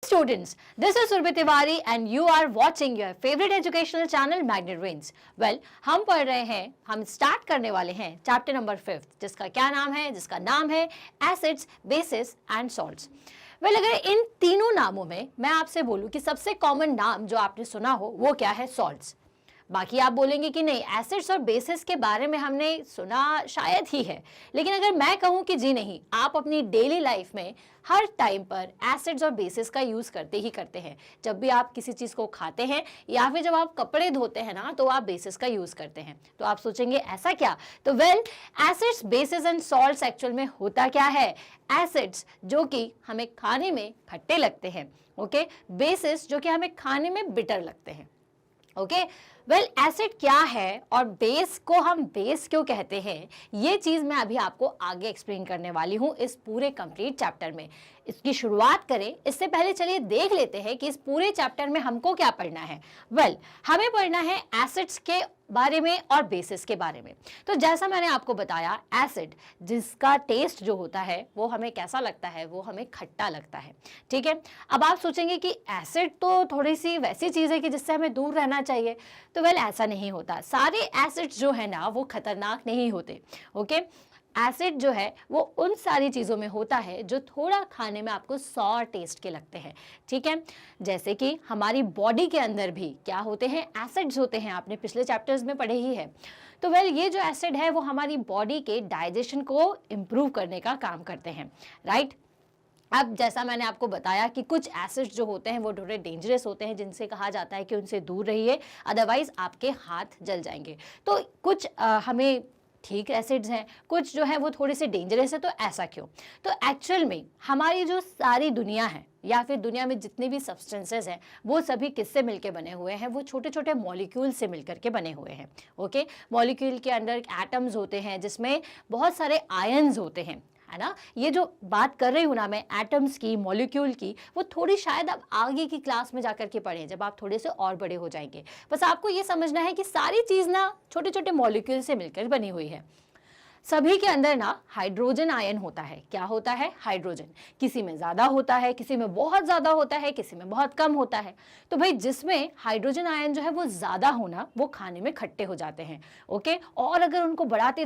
Students, this is Surbhi Tiwari and you are watching your favorite educational channel Magnet Brains. Well, हम पढ़ रहे हैं, हम start करने वाले हैं चैप्टर नंबर 5 जिसका क्या नाम है, जिसका नाम है acids, basis and salts. Well, अगर इन तीनों नामों में मैं आपसे बोलूं कि सबसे कॉमन नाम जो आपने सुना हो वो क्या है, सॉल्ट्स. बाकी आप बोलेंगे कि नहीं, एसिड्स और बेसिस के बारे में हमने सुना शायद ही है, लेकिन अगर मैं कहूं कि जी नहीं, आप अपनी डेली लाइफ में हर टाइम पर एसिड्स और बेसिस का यूज करते ही करते हैं. जब भी आप किसी चीज को खाते हैं या फिर जब आप कपड़े धोते हैं ना, तो आप बेसिस का यूज करते हैं. तो आप सोचेंगे ऐसा क्या? तो well, acids, basis and salts actual में होता क्या है? एसिड्स जो कि हमें खाने में खट्टे लगते हैं, ओके, बेसिस जो कि हमें खाने में बिटर लगते हैं. ओके, वेल, एसिड क्या है और बेस को हम बेस क्यों कहते हैं, ये चीज मैं अभी आपको आगे एक्सप्लेन करने वाली हूं इस पूरे कंप्लीट चैप्टर में. इसकी शुरुआत करें इससे पहले चलिए देख लेते हैं कि इस पूरे चैप्टर में हमको क्या पढ़ना है. वेल, हमें पढ़ना है एसिड्स के बारे में और बेसिस के बारे में. तो जैसा मैंने आपको बताया, एसिड जिसका टेस्ट जो होता है वो हमें कैसा लगता है, वो हमें खट्टा लगता है. ठीक है, अब आप सोचेंगे कि एसिड तो थोड़ी सी वैसी चीज है कि जिससे हमें दूर रहना चाहिए. तो वेल, ऐसा नहीं होता. सारे एसिड्स जो है ना वो खतरनाक नहीं होते. ओके, एसिड जो है वो उन सारी चीज़ों में होता है जो थोड़ा खाने में आपको सॉर टेस्ट के लगते हैं. ठीक है, जैसे कि हमारी बॉडी के अंदर भी क्या होते हैं, एसिड्स होते हैं. आपने पिछले चैप्टर्स में पढ़े ही है. तो वेल, ये जो एसिड है वो हमारी बॉडी के डाइजेशन को इम्प्रूव करने का काम करते हैं. राइट, अब जैसा मैंने आपको बताया कि कुछ एसिड्स जो होते हैं वो थोड़े डेंजरस होते हैं, जिनसे कहा जाता है कि उनसे दूर रहिए, अदरवाइज आपके हाथ जल जाएंगे. तो कुछ हमें ठीक एसिड्स हैं, कुछ जो है वो थोड़े से डेंजरस है. तो ऐसा क्यों? तो एक्चुअल में हमारी जो सारी दुनिया है या फिर दुनिया में जितने भी सब्सटेंसेस हैं वो सभी किससे मिलके बने हुए हैं? वो छोटे छोटे मॉलिक्यूल से मिलकर के बने हुए हैं. ओके, मॉलिक्यूल के अंदर एटम्स होते हैं जिसमें बहुत सारे आयन्स होते हैं, है ना. ये जो बात कर रही हूँ ना मैं एटम्स की, मॉलिक्यूल की, वो थोड़ी शायद आप आगे की क्लास में जाकर के पढ़ें जब आप थोड़े से और बड़े हो जाएंगे. बस आपको ये समझना है कि सारी चीज़ ना छोटे छोटे मॉलिक्यूल से मिलकर बनी हुई है. सभी के अंदर ना हाइड्रोजन आयन होता है. क्या होता है? हाइड्रोजन. किसी में ज़्यादा होता है, किसी में बहुत ज़्यादा होता है, किसी में बहुत कम होता है. तो भाई, जिसमें हाइड्रोजन आयन जो है वो ज़्यादा होना, वो खाने में खट्टे हो जाते हैं. ओके, और अगर उनको बढ़ाते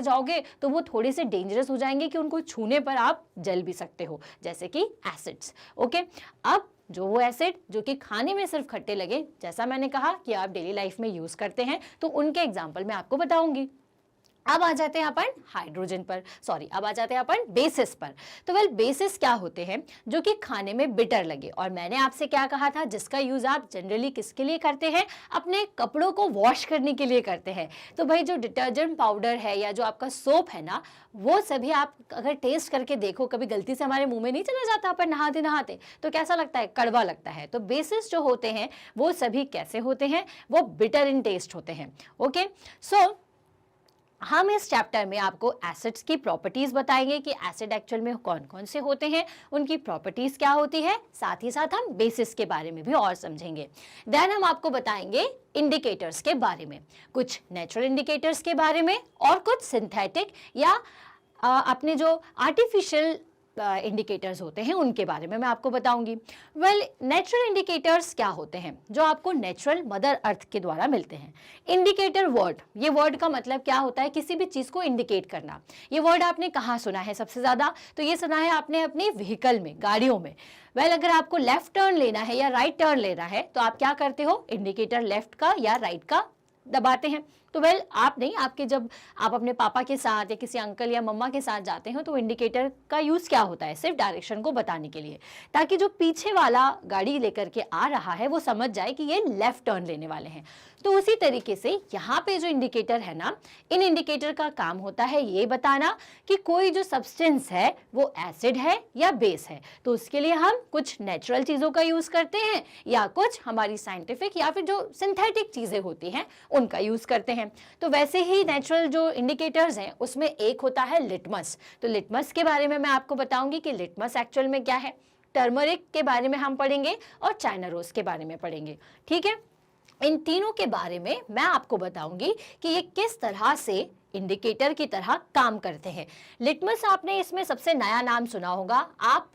जाओगे तो वो थोड़े से डेंजरस हो जाएंगे कि उनको छूने पर आप जल भी सकते हो, जैसे कि एसिड्स. ओके, अब जो वो एसिड जो कि खाने में सिर्फ खट्टे लगे, जैसा मैंने कहा कि आप डेली लाइफ में यूज़ करते हैं, तो उनके एग्जाम्पल मैं आपको बताऊंगी. अब आ जाते हैं अपन हाइड्रोजन पर, सॉरी, अब आ जाते हैं अपन बेसिस पर. तो वेल, बेसिस क्या होते हैं? जो कि खाने में बिटर लगे. और मैंने आपसे क्या कहा था, जिसका यूज आप जनरली किसके लिए करते हैं? अपने कपड़ों को वॉश करने के लिए करते हैं. तो भाई, जो डिटर्जेंट पाउडर है या जो आपका सोप है ना, वो सभी आप अगर टेस्ट करके देखो, कभी गलती से हमारे मुंह में नहीं चला जाता अपन नहाते नहाते, तो कैसा लगता है? कड़वा लगता है. तो बेसिस जो होते हैं वो सभी कैसे होते हैं? वो बिटर इन टेस्ट होते हैं. ओके, सो हम इस चैप्टर में आपको एसिड्स की प्रॉपर्टीज बताएंगे कि एसिड एक्चुअल में कौन कौन से होते हैं, उनकी प्रॉपर्टीज क्या होती है. साथ ही साथ हम बेसिस के बारे में भी और समझेंगे. देन हम आपको बताएंगे इंडिकेटर्स के बारे में, कुछ नेचुरल इंडिकेटर्स के बारे में और कुछ सिंथेटिक या अपने जो आर्टिफिशियल इंडिकेटर्स होते हैं उनके बारे में मैं आपको बताऊंगी. वेल, नेचुरल इंडिकेटर्स क्या होते हैं? जो आपको नेचुरल मदर अर्थ के द्वारा मिलते हैं. इंडिकेटर वर्ड, ये वर्ड का मतलब क्या होता है? किसी भी चीज को इंडिकेट करना. ये वर्ड आपने कहाँ सुना है सबसे ज्यादा? तो ये सुना है आपने अपने व्हीकल में, गाड़ियों में. वेल, अगर आपको लेफ्ट टर्न लेना है या राइट टर्न लेना है तो आप क्या करते हो? इंडिकेटर लेफ्ट का या राइट का दबाते हैं. तो वेल, आप नहीं, आपके जब आप अपने पापा के साथ या किसी अंकल या मम्मा के साथ जाते हो तो इंडिकेटर का यूज क्या होता है? सिर्फ डायरेक्शन को बताने के लिए, ताकि जो पीछे वाला गाड़ी लेकर के आ रहा है वो समझ जाए कि ये लेफ्ट टर्न लेने वाले हैं. तो उसी तरीके से यहाँ पे जो इंडिकेटर है ना, इन इंडिकेटर का काम होता है ये बताना कि कोई जो सब्सटेंस है वो एसिड है या बेस है. तो उसके लिए हम कुछ नेचुरल चीजों का यूज करते हैं या कुछ हमारी साइंटिफिक या फिर जो सिंथेटिक चीजें होती हैं उनका यूज करते हैं. तो वैसे ही नेचुरल जो इंडिकेटर्स हैं उसमें एक होता है लिटमस. तो लिटमस के बारे में मैं आपको बताऊंगी कि लिटमस एक्चुअल में क्या है. टर्मरिक के बारे में हम पढ़ेंगे और चाइना रोज के बारे में पढ़ेंगे. ठीक है, इन तीनों के बारे में मैं आपको बताऊंगी कि ये किस तरह से इंडिकेटर की तरह काम करते हैं. लिटमस आपने इसमें सबसे नया नाम सुना होगा. आप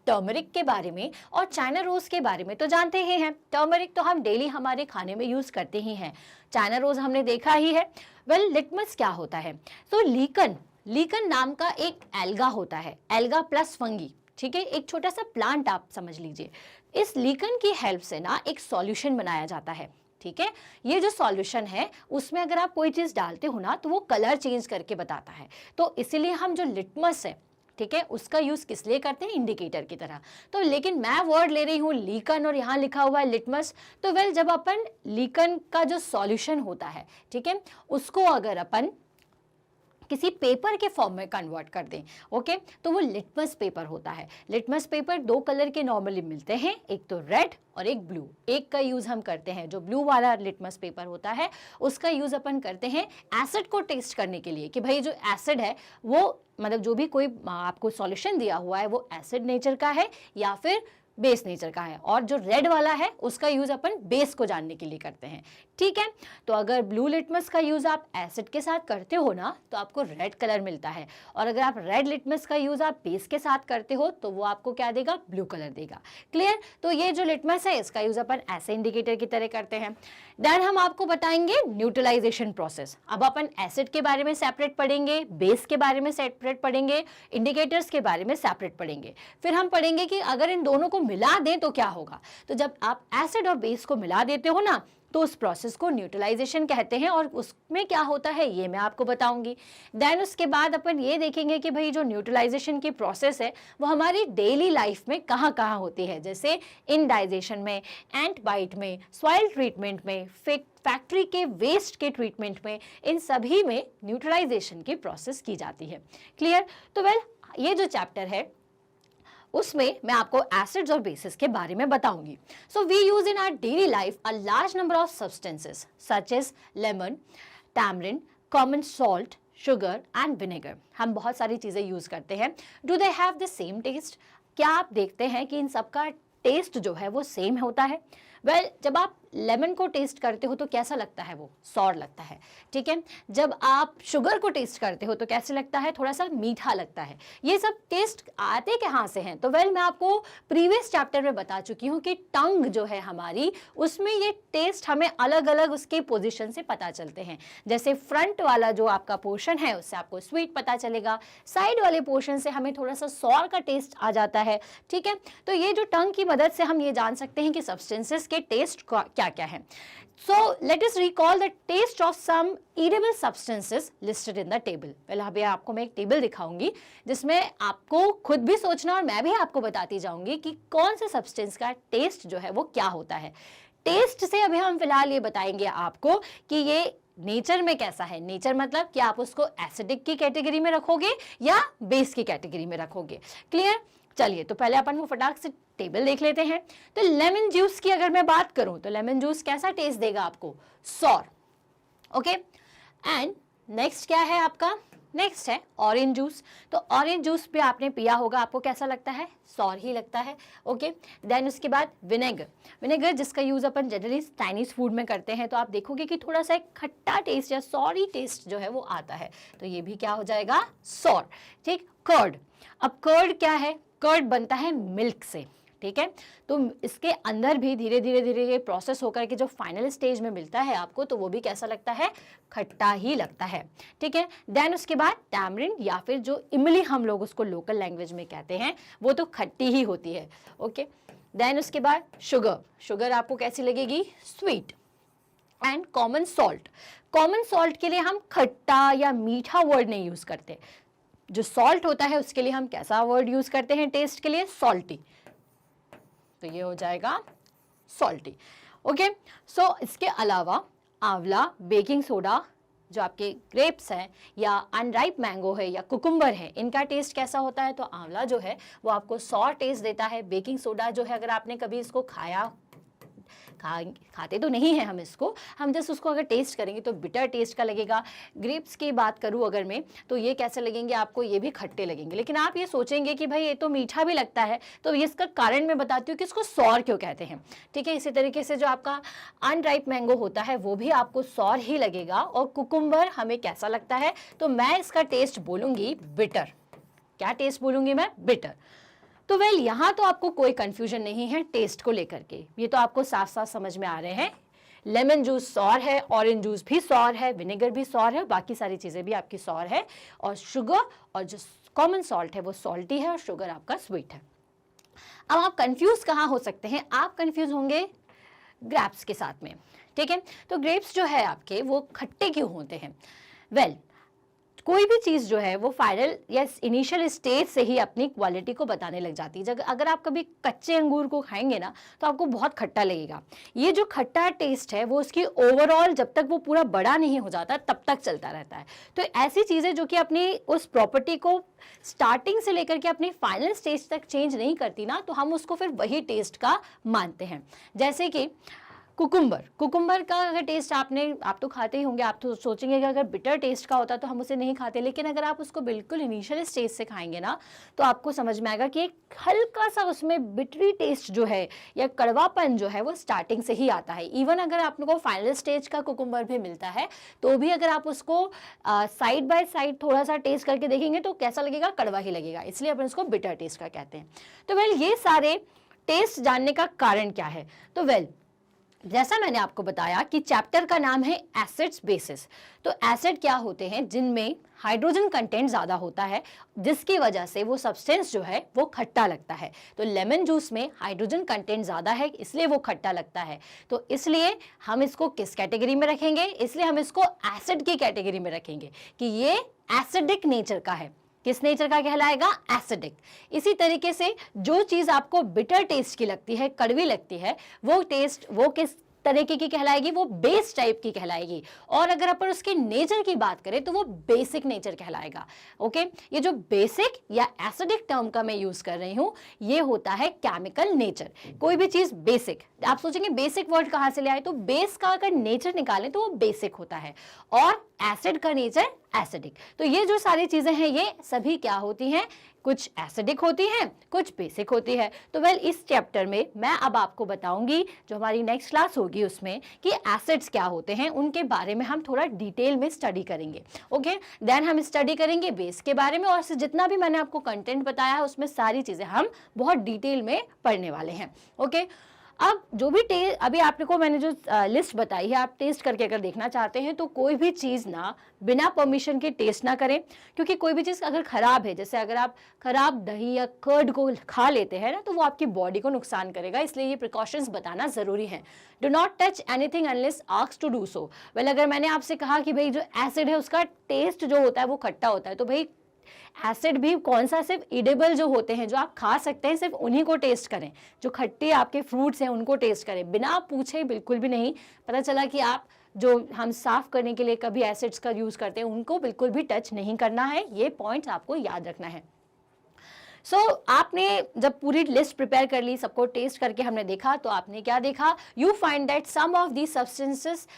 टर्मरिक के बारे में और चाइना रोज के बारे में तो जानते ही हैं। टर्मरिक तो हम डेली हमारे खाने में यूज करते ही हैं, चाइना रोज हमने देखा ही है। वेल, लिटमस क्या होता है? तो लीकन नाम का एक एल्गा होता है, एल्गा प्लस फंगी, ठीक है, एक छोटा सा प्लांट आप समझ लीजिए। इस लीकन की हेल्प से ना एक सॉल्यूशन बनाया जाता है, ठीक है। ये जो सॉल्यूशन है उसमें अगर आप कोई चीज डालते हो ना तो वो कलर चेंज करके बताता है। तो इसीलिए हम जो लिटमस है, ठीक है, उसका यूज किस लिए करते हैं? इंडिकेटर की तरह। तो लेकिन मैं वर्ड ले रही हूँ लीकन और यहाँ लिखा हुआ है लिटमस। तो वेल, जब अपन लीकन का जो सॉल्यूशन होता है, ठीक है, उसको अगर अपन किसी पेपर के फॉर्म में कन्वर्ट कर दें, ओके, तो वो लिटमस पेपर होता है। लिटमस पेपर दो कलर के नॉर्मली मिलते हैं, एक तो रेड और एक ब्लू। एक का यूज हम करते हैं, जो ब्लू वाला लिटमस पेपर होता है उसका यूज अपन करते हैं एसिड को टेस्ट करने के लिए, कि भाई जो एसिड है वो मतलब जो भी कोई आपको सॉल्यूशन दिया हुआ है वो एसिड नेचर का है या फिर बेस नेचर का है। और जो रेड वाला है उसका यूज अपन बेस को जानने के लिए करते हैं, ठीक है। तो अगर ब्लू लिटमस का यूज आप एसिड के साथ करते हो ना तो आपको रेड कलर मिलता है, और अगर आप रेड लिटमस का यूज आप बेस के साथ करते हो तो वो आपको क्या देगा? ब्लू कलर देगा। क्लियर? तो ये जो लिटमस है इसका यूज अपन ऐसे इंडिकेटर की तरह करते हैं। देन हम आपको बताएंगे न्यूट्रलाइजेशन प्रोसेस। अब अपन एसिड के बारे में सेपरेट पढ़ेंगे, बेस के बारे में सेपरेट पढ़ेंगे, इंडिकेटर्स के बारे में सेपरेट पढ़ेंगे। फिर हम पढ़ेंगे कि अगर इन दोनों को मिला दें तो क्या होगा। तो जब आप एसिड और बेस को मिला देते हो ना तो उस प्रोसेस को न्यूट्रलाइजेशन कहते हैं, और उसमें क्या होता है ये मैं आपको बताऊंगी। देन उसके बाद अपन ये देखेंगे कि भाई जो न्यूट्रलाइजेशन की प्रोसेस है वो हमारी डेली लाइफ में कहाँ कहाँ होती है, जैसे इन डाइजेशन में, एंट बाइट में, सॉइल ट्रीटमेंट में, फैक्ट्री के वेस्ट के ट्रीटमेंट में, इन सभी में न्यूट्रलाइजेशन की प्रोसेस की जाती है। क्लियर? तो वेल, ये जो चैप्टर है उसमें मैं आपको एसिड्स और बेसिस के बारे में बताऊंगी। So we use in our daily life a large number of substances such as lemon, tamarind, common salt, sugar and vinegar. हम बहुत सारी चीजें यूज करते हैं। Do they have the same taste? क्या आप देखते हैं कि इन सबका टेस्ट जो है वो सेम होता है? वेल, जब आप लेमन को टेस्ट करते हो तो कैसा लगता है? वो सॉर लगता है, ठीक है। जब आप शुगर को टेस्ट करते हो तो कैसे लगता है? थोड़ा सा मीठा लगता है। ये सब टेस्ट आते कहाँ से हैं? तो वेल, मैं आपको प्रीवियस चैप्टर में बता चुकी हूँ कि टंग जो है हमारी, उसमें ये टेस्ट हमें अलग अलग उसके पोजीशन से पता चलते हैं। जैसे फ्रंट वाला जो आपका पोर्शन है उससे आपको स्वीट पता चलेगा, साइड वाले पोर्शन से हमें थोड़ा सा सॉर का टेस्ट आ जाता है, ठीक है। तो ये जो टंग की मदद से हम ये जान सकते हैं कि सब्सटेंसेस के टेस्ट क्या क्या है। So let us recall the taste of some edible substances listed in the table. पहले अभी आपको मैं एक टेबल दिखाऊंगी जिसमें आपको खुद भी सोचना और मैं भी आपको बताती जाऊंगी कि कौन से सब्सटेंस का टेस्ट जो है वो क्या होता है। टेस्ट से अभी हम फिलहाल ये बताएंगे आपको कि ये नेचर में कैसा है। नेचर मतलब कि आप उसको एसिडिक की कैटेगरी में रखोगे या बेस की कैटेगरी में रखोगे। क्लियर? चलिए, तो पहले अपन वो फटाक से टेबल देख लेते हैं। तो लेमन जूस की अगर मैं बात करूं तो लेमन जूस कैसा टेस्ट देगा आपको? Sorry, okay. एंड नेक्स्ट क्या है आपका? नेक्स्ट है ऑरेंज जूस। तो ऑरेंज जूस भी आपने पिया होगा, आपको कैसा लगता है? सॉर ही लगता है, ओके। देन उसके बाद विनेगर। विनेगर जिसका यूज अपन जनरली चाइनीज फूड में करते हैं, तो आप देखोगे कि थोड़ा सा एक खट्टा टेस्ट या सॉरी टेस्ट जो है वो आता है, तो ये भी क्या हो जाएगा? सॉर, ठीक। कर्ड। अब कर्ड क्या है? कर्ड बनता है मिल्क से, ठीक है। तो इसके अंदर भी धीरे धीरे ये प्रोसेस होकर के जो फाइनल स्टेज में मिलता है आपको, तो वो भी कैसा लगता है? खट्टा ही लगता है, ठीक है। देन उसके बाद टैमरिन या फिर जो इमली हम लोग उसको लोकल लैंग्वेज में कहते हैं, वो तो खट्टी ही होती है, ओके। देन उसके बाद शुगर। शुगर आपको कैसी लगेगी? Sweet. And common salt. Common salt के लिए हम खट्टा या मीठा वर्ड नहीं यूज करते। जो सॉल्ट होता है उसके लिए हम कैसा वर्ड यूज करते हैं टेस्ट के लिए? सॉल्टी। तो ये हो जाएगा सॉल्टी, ओके। सो इसके अलावा आंवला, बेकिंग सोडा, जो आपके ग्रेप्स हैं या अनराइप मैंगो है या कुकुम्बर है, इनका टेस्ट कैसा होता है? तो आंवला जो है वो आपको सॉर टेस्ट देता है। बेकिंग सोडा जो है, अगर आपने कभी इसको खाते तो नहीं है हम इसको, हम जस्ट उसको अगर टेस्ट करेंगे तो बिटर टेस्ट का लगेगा। ग्रेप्स की बात करूं अगर मैं, तो ये कैसे लगेंगे आपको? ये भी खट्टे लगेंगे। लेकिन आप ये सोचेंगे कि भाई ये तो मीठा भी लगता है, तो ये इसका कारण मैं बताती हूँ कि इसको सॉर क्यों कहते हैं, ठीक है। इसी तरीके से जो आपका अनराइप मैंगो होता है वो भी आपको सॉर ही लगेगा। और कुकुम्बर हमें कैसा लगता है? तो मैं इसका टेस्ट बोलूंगी बिटर। क्या टेस्ट बोलूंगी मैं? बिटर, तो वेल यहाँ तो आपको कोई कंफ्यूजन नहीं है टेस्ट को लेकर के, ये तो आपको साफ साफ समझ में आ रहे हैं। लेमन जूस सॉर है, ऑरेंज जूस भी सॉर है, विनेगर भी सॉर है, बाकी सारी चीज़ें भी आपकी सॉर है, और शुगर और जो कॉमन सॉल्ट है वो सॉल्टी है और शुगर आपका स्वीट है। अब आप कंफ्यूज कहाँ हो सकते हैं? आप कंफ्यूज होंगे ग्रेप्स के साथ में, ठीक है। तो ग्रेप्स जो है आपके वो खट्टे क्यों होते हैं? वेल, कोई भी चीज़ जो है वो फाइनल या इनिशियल स्टेज से ही अपनी क्वालिटी को बताने लग जाती है। अगर आप कभी कच्चे अंगूर को खाएंगे ना तो आपको बहुत खट्टा लगेगा। ये जो खट्टा टेस्ट है वो उसकी ओवरऑल जब तक वो पूरा बड़ा नहीं हो जाता तब तक चलता रहता है। तो ऐसी चीज़ें जो कि अपनी उस प्रॉपर्टी को स्टार्टिंग से लेकर के अपनी फाइनल स्टेज तक चेंज नहीं करती ना, तो हम उसको फिर वही टेस्ट का मानते हैं। जैसे कि कुकुम्बर का अगर टेस्ट आप तो खाते ही होंगे, आप तो सोचेंगे कि अगर बिटर टेस्ट का होता तो हम उसे नहीं खाते, लेकिन अगर आप उसको बिल्कुल इनिशियल स्टेज से खाएंगे ना तो आपको समझ में आएगा कि एक हल्का सा उसमें बिटरी टेस्ट जो है या कड़वापन जो है वो स्टार्टिंग से ही आता है। इवन अगर आप लोगों को फाइनल स्टेज का कुकुम्बर भी मिलता है तो भी अगर आप उसको साइड बाय साइड थोड़ा सा टेस्ट करके देखेंगे तो कैसा लगेगा? कड़वा ही लगेगा, इसलिए अपन इसको बिटर टेस्ट का कहते हैं। तो वेल, ये सारे टेस्ट जानने का कारण क्या है? तो वेल, जैसा मैंने आपको बताया कि चैप्टर का नाम है एसिड्स बेसिस। तो एसिड क्या होते हैं? जिनमें हाइड्रोजन कंटेंट ज़्यादा होता है, जिसकी वजह से वो सब्सटेंस जो है वो खट्टा लगता है। तो लेमन जूस में हाइड्रोजन कंटेंट ज़्यादा है इसलिए वो खट्टा लगता है। तो इसलिए हम इसको किस कैटेगरी में रखेंगे? इसलिए हम इसको एसिड की कैटेगरी में रखेंगे कि ये एसिडिक नेचर का है। किस नेचर का कहलाएगा? एसिडिक। इसी तरीके से जो चीज़ आपको बिटर टेस्ट की लगती है, कड़वी लगती है, वो टेस्ट वो किस तरीके की कहलाएगी? वो बेस टाइप की कहलाएगी। और अगर अपन उसके नेचर की बात करें तो वो बेसिक नेचर कहलाएगा। ओके, ये जो बेसिक या एसिडिक टर्म का मैं यूज कर रही हूं ये होता है केमिकल नेचर। कोई भी चीज बेसिक, आप सोचेंगे बेसिक वर्ड कहां से ले आए, तो बेस का अगर नेचर निकालें तो वो बेसिक होता है और एसिड का नेचर एसिडिक। तो ये जो सारी चीजें हैं ये सभी क्या होती हैं? कुछ एसिडिक होती हैं, कुछ बेसिक होती है। तो वेल, इस चैप्टर में मैं अब आपको बताऊंगी, जो हमारी नेक्स्ट क्लास होगी उसमें, कि एसिड्स क्या होते हैं, उनके बारे में हम थोड़ा डिटेल में स्टडी करेंगे। ओके, देन हम स्टडी करेंगे बेस के बारे में, और जितना भी मैंने आपको कंटेंट बताया है उसमें सारी चीजें हम बहुत डिटेल में पढ़ने वाले हैं। ओके, अब जो भी अभी आपको मैंने जो लिस्ट बताई है, आप टेस्ट करके अगर देखना चाहते हैं तो कोई भी चीज़ ना बिना परमिशन के टेस्ट ना करें, क्योंकि कोई भी चीज़ अगर ख़राब है, जैसे अगर आप ख़राब दही या कर्ड को खा लेते हैं ना तो वो आपकी बॉडी को नुकसान करेगा, इसलिए ये प्रिकॉशंस बताना ज़रूरी है। Do not touch anything unless asked to do so. Well, अगर मैंने आपसे कहा कि भाई जो एसिड है उसका टेस्ट जो होता है वो खट्टा होता है, तो भाई एसिड भी कौन सा, सिर्फ इडेबल जो होते हैं, जो आप खा सकते हैं, सिर्फ उन्हीं को टेस्ट करें। जो खट्टे आपके फ्रूट्स हैं उनको टेस्ट करें, बिना पूछे बिल्कुल भी नहीं। पता चला कि आप जो हम साफ करने के लिए कभी एसिड्स का यूज करते हैं उनको बिल्कुल भी टच नहीं करना है। ये पॉइंट्स आपको याद रखना है। आपने जब पूरी लिस्ट प्रिपेयर कर ली, सबको टेस्ट करके हमने देखा, तो आपने क्या देखा? You find that some of the substances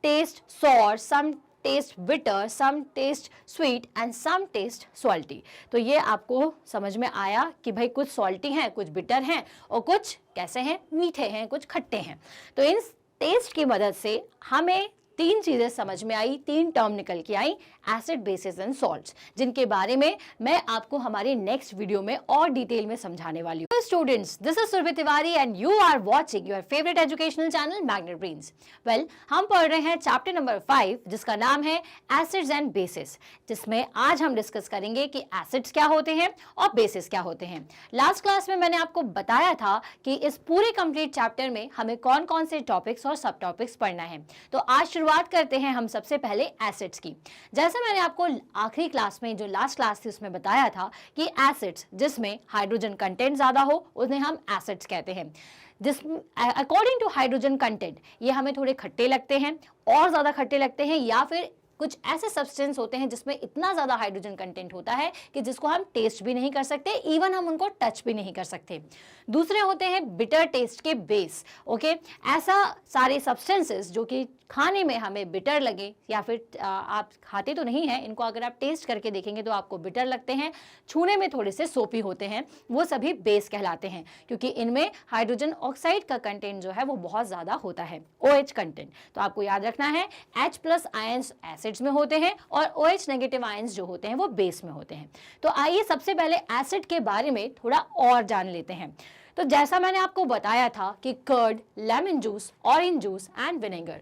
taste sour, some taste bitter, some taste sweet and some taste salty. तो ये आपको समझ में आया कि भाई कुछ सॉल्टी हैं, कुछ बिटर हैं और कुछ कैसे हैं? मीठे हैं, कुछ खट्टे हैं। तो इन टेस्ट की मदद से हमें तीन चीजें समझ में आई, तीन टर्म निकल के आई, एसिड, बेसिस एंड सॉल्ट्स, जिनके बारे में मैं आपको हमारे नेक्स्ट वीडियो में और डिटेल में समझाने वाली हूँ। Students, this is Surabhi Tiwari and you are watching your favourite educational channel Magnet Brains. Well, हम पढ़ रहे हैं चैप्टर नंबर 5 जिसका नाम है एसिड्स एंड बेसिस, जिसमें आज हम डिस्कस करेंगे कि एसिड्स क्या होते हैं और बेसिस क्या होते हैं। लास्ट क्लास में मैंने आपको बताया था कि इस पूरे कंप्लीट चैप्टर में हमें कौन कौन से टॉपिक्स और सब टॉपिक्स पढ़ना है। तो आज शुरुआत करते हैं हम सबसे पहले एसिड्स की। जैसे मैंने आपको आखिरी क्लास में, जो लास्ट क्लास थी, उसमें बताया था कि एसिड्स जिसमें हाइड्रोजन कंटेंट ज्यादा हो उन्हें हम एसिड्स कहते हैं। जिस अकॉर्डिंग टू हाइड्रोजन कंटेंट ये हमें थोड़े खट्टे लगते हैं, और ज्यादा खट्टे लगते हैं, या फिर कुछ ऐसे सब्सटेंस होते हैं जिसमें इतना ज्यादा हाइड्रोजन कंटेंट होता है कि जिसको हम टेस्ट भी नहीं कर सकते, इवन हम उनको टच भी नहीं कर सकते। दूसरे होते हैं बिटर टेस्ट के बेस। ओके, ऐसा सारे सब्सटेंसेस जो कि खाने में हमें बिटर लगे, या फिर आप खाते तो नहीं हैं, इनको अगर आप टेस्ट करके देखेंगे तो आपको बिटर लगते हैं, छूने में थोड़े से सोपी होते हैं, वो सभी बेस कहलाते हैं, क्योंकि इनमें हाइड्रोजन ऑक्साइड का कंटेंट जो है वो बहुत ज्यादा होता है, OH कंटेंट। तो आपको याद रखना है H+ आयंस एसिड एसिड्स में होते हैं और OH नेगेटिव आयंस जो होते हैं वो बेस में होते हैं। तो आइए सबसे पहले एसिड के बारे में थोड़ा और जान लेते हैं। तो जैसा मैंने आपको बताया था कि curd, lemon juice, orange juice and vinegar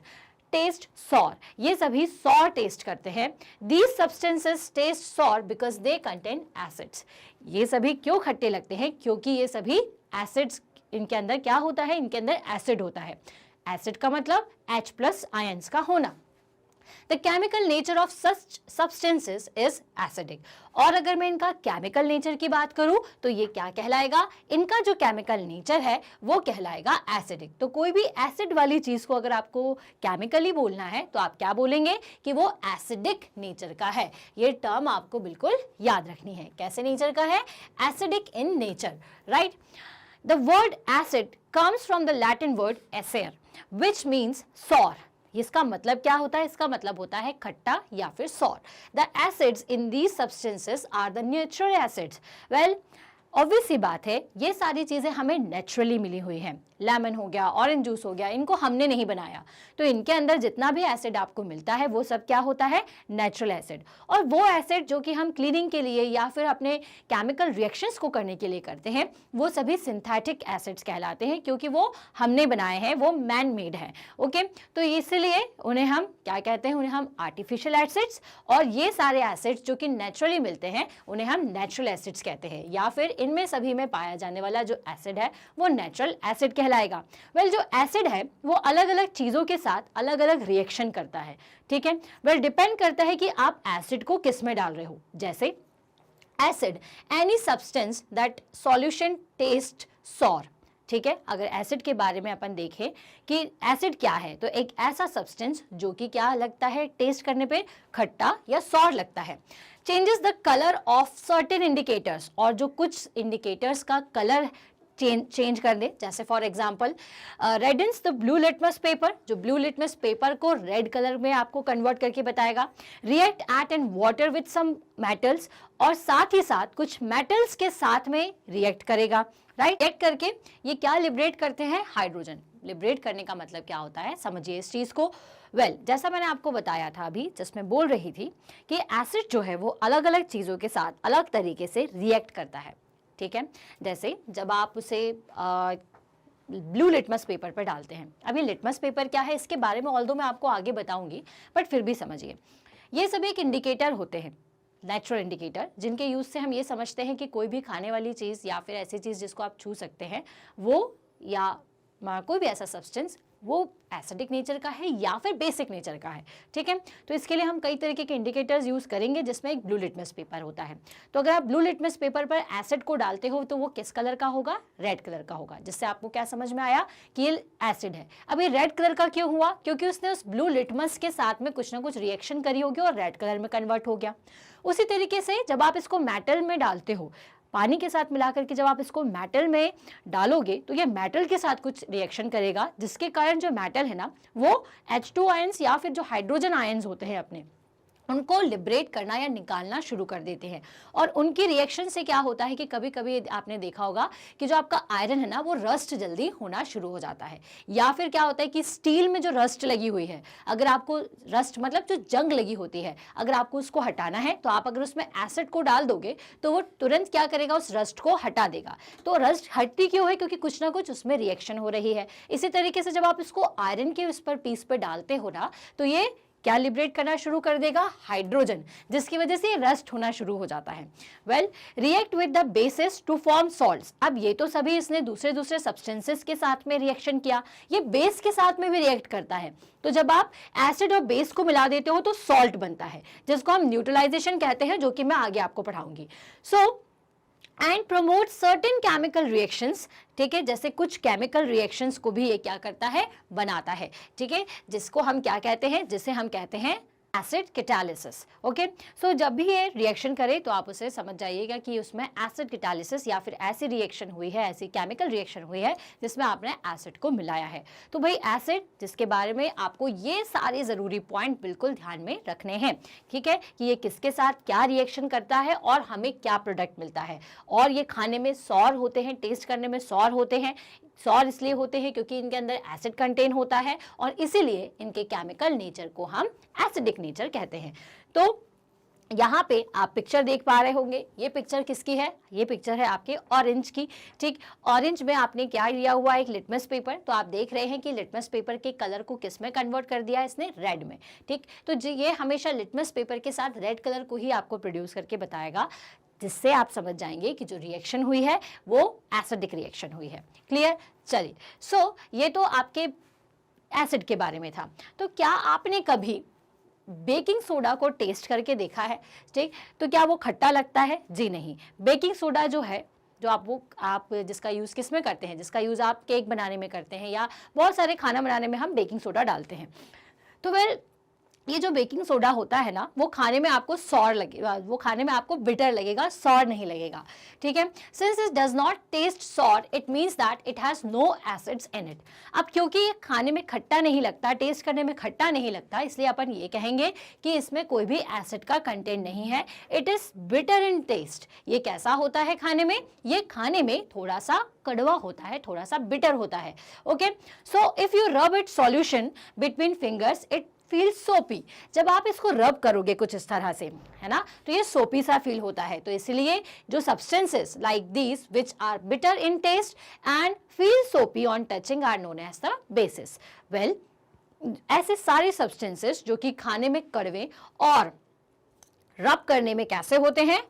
taste sour, ये सभी सॉर टेस्ट करते हैं। These substances taste sour because they contain acids. ये सभी क्यों खट्टे लगते हैं? क्योंकि ये सभी एसिड्स, इनके अंदर क्या होता है? इनके अंदर एसिड होता है। एसिड का मतलब H+ आयंस का होना। The chemical nature of such substances is acidic। और अगर मैं इनका केमिकल नेचर की बात करूं तो ये क्या कहलाएगा? इनका जो केमिकल नेचर है वो कहलाएगा एसिडिक। तो कोई भी एसिड वाली चीज को अगर आपको केमिकली बोलना है तो आप क्या बोलेंगे? कि वो एसिडिक नेचर का है। ये टर्म आपको बिल्कुल याद रखनी है। कैसे नेचर का है? Acidic in nature, right. The word acid comes from the Latin word acer, which means sour। इसका मतलब क्या होता है? इसका मतलब होता है खट्टा या फिर sour. The acids in these substances are the natural acids. Well, obvious सी बात है, ये सारी चीजें हमें नेचुरली मिली हुई हैं। लेमन हो गया, ऑरेंज जूस हो गया, इनको हमने नहीं बनाया। तो इनके अंदर जितना भी एसिड आपको मिलता है वो सब क्या होता है? Natural acid. और वो एसिड जो कि हम क्लीनिंग के लिए या फिर अपने केमिकल रिएक्शंस को करने के लिए करते हैं वो सभी सिंथेटिक एसिड्स कहलाते हैं, क्योंकि वो हमने बनाए हैं, वो मैन मेड है। ओके, तो इसलिए उन्हें हम क्या कहते हैं? उन्हें हम आर्टिफिशियल एसिड्स, और ये सारे एसिड्स जो कि नेचुरली मिलते हैं उन्हें हम नेचुरल एसिड्स कहते हैं, या फिर इनमें सभी में पाया जाने वाला जो एसिड है वो नेचुरल एसिड कहलाएगा। वेल, जो एसिड है वो अलग अलग चीजों के साथ अलग अलग रिएक्शन करता है, ठीक है। वेल, डिपेंड करता है कि आप एसिड को किस में डाल रहे हो। जैसे acid, any substance that solution taste sour, ठीक है। अगर एसिड के बारे में अपन देखें कि एसिड क्या है, तो एक ऐसा सब्सटेंस जो कि क्या लगता है? टेस्ट करने पे खट्टा या सॉर लगता है। Changes the colour of certain indicators, और जो कुछ इंडिकेटर्स का कलर चेंज कर दे, जैसे for example reddens the blue litmus paper, जो ब्लू लिटमस पेपर को रेड कलर में आपको कन्वर्ट करके बताएगा। React at and water with some metals, और साथ ही साथ कुछ मेटल्स के साथ में रिएक्ट करेगा, राइट। रिएक्ट करके ये क्या लिबरेट करते हैं? हाइड्रोजन। लिबरेट करने का मतलब क्या होता है? समझिए इस चीज को। वेल, जैसा मैंने आपको बताया था अभी, जिसमें बोल रही थी कि एसिड जो है वो अलग अलग चीजों के साथ अलग तरीके से रिएक्ट करता है, ठीक है। जैसे जब आप उसे ब्लू लिटमस पेपर पर डालते हैं। अभी लिटमस पेपर क्या है इसके बारे में ऑल्दो मैं आपको आगे बताऊंगी, बट फिर भी समझिए, ये सब एक इंडिकेटर होते हैं, नेचुरल इंडिकेटर, जिनके यूज से हम ये समझते हैं कि कोई भी खाने वाली चीज़ या फिर ऐसी चीज़ जिसको आप छू सकते हैं वो, या कोई भी ऐसा सब्सटेंस वो एसिडिक नेचर का है या फिर बेसिक नेचर का है, ठीक है। तो इसके लिए हम कई तरीके के इंडिकेटर्स यूज करेंगे, जिसमें एक ब्लू लिटमस पेपर होता है। तो अगर आप ब्लू लिटमस पेपर पर एसिड को डालते हो तो वो किस कलर का होगा? रेड कलर का होगा, जिससे आपको क्या समझ में आया कि ये एसिड है। अब ये रेड कलर का क्यों हुआ? क्योंकि उसने उस ब्लू लिटमस के साथ में कुछ ना कुछ रिएक्शन करी होगी और रेड कलर में कन्वर्ट हो गया। उसी तरीके से जब आप इसको मेटल में डालते हो, पानी के साथ मिलाकर के जब आप इसको मेटल में डालोगे तो ये मेटल के साथ कुछ रिएक्शन करेगा, जिसके कारण जो मेटल है ना वो H2 आयंस या फिर जो हाइड्रोजन आयंस होते हैं अपने, उनको लिबरेट करना या निकालना शुरू कर देते हैं। और उनकी रिएक्शन से क्या होता है कि कभी कभी आपने देखा होगा कि जो आपका आयरन है ना वो रस्ट जल्दी होना शुरू हो जाता है। या फिर क्या होता है कि स्टील में जो रस्ट लगी हुई है, अगर आपको रस्ट मतलब जो जंग लगी होती है, अगर आपको उसको हटाना है तो आप अगर उसमें एसिड को डाल दोगे तो वो तुरंत क्या करेगा? उस रस्ट को हटा देगा। तो रस्ट हटती क्यों है? क्योंकि कुछ ना कुछ उसमें रिएक्शन हो रही है। इसी तरीके से जब आप इसको आयरन के उस पर पीस पर डालते हो ना तो ये क्या लिबरेट करना शुरू कर देगा? हाइड्रोजन, जिसकी वजह से रस्ट होना शुरू हो जाता है। Well, react with the bases to form salts. अब ये तो सभी इसने दूसरे दूसरे सब्सटेंसेस के साथ में रिएक्शन किया, ये बेस के साथ में भी रिएक्ट करता है। तो जब आप एसिड और बेस को मिला देते हो तो सॉल्ट बनता है, जिसको हम न्यूट्रलाइजेशन कहते हैं, जो कि मैं आगे आपको पढ़ाऊंगी। And promote certain chemical reactions, ठीक है। जैसे कुछ केमिकल रिएक्शंस को भी ये क्या करता है? बनाता है, ठीक है, जिसको हम क्या कहते हैं? जिसे हम कहते हैं एसिड कैटालिसिस। ओके, सो जब भी ये रिएक्शन करे तो आप उसे समझ जाइएगा कि उसमें एसिड कैटालिसिस या फिर ऐसी रिएक्शन हुई है, ऐसी केमिकल रिएक्शन हुई है जिसमें आपने एसिड को मिलाया है। तो भाई एसिड, जिसके बारे में आपको ये सारे ज़रूरी पॉइंट बिल्कुल ध्यान में रखने हैं, ठीक है, कि ये किसके साथ क्या रिएक्शन करता है और हमें क्या प्रोडक्ट मिलता है। और ये खाने में सॉर होते हैं, टेस्ट करने में सॉर होते हैं, सॉर इसलिए होते हैं क्योंकि इनके अंदर एसिड कंटेन होता है और इसीलिए इनके केमिकल नेचर को हम एसिडिक नेचर कहते हैं। तो यहाँ पे आप पिक्चर देख पा रहे होंगे, ये पिक्चर किसकी है? ये पिक्चर है आपके ऑरेंज की। ठीक, ऑरेंज में आपने क्या लिया हुआ है? एक लिटमस पेपर। तो आप देख रहे हैं कि लिटमस पेपर के कलर को किस में कन्वर्ट कर दिया है इसने? रेड में। ठीक, तो ये हमेशा लिटमस पेपर के साथ रेड कलर को ही आपको प्रोड्यूस करके बताएगा, जिससे आप समझ जाएंगे कि जो रिएक्शन हुई है वो एसिडिक रिएक्शन हुई है। क्लियर? चलिए, सो ये तो आपके एसिड के बारे में था। तो क्या आपने कभी बेकिंग सोडा को टेस्ट करके देखा है? ठीक, तो क्या वो खट्टा लगता है? जी नहीं। बेकिंग सोडा जो है, जो आप जिसका यूज़ किस में करते हैं? जिसका यूज़ आप केक बनाने में करते हैं या बहुत सारे खाना बनाने में हम बेकिंग सोडा डालते हैं। तो ये जो बेकिंग सोडा होता है ना, वो खाने में आपको सॉर लगेगा, वो खाने में आपको बिटर लगेगा, सॉर नहीं लगेगा। ठीक है, since it does not taste sour it means that it has no acids in it. अब क्योंकि ये खाने में खट्टा नहीं लगता, टेस्ट करने में खट्टा नहीं लगता, इसलिए अपन ये कहेंगे कि इसमें कोई भी एसिड का कंटेंट नहीं है। It is bitter in taste. ये कैसा होता है खाने में? ये खाने में थोड़ा सा कड़वा होता है, थोड़ा सा बिटर होता है। Okay, so if you rub it solution between fingers it feel सोपी। जब आप इसको रब करोगे कुछ इस तरह से, है ना, तो ये सोपी सा फील होता है। तो इसलिए जो substances like these which are bitter in taste and feel soapy on touching are known as the bases. Well, ऐसे सारे सब्सटेंसेस जो कि खाने में कड़वे और रब करने में कैसे होते हैं?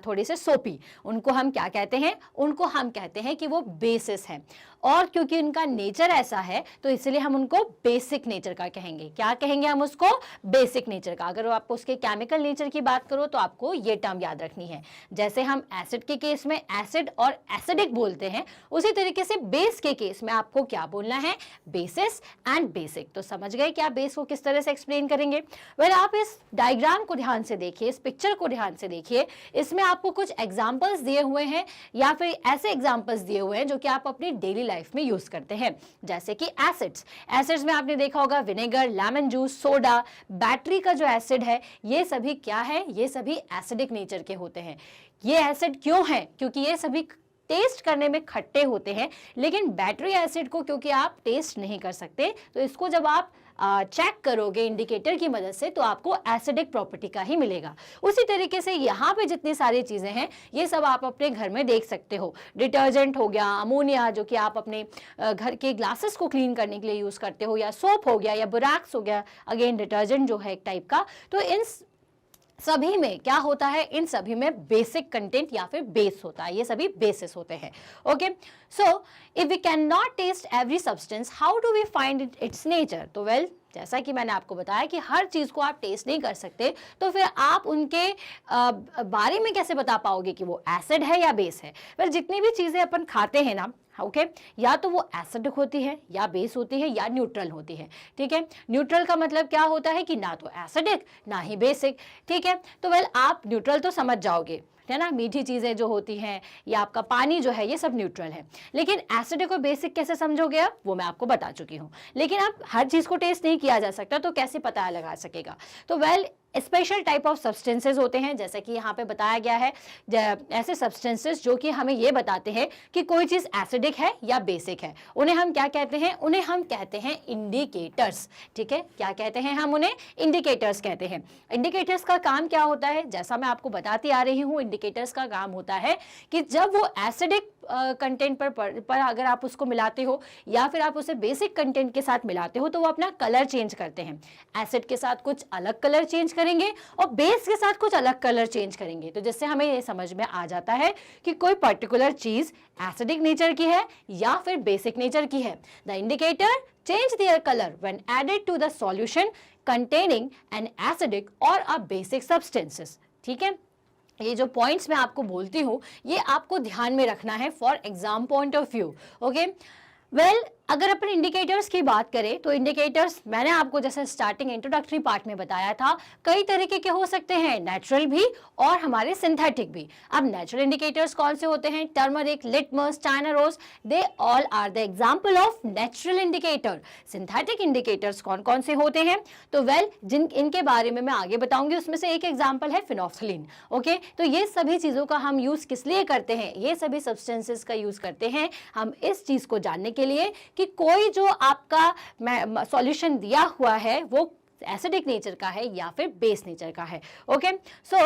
थोड़े से सोपी, उनको हम क्या कहते हैं? उनको हम कहते हैं कि वो बेसिस हैं। और क्योंकि उनका नेचर ऐसा है तो इसलिए हम उनको बेसिक नेचर का कहेंगे। क्या कहेंगे हम उसको? बेसिक नेचर का। अगर आपको उसके केमिकल नेचर की बात करो तो आपको ये टर्म याद रखनी है। जैसे हम एसिड के केस में एसिड और एसिडिक बोलते हैं, उसी तरीके से बेस के केस में आपको क्या बोलना है? Basis and basic. तो समझ गए कि आप बेस को किस तरह से एक्सप्लेन करेंगे? वेल, आप इस डायग्राम को ध्यान से देखिए, इस पिक्चर को ध्यान से देखिए। इसमें आपको कुछ एग्जाम्पल्स दिए हुए हैं या फिर ऐसे एग्जाम्पल्स दिए हुए हैं जो कि आप अपनी डेली लाइफ में यूज करते हैं। जैसे कि एसिड्स में आपने देखा होगा vinegar, lemon juice, soda, battery का जो एसिड है, ये सभी क्या है? ये सभी एसिडिक नेचर के होते हैं। ये एसिड क्यों है? क्योंकि ये सभी टेस्ट करने में खट्टे होते हैं, लेकिन बैटरी एसिड को क्योंकि आप टेस्ट नहीं कर सकते, तो इसको जब आप चेक करोगे इंडिकेटर की मदद से तो आपको एसिडिक प्रॉपर्टी का ही मिलेगा। उसी तरीके से यहाँ पे जितनी सारी चीज़ें हैं ये सब आप अपने घर में देख सकते हो। डिटर्जेंट हो गया, अमोनिया जो कि आप अपने घर के ग्लासेस को क्लीन करने के लिए यूज़ करते हो, या सोप हो गया, या बोरैक्स हो गया, अगेन डिटर्जेंट जो है एक टाइप का। तो इन सभी में क्या होता है? इन सभी में बेसिक कंटेंट या फिर बेस होता है। ये सभी बेसिस होते हैं। Okay, so if we can not test every substance how do we find its nature? तो वेल, जैसा कि मैंने आपको बताया कि हर चीज़ को आप टेस्ट नहीं कर सकते, तो फिर आप उनके बारे में कैसे बता पाओगे कि वो एसिड है या बेस है? वेल, जितनी भी चीज़ें अपन खाते हैं ना, ओके, या तो वो एसिडिक होती है, या बेस होती है, या न्यूट्रल होती है। ठीक है, न्यूट्रल का मतलब क्या होता है कि ना तो एसिडिक ना ही बेसिक। ठीक है, तो वेल, आप न्यूट्रल तो समझ जाओगे, है ना, मीठी चीज़ें जो होती हैं या आपका पानी जो है, ये सब न्यूट्रल है। लेकिन एसिडिक और बेसिक कैसे समझोगे अब? वो मैं आपको बता चुकी हूँ। लेकिन अब हर चीज़ को टेस्ट नहीं किया जा सकता, तो कैसे पता लगा सकेगा? तो well, special type of substances होते हैं, जैसे कि यहाँ पे बताया गया है, ऐसे सब्सटेंसेस जो कि हमें ये बताते हैं कि कोई चीज़ एसिडिक है या बेसिक है। उन्हें हम क्या कहते हैं? उन्हें हम कहते हैं इंडिकेटर्स। ठीक है, क्या कहते हैं हम उन्हें? इंडिकेटर्स कहते हैं। इंडिकेटर्स का काम क्या होता है? जैसा मैं आपको बताती आ रही हूँ, इंडिकेटर्स का काम होता है कि जब वो एसिडिक कंटेंट पर अगर आप उसको मिलाते हो या फिर आप उसे बेसिक कंटेंट के साथ मिलाते हो, तो वो अपना कलर चेंज करते हैं। एसिड के साथ कुछ अलग कलर चेंज करेंगे और बेस के साथ कुछ अलग कलर चेंज करेंगे। तो जिससे हमें ये समझ में आ जाता है कि कोई पर्टिकुलर चीज एसिडिक नेचर की है या फिर बेसिक नेचर की है। The indicator change their color when added to the solution containing an acidic or a basic substances। ठीक है, ये जो पॉइंट्स मैं आपको बोलती हूँ ये आपको ध्यान में रखना है for exam point of view. Okay, well, अगर अपन इंडिकेटर्स की बात करें तो इंडिकेटर्स मैंने आपको जैसे स्टार्टिंग इंट्रोडक्टरी पार्ट में बताया था, कई तरीके के हो सकते हैं, नेचुरल भी और हमारे सिंथेटिक भी। अब नेचुरल इंडिकेटर्स कौन से होते हैं? Turmeric, litmus, China rose, they all are the example of natural indicator. Synthetic indicators कौन कौन से होते हैं? तो वेल जिन इनके बारे में मैं आगे बताऊंगी, उसमें से एक एग्जाम्पल है फिनोल्फथालीन। ओके, तो ये सभी चीजों का हम यूज किस लिए करते हैं? ये सभी सब्सटेंसेस का यूज करते हैं हम इस चीज को जानने के लिए कि कोई जो आपका सॉल्यूशन दिया हुआ है वो एसिडिक नेचर का है या फिर बेस नेचर का है। ओके, सो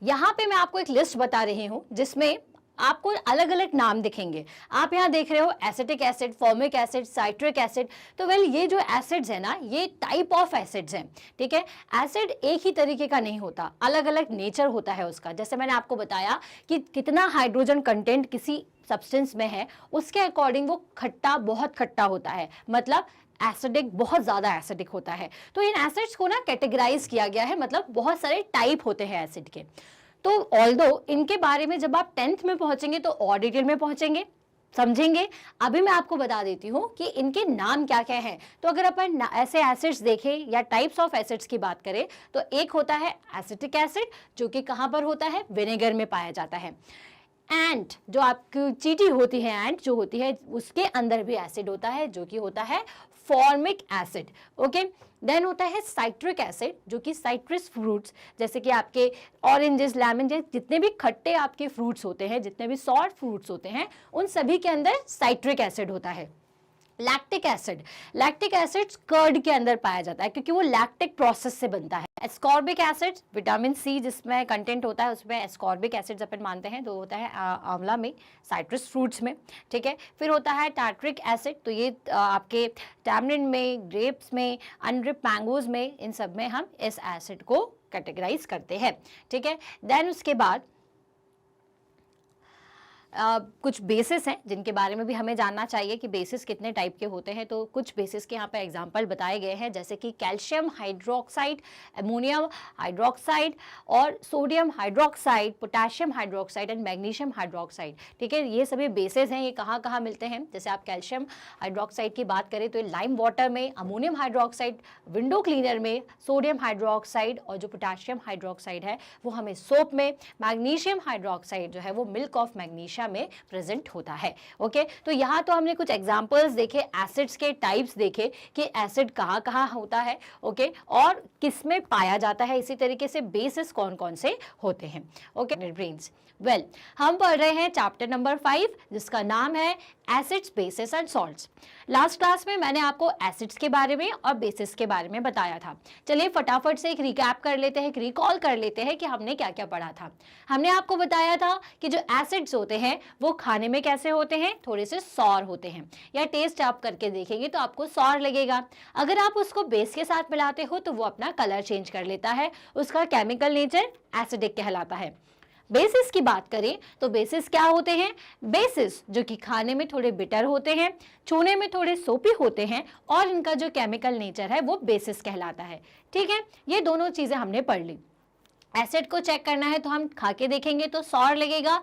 यहां पे मैं आपको एक लिस्ट बता रही हूं जिसमें आपको अलग अलग नाम दिखेंगे। आप यहाँ देख रहे हो acetic acid, formic acid, citric acid. तो वेल ये जो एसिड्स है ना, ये टाइप ऑफ एसिड्स हैं, ठीक है। एसिड एक ही तरीके का नहीं होता, अलग अलग नेचर होता है उसका। जैसे मैंने आपको बताया कि कितना हाइड्रोजन कंटेंट किसी सब्सटेंस में है, उसके अकॉर्डिंग वो खट्टा, बहुत खट्टा होता है, मतलब एसिडिक, बहुत ज्यादा एसिडिक होता है। तो इन एसिड्स को ना कैटेगराइज किया गया है, मतलब बहुत सारे टाइप होते हैं एसिड के। तो ऑल्दो इनके बारे में जब आप 10th में पहुंचेंगे तो और डिटेल में पहुंचेंगे, समझेंगे। अभी मैं आपको बता देती हूँ कि इनके नाम क्या क्या हैं। तो अगर अपन ऐसे एसिड्स देखें या टाइप्स ऑफ एसिड्स की बात करें तो एक होता है एसिटिक एसिड, जो कि कहाँ पर होता है? विनेगर में पाया जाता है। एंट जो आपकी चींटी होती है, एंट जो होती है, उसके अंदर भी एसिड होता है जो कि होता है फॉर्मिक एसिड। ओके, देन होता है साइट्रिक एसिड, जो कि साइट्रस फ्रूट्स, जैसे कि आपके ऑरेंजेस, लेमन, जितने भी खट्टे आपके फ्रूट्स होते हैं, जितने भी सॉर फ्रूट्स होते हैं, उन सभी के अंदर साइट्रिक एसिड होता है। Lactic acid, lactic acid curd के अंदर पाया जाता है क्योंकि वो लैक्टिक प्रोसेस से बनता है। एस्कॉर्बिक एसिड, विटामिन सी जिसमें कंटेंट होता है, उसमें एस्कॉर्बिक एसिड अपन मानते हैं, तो होता है आंवला में, साइट्रस फ्रूट्स में, ठीक है। फिर होता है टार्ट्रिक एसिड, तो ये आपके टैमरिंड में, ग्रेप्स में, अनरिप मैंगोज में, इन सब में हम इस एसिड को कैटेगराइज करते हैं, ठीक है। देन उसके बाद कुछ बेसिस हैं जिनके बारे में भी हमें जानना चाहिए कि बेसिस कितने टाइप के होते हैं। तो कुछ बेसिस के यहाँ पे एग्जांपल बताए गए हैं, जैसे कि कैल्शियम हाइड्रोक्साइड, अमोनियम हाइड्रोक्साइड और sodium hydroxide, potassium hydroxide and magnesium hydroxide, ठीक है। ये सभी बेसिस हैं। ये कहाँ कहाँ मिलते हैं? जैसे आप कैल्शियम हाइड्रोक्साइड की बात करें तो लाइम वाटर में, अमोनियम हाइड्रोक्साइड विंडो क्लीनर में, सोडियम हाइड्रोक्साइड और जो पोटेशियम हाइड्रोक्साइड है वो हमें सोप में, मैग्नीशियम हाइड्रोक्साइड जो है वो मिल्क ऑफ मैग्नीशिया में प्रेजेंट होता है। ओके, तो यहाँ तो हमने कुछ एग्जांपल्स देखे, एसिड्स के टाइप्स देखे कि एसिड कहाँ कहाँ होता है, ओके, और किस में पाया जाता है। इसी तरीके से बेसिस कौन कौन से होते हैं। ओके ब्रेन्स, वेल हम पढ़ रहे हैं चैप्टर नंबर 5 जिसका नाम है acids, basis and salts. Last class में मैंने आपको एसिड्स के बारे में और बेसिस के बारे में बताया था। चलिए फटाफट से एक रिकैप कर लेते हैं, एक रिकॉल कर लेते हैं कि हमने क्या क्या पढ़ा था। हमने आपको बताया था कि जो एसिड्स होते हैं वो खाने में कैसे होते हैं? थोड़े से सॉर होते हैं, या टेस्ट आप करके देखेंगे तो आपको सॉर लगेगा। अगर आप उसको बेस के साथ मिलाते हो तो वो अपना कलर चेंज कर लेता है, उसका केमिकल नेचर एसिडिक कहलाता है। बेसिस की बात करें तो बेसिस क्या होते हैं? बेसिस जो कि खाने में थोड़े बिटर होते हैं, छूने में थोड़े सोपी होते हैं और इनका जो केमिकल नेचर है वो बेसिस कहलाता है, ठीक है। ये दोनों चीजें हमने पढ़ ली। एसिड को चेक करना है तो हम खा के देखेंगे तो सॉर लगेगा,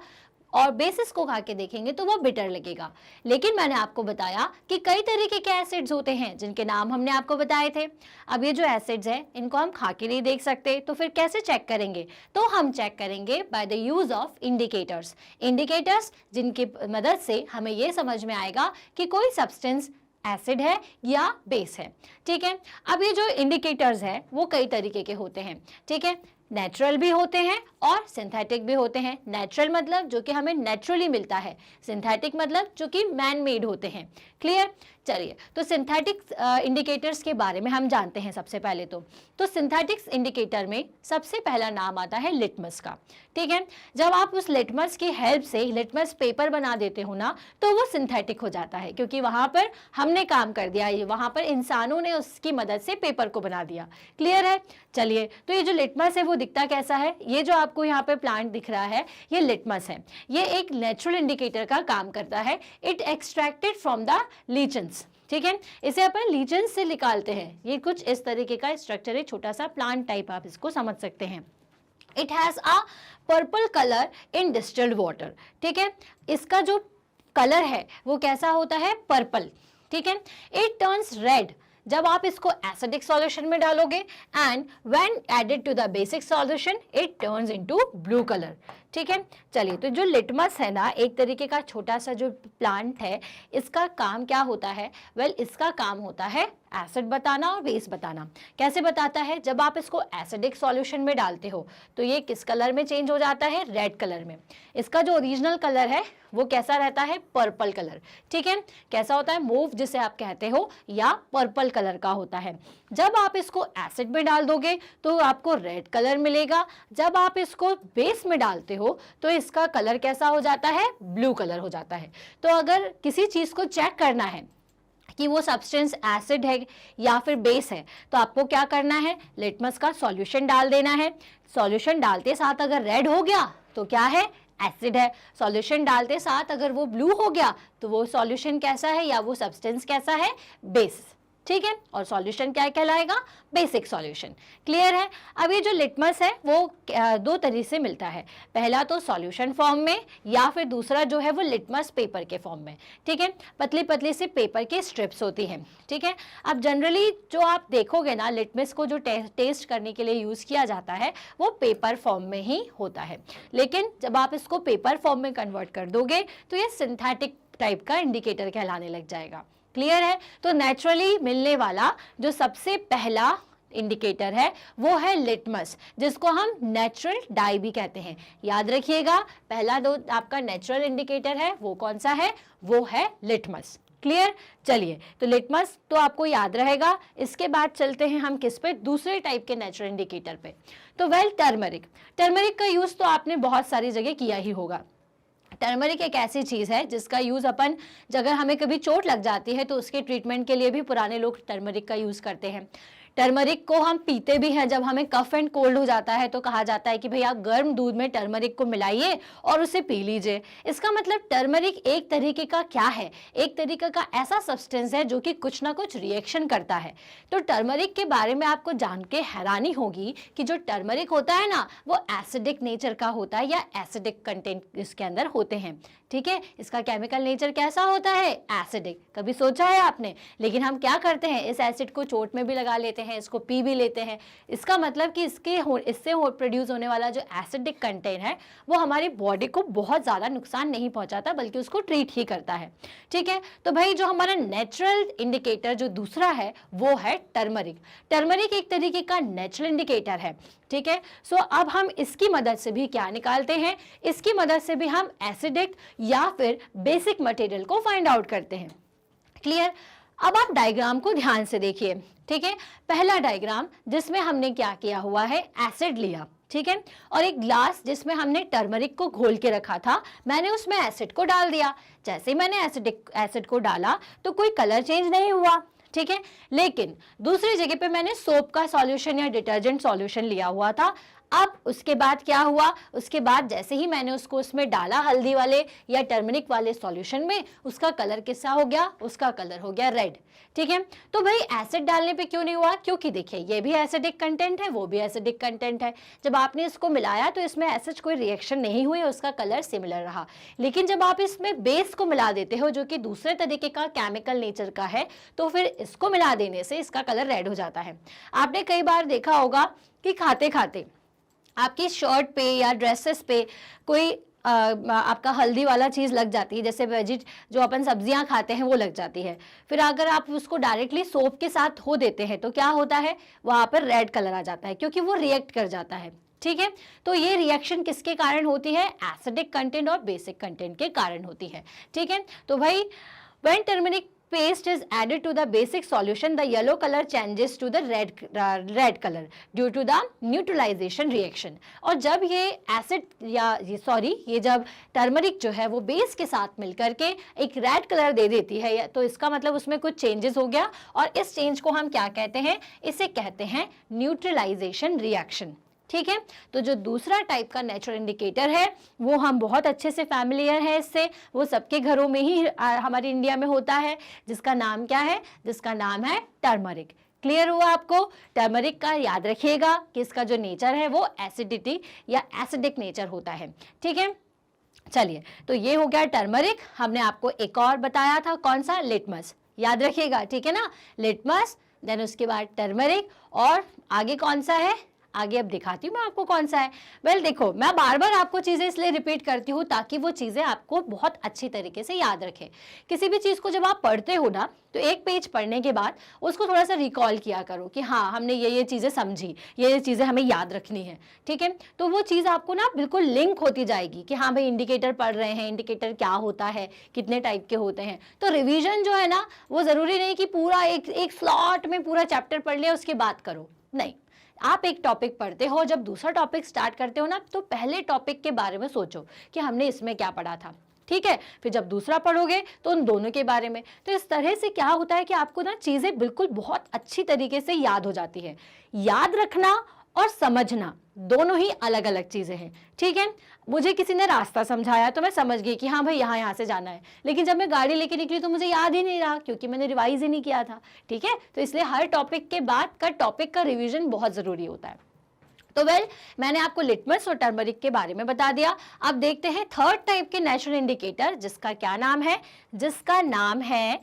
और बेसिस को खा के देखेंगे तो वो बिटर लगेगा। लेकिन मैंने आपको बताया कि कई तरीके के एसिड्स होते हैं जिनके नाम हमने आपको बताए थे। अब ये जो एसिड्स हैं इनको हम खा के नहीं देख सकते, तो फिर कैसे चेक करेंगे? तो हम चेक करेंगे by the use of indicators. Indicators जिनकी मदद से हमें ये समझ में आएगा कि कोई सब्सटेंस एसिड है या बेस है, ठीक है। अब ये जो इंडिकेटर्स है वो कई तरीके के होते हैं, ठीक है। नेचुरल भी होते हैं और सिंथेटिक भी होते हैं। नेचुरल मतलब जो कि हमें नेचुरली मिलता है, सिंथेटिक मतलब जो कि मैन मेड होते हैं। क्लियर? चलिए, तो सिंथेटिक इंडिकेटर्स के बारे में हम जानते हैं सबसे पहले। तो सिंथेटिक्स इंडिकेटर में सबसे पहला नाम आता है लिटमस का, ठीक है। जब आप उस लिटमस की हेल्प से लिटमस पेपर बना देते हो ना तो वो सिंथेटिक हो जाता है, क्योंकि वहां पर हमने काम कर दिया, ये वहां पर इंसानों ने उसकी मदद से पेपर को बना दिया। क्लियर है? चलिए, तो ये जो लिटमस है वो दिखता कैसा है? ये जो आपको यहाँ पे प्लांट दिख रहा है ये लिटमस है। ये एक नेचुरल इंडिकेटर का काम करता है। इट एक्सट्रैक्टेड फ्रॉम द लीचेंस, ठीक है। इसे अपन लीचेंस से निकालते हैं। ये कुछ इस तरीके का स्ट्रक्चर है, छोटा सा प्लांट टाइप आप इसको समझ सकते हैं। It has a purple colour in distilled water, ठीक है। इसका जो कलर है वो कैसा होता है, पर्पल, ठीक है। इट टर्न्स रेड जब आप इसको एसिडिक सॉल्यूशन में डालोगे, and when added to the basic solution it turns into blue colour, ठीक है। चलिए, तो जो लिटमस है ना, एक तरीके का छोटा सा जो प्लांट है, इसका काम क्या होता है, वेल इसका काम होता है एसिड बताना और बेस बताना। कैसे बताता है, जब आप इसको एसिडिक सॉल्यूशन में डालते हो तो ये किस कलर में चेंज हो जाता है, रेड कलर में। इसका जो ओरिजिनल कलर है वो कैसा रहता है, पर्पल कलर, ठीक है। कैसा होता है, मूव जिसे आप कहते हो, या पर्पल कलर का होता है। जब आप इसको एसिड में डाल दोगे तो आपको रेड कलर मिलेगा। जब आप इसको बेस में डालते हो तो इसका कलर कैसा हो जाता है, ब्लू कलर हो जाता है। तो अगर किसी चीज को चेक करना है कि वो सब्सटेंस एसिड है या फिर बेस है, तो आपको क्या करना है, लिटमस का सॉल्यूशन डाल देना है। सॉल्यूशन डालते साथ अगर रेड हो गया तो क्या है, एसिड है। सॉल्यूशन डालते साथ अगर वो ब्लू हो गया तो वो सॉल्यूशन कैसा है, या वो सब्सटेंस कैसा है, बेस, ठीक है। और सॉल्यूशन क्या कहलाएगा, बेसिक सॉल्यूशन। क्लियर है। अब ये जो लिटमस है वो दो तरीके से मिलता है, पहला तो सॉल्यूशन फॉर्म में, या फिर दूसरा जो है वो लिटमस पेपर के फॉर्म में, ठीक है। पतली पतली सी पेपर की स्ट्रिप्स होती हैं, ठीक है। अब जनरली जो आप देखोगे ना, लिटमस को जो टेस्ट करने के लिए यूज़ किया जाता है वो पेपर फॉर्म में ही होता है। लेकिन जब आप इसको पेपर फॉर्म में कन्वर्ट कर दोगे तो ये सिंथेटिक टाइप का इंडिकेटर कहलाने लग जाएगा। क्लियर है। तो नेचुरली मिलने वाला जो सबसे पहला इंडिकेटर है वो है लिटमस, जिसको हम नेचुरल डाई भी कहते हैं। याद रखिएगा, पहला जो आपका नेचुरल इंडिकेटर है वो कौन सा है, वो है लिटमस। क्लियर। चलिए, तो लिटमस तो आपको याद रहेगा। इसके बाद चलते हैं हम किस पे, दूसरे टाइप के नेचुरल इंडिकेटर पे। तो वेल, टर्मरिक। टर्मरिक का यूज तो आपने बहुत सारी जगह किया ही होगा। टर्मरिक एक ऐसी चीज़ है जिसका यूज़ अपन, अगर हमें कभी चोट लग जाती है तो उसके ट्रीटमेंट के लिए भी पुराने लोग टर्मरिक का यूज़ करते हैं। टर्मरिक को हम पीते भी हैं। जब हमें कफ एंड कोल्ड हो जाता है तो कहा जाता है कि भाई आप गर्म दूध में टर्मरिक को मिलाइए और उसे पी लीजिए। इसका मतलब टर्मरिक एक तरीके का क्या है, एक तरीके का ऐसा सब्सटेंस है जो कि कुछ ना कुछ रिएक्शन करता है। तो टर्मरिक के बारे में आपको जान के हैरानी होगी कि जो टर्मरिक होता है ना, वो एसिडिक नेचर का होता है, या एसिडिक कंटेंट इसके अंदर होते हैं, ठीक है। इसका केमिकल नेचर कैसा होता है, एसिडिक। कभी सोचा है आपने? लेकिन हम क्या करते हैं, इस एसिड को चोट में भी लगा लेते हैं, इसको पी भी लेते हैं। इसका मतलब कि इससे प्रोड्यूस होने वाला जो एसिडिक कंटेंट है वो हमारी बॉडी को बहुत ज़्यादा नुकसान नहीं पहुंचाता, बल्कि उसको ट्रीट ही करता है, ठीक है। तो भाई जो हमारा नेचुरल इंडिकेटर जो दूसरा है वो है टर्मरिक। टर्मरिक एक तरीके का नेचुरल इंडिकेटर है, ठीक है। सो अब हम इसकी मदद से भी क्या निकालते हैं, इसकी मदद से भी हम एसिडिक या फिर बेसिक मटेरियल को फाइंड आउट करते हैं। क्लियर। अब आप डायग्राम को ध्यान से देखिए, ठीक है। पहला डायग्राम जिसमें हमने क्या किया हुआ है, एसिड लिया, ठीक है, और एक ग्लास जिसमें हमने टर्मरिक को घोल के रखा था, मैंने उसमें एसिड को डाल दिया। जैसे ही मैंने एसिड को डाला तो कोई कलर चेंज नहीं हुआ, ठीक है। लेकिन दूसरी जगह पे मैंने सोप का सॉल्यूशन या डिटर्जेंट सॉल्यूशन लिया हुआ था। अब उसके बाद क्या हुआ, उसके बाद जैसे ही मैंने उसको उसमें डाला हल्दी वाले या टर्मरिक वाले सॉल्यूशन में, उसका कलर कैसा हो गया, उसका कलर हो गया रेड, ठीक है। तो भाई एसिड डालने पे क्यों नहीं हुआ, क्योंकि देखिए ये भी एसिडिक कंटेंट है, वो भी एसिडिक कंटेंट है। जब आपने इसको मिलाया तो इसमें ऐसा कोई रिएक्शन नहीं हुई, उसका कलर सिमिलर रहा। लेकिन जब आप इसमें बेस को मिला देते हो जो कि दूसरे तरीके का केमिकल नेचर का है, तो फिर इसको मिला देने से इसका कलर रेड हो जाता है। आपने कई बार देखा होगा कि खाते खाते आपकी शर्ट पे या ड्रेसेस पे कोई आपका हल्दी वाला चीज़ लग जाती है, जैसे जो अपन सब्जियां खाते हैं वो लग जाती है। फिर अगर आप उसको डायरेक्टली सोप के साथ धो देते हैं तो क्या होता है, वहाँ पर रेड कलर आ जाता है, क्योंकि वो रिएक्ट कर जाता है, ठीक है। तो ये रिएक्शन किसके कारण होती है, एसिडिक कंटेंट और बेसिक कंटेंट के कारण होती है, ठीक है। तो भाई when turmeric paste is added to the basic solution, the yellow color changes to the red color due to the neutralization reaction। और जब ये एसिड ये जब टर्मरिक जो है वो बेस के साथ मिलकर के एक रेड कलर दे देती है, तो इसका मतलब उसमें कुछ चेंजेस हो गया, और इस चेंज को हम क्या कहते हैं, इसे कहते हैं न्यूट्रलाइजेशन रिएक्शन, ठीक है। तो जो दूसरा टाइप का नेचुरल इंडिकेटर है वो हम बहुत अच्छे से फैमिलियर है इससे, वो सबके घरों में ही हमारे इंडिया में होता है, जिसका नाम क्या है, जिसका नाम है टर्मरिक। क्लियर हुआ आपको? टर्मरिक का याद रखिएगा कि इसका जो नेचर है वो एसिडिटी या एसिडिक नेचर होता है, ठीक है। चलिए, तो ये हो गया टर्मरिक। हमने आपको एक और बताया था, कौन सा? लिटमस, याद रखिएगा, ठीक है ना? लिटमस, देन उसके बाद टर्मरिक, और आगे कौन सा है? आगे अब दिखाती हूँ मैं आपको कौन सा है। वेल देखो, मैं बार बार आपको चीज़ें इसलिए रिपीट करती हूँ ताकि वो चीज़ें आपको बहुत अच्छी तरीके से याद रखें। किसी भी चीज़ को जब आप पढ़ते हो ना, तो एक पेज पढ़ने के बाद उसको थोड़ा सा रिकॉल किया करो कि हाँ, हमने ये चीज़ें समझी, ये चीज़ें हमें याद रखनी है, ठीक है? तो वो चीज़ आपको ना बिल्कुल लिंक होती जाएगी कि हाँ भाई, इंडिकेटर पढ़ रहे हैं, इंडिकेटर क्या होता है, कितने टाइप के होते हैं। तो रिविजन जो है ना, वो ज़रूरी नहीं कि पूरा एक स्लॉट में पूरा चैप्टर पढ़ लिया उसके बाद करो, नहीं। आप एक टॉपिक पढ़ते हो, जब दूसरा टॉपिक स्टार्ट करते हो ना, तो पहले टॉपिक के बारे में सोचो कि हमने इसमें क्या पढ़ा था, ठीक है? फिर जब दूसरा पढ़ोगे तो उन दोनों के बारे में। तो इस तरह से क्या होता है कि आपको ना चीज़ें बिल्कुल बहुत अच्छी तरीके से याद हो जाती है। याद रखना और समझना दोनों ही अलग अलग चीज़ें हैं, ठीक है? मुझे किसी ने रास्ता समझाया तो मैं समझ गई कि हाँ भाई, यहाँ से जाना है, लेकिन जब मैं गाड़ी लेके निकली तो मुझे याद ही नहीं रहा, क्योंकि मैंने रिवाइज ही नहीं किया था, ठीक है? तो इसलिए हर टॉपिक के बाद का टॉपिक का रिविजन बहुत ज़रूरी होता है। तो वेल, मैंने आपको लिटमस और टर्मरिक के बारे में बता दिया। अब देखते हैं थर्ड टाइप के नेचुरल इंडिकेटर, जिसका क्या नाम है? जिसका नाम है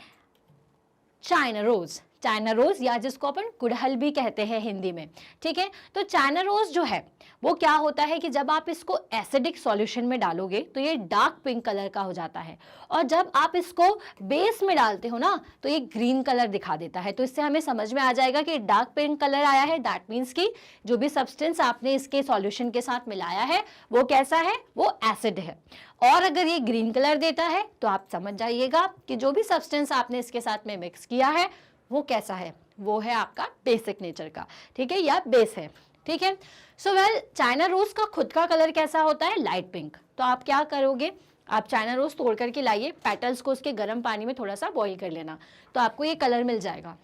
चाइना रोज। चाइना रोज, या जिसको अपन गुड़हल भी कहते हैं हिंदी में, ठीक है? तो चाइना रोज जो है वो क्या होता है कि जब आप इसको एसिडिक सॉल्यूशन में डालोगे तो ये डार्क पिंक कलर का हो जाता है, और जब आप इसको बेस में डालते हो ना, तो ये ग्रीन कलर दिखा देता है। तो इससे हमें समझ में आ जाएगा कि डार्क पिंक कलर आया है, दैट मीन्स कि जो भी सब्सटेंस आपने इसके सॉल्यूशन के साथ मिलाया है वो कैसा है? वो एसिड है। और अगर ये ग्रीन कलर देता है तो आप समझ जाइएगा कि जो भी सब्सटेंस आपने इसके साथ में मिक्स किया है वो कैसा है? वो है आपका बेसिक नेचर का, ठीक है, या बेस है, ठीक है? सो वेल, चाइना रोज का खुद का कलर कैसा होता है? Light pink. तो आप क्या करोगे? आप चाइना रोज तोड़ करके लाइए, पेटल्स को उसके गर्म पानी में थोड़ा सा बॉईल कर लेना, तो आपको ये कलर मिल जाएगा,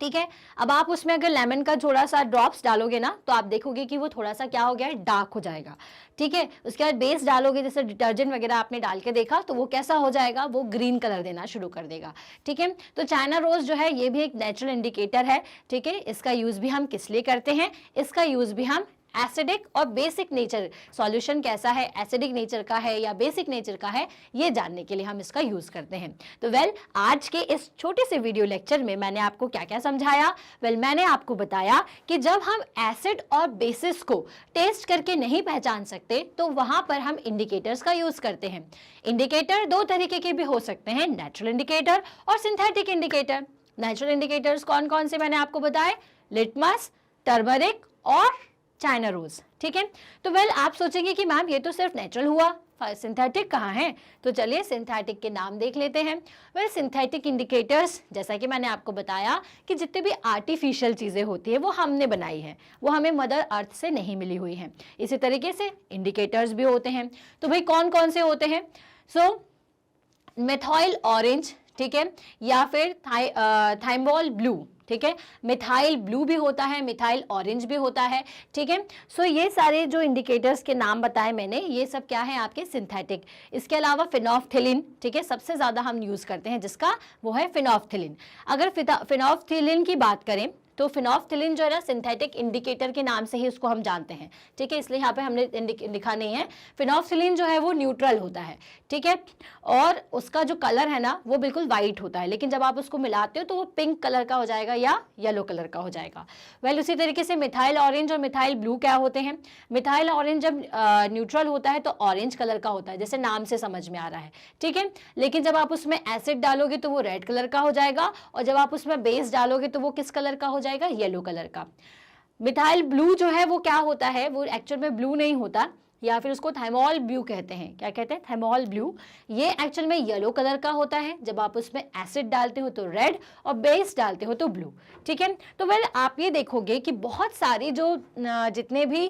ठीक है? अब आप उसमें अगर लेमन का थोड़ा सा ड्रॉप्स डालोगे ना, तो आप देखोगे कि वो थोड़ा सा क्या हो गया है? डार्क हो जाएगा, ठीक है? उसके बाद बेस डालोगे, जैसे डिटर्जेंट वगैरह आपने डाल के देखा, तो वो कैसा हो जाएगा? वो ग्रीन कलर देना शुरू कर देगा, ठीक है? तो चाइना रोज जो है ये भी एक नेचुरल इंडिकेटर है, ठीक है? इसका यूज भी हम किस लिए करते हैं? इसका यूज भी हम एसिडिक और बेसिक नेचर, सॉल्यूशन कैसा है, एसिडिक नेचर का है या बेसिक नेचर का है, ये जानने के लिए हम इसका यूज करते हैं। तो वेल, आज के इस छोटे से वीडियो लेक्चर में मैंने आपको क्या क्या समझाया? वेल, मैंने आपको बताया कि जब हम एसिड और बेसिस को टेस्ट करके नहीं पहचान सकते तो वहां पर हम इंडिकेटर्स का यूज करते हैं। इंडिकेटर दो तरीके के भी हो सकते हैं, नेचुरल इंडिकेटर और सिंथेटिक इंडिकेटर। नेचुरल इंडिकेटर्स कौन कौन से मैंने आपको बताए? लिटमस, टर्मरिक और चाइना रोज, ठीक है? तो वेल, आप सोचेंगे कि मैम ये तो सिर्फ नेचुरल हुआ, सिंथेटिक कहाँ है? तो चलिए सिंथेटिक के नाम देख लेते हैं। वेल, सिंथेटिक इंडिकेटर्स, जैसा कि मैंने आपको बताया कि जितने भी आर्टिफिशियल चीज़ें होती है वो हमने बनाई है, वो हमें मदर अर्थ से नहीं मिली हुई हैं। इसी तरीके से इंडिकेटर्स भी होते हैं। तो भाई कौन कौन से होते हैं? सो मेथाइल ऑरेंज, ठीक है, या फिर थाइमोल ब्लू, ठीक है? मिथाइल ब्लू भी होता है, मिथाइल ऑरेंज भी होता है, ठीक है? सो ये सारे जो इंडिकेटर्स के नाम बताए मैंने, ये सब क्या है? आपके सिंथेटिक। इसके अलावा फिनोफ्थिलीन, ठीक है, सबसे ज़्यादा हम यूज़ करते हैं जिसका, वो है फिनोफ्थिलीन। अगर फिनोफ्थिलीन की बात करें तो फिनोफ्थिलीन जो है ना, सिंथेटिक इंडिकेटर के नाम से ही उसको हम जानते हैं, ठीक है? इसलिए यहाँ पे हमने लिखा नहीं है। फिनोफ्थिलीन जो है वो न्यूट्रल होता है, ठीक है, और उसका जो कलर है ना वो बिल्कुल वाइट होता है, लेकिन जब आप उसको मिलाते हो तो वो पिंक कलर का हो जाएगा या येलो कलर का हो जाएगा। वेल, उसी तरीके से मिथाइल ऑरेंज और मिथाइल ब्लू क्या होते हैं? मिथाइल ऑरेंज जब न्यूट्रल होता है तो ऑरेंज कलर का होता है, जैसे नाम से समझ में आ रहा है, ठीक है? लेकिन जब आप उसमें एसिड डालोगे तो वो रेड कलर का हो जाएगा, और जब आप उसमें बेस डालोगे तो वो किस कलर का हो जाएगा? येलो कलर का। मिथाइल ब्लू जो है वो क्या होता है? वो एक्चुअल में ब्लू नहीं होता, या फिर उसको थाइमोल ब्लू कहते हैं। क्या कहते हैं? Thymol blue. ये एक्चुअल में येलो कलर का होता है, जब आप उसमें एसिड डालते हो तो रेड और बेस डालते हो तो ब्लू, ठीक है? तो वेल, आप ये देखोगे कि बहुत सारी जो जितने भी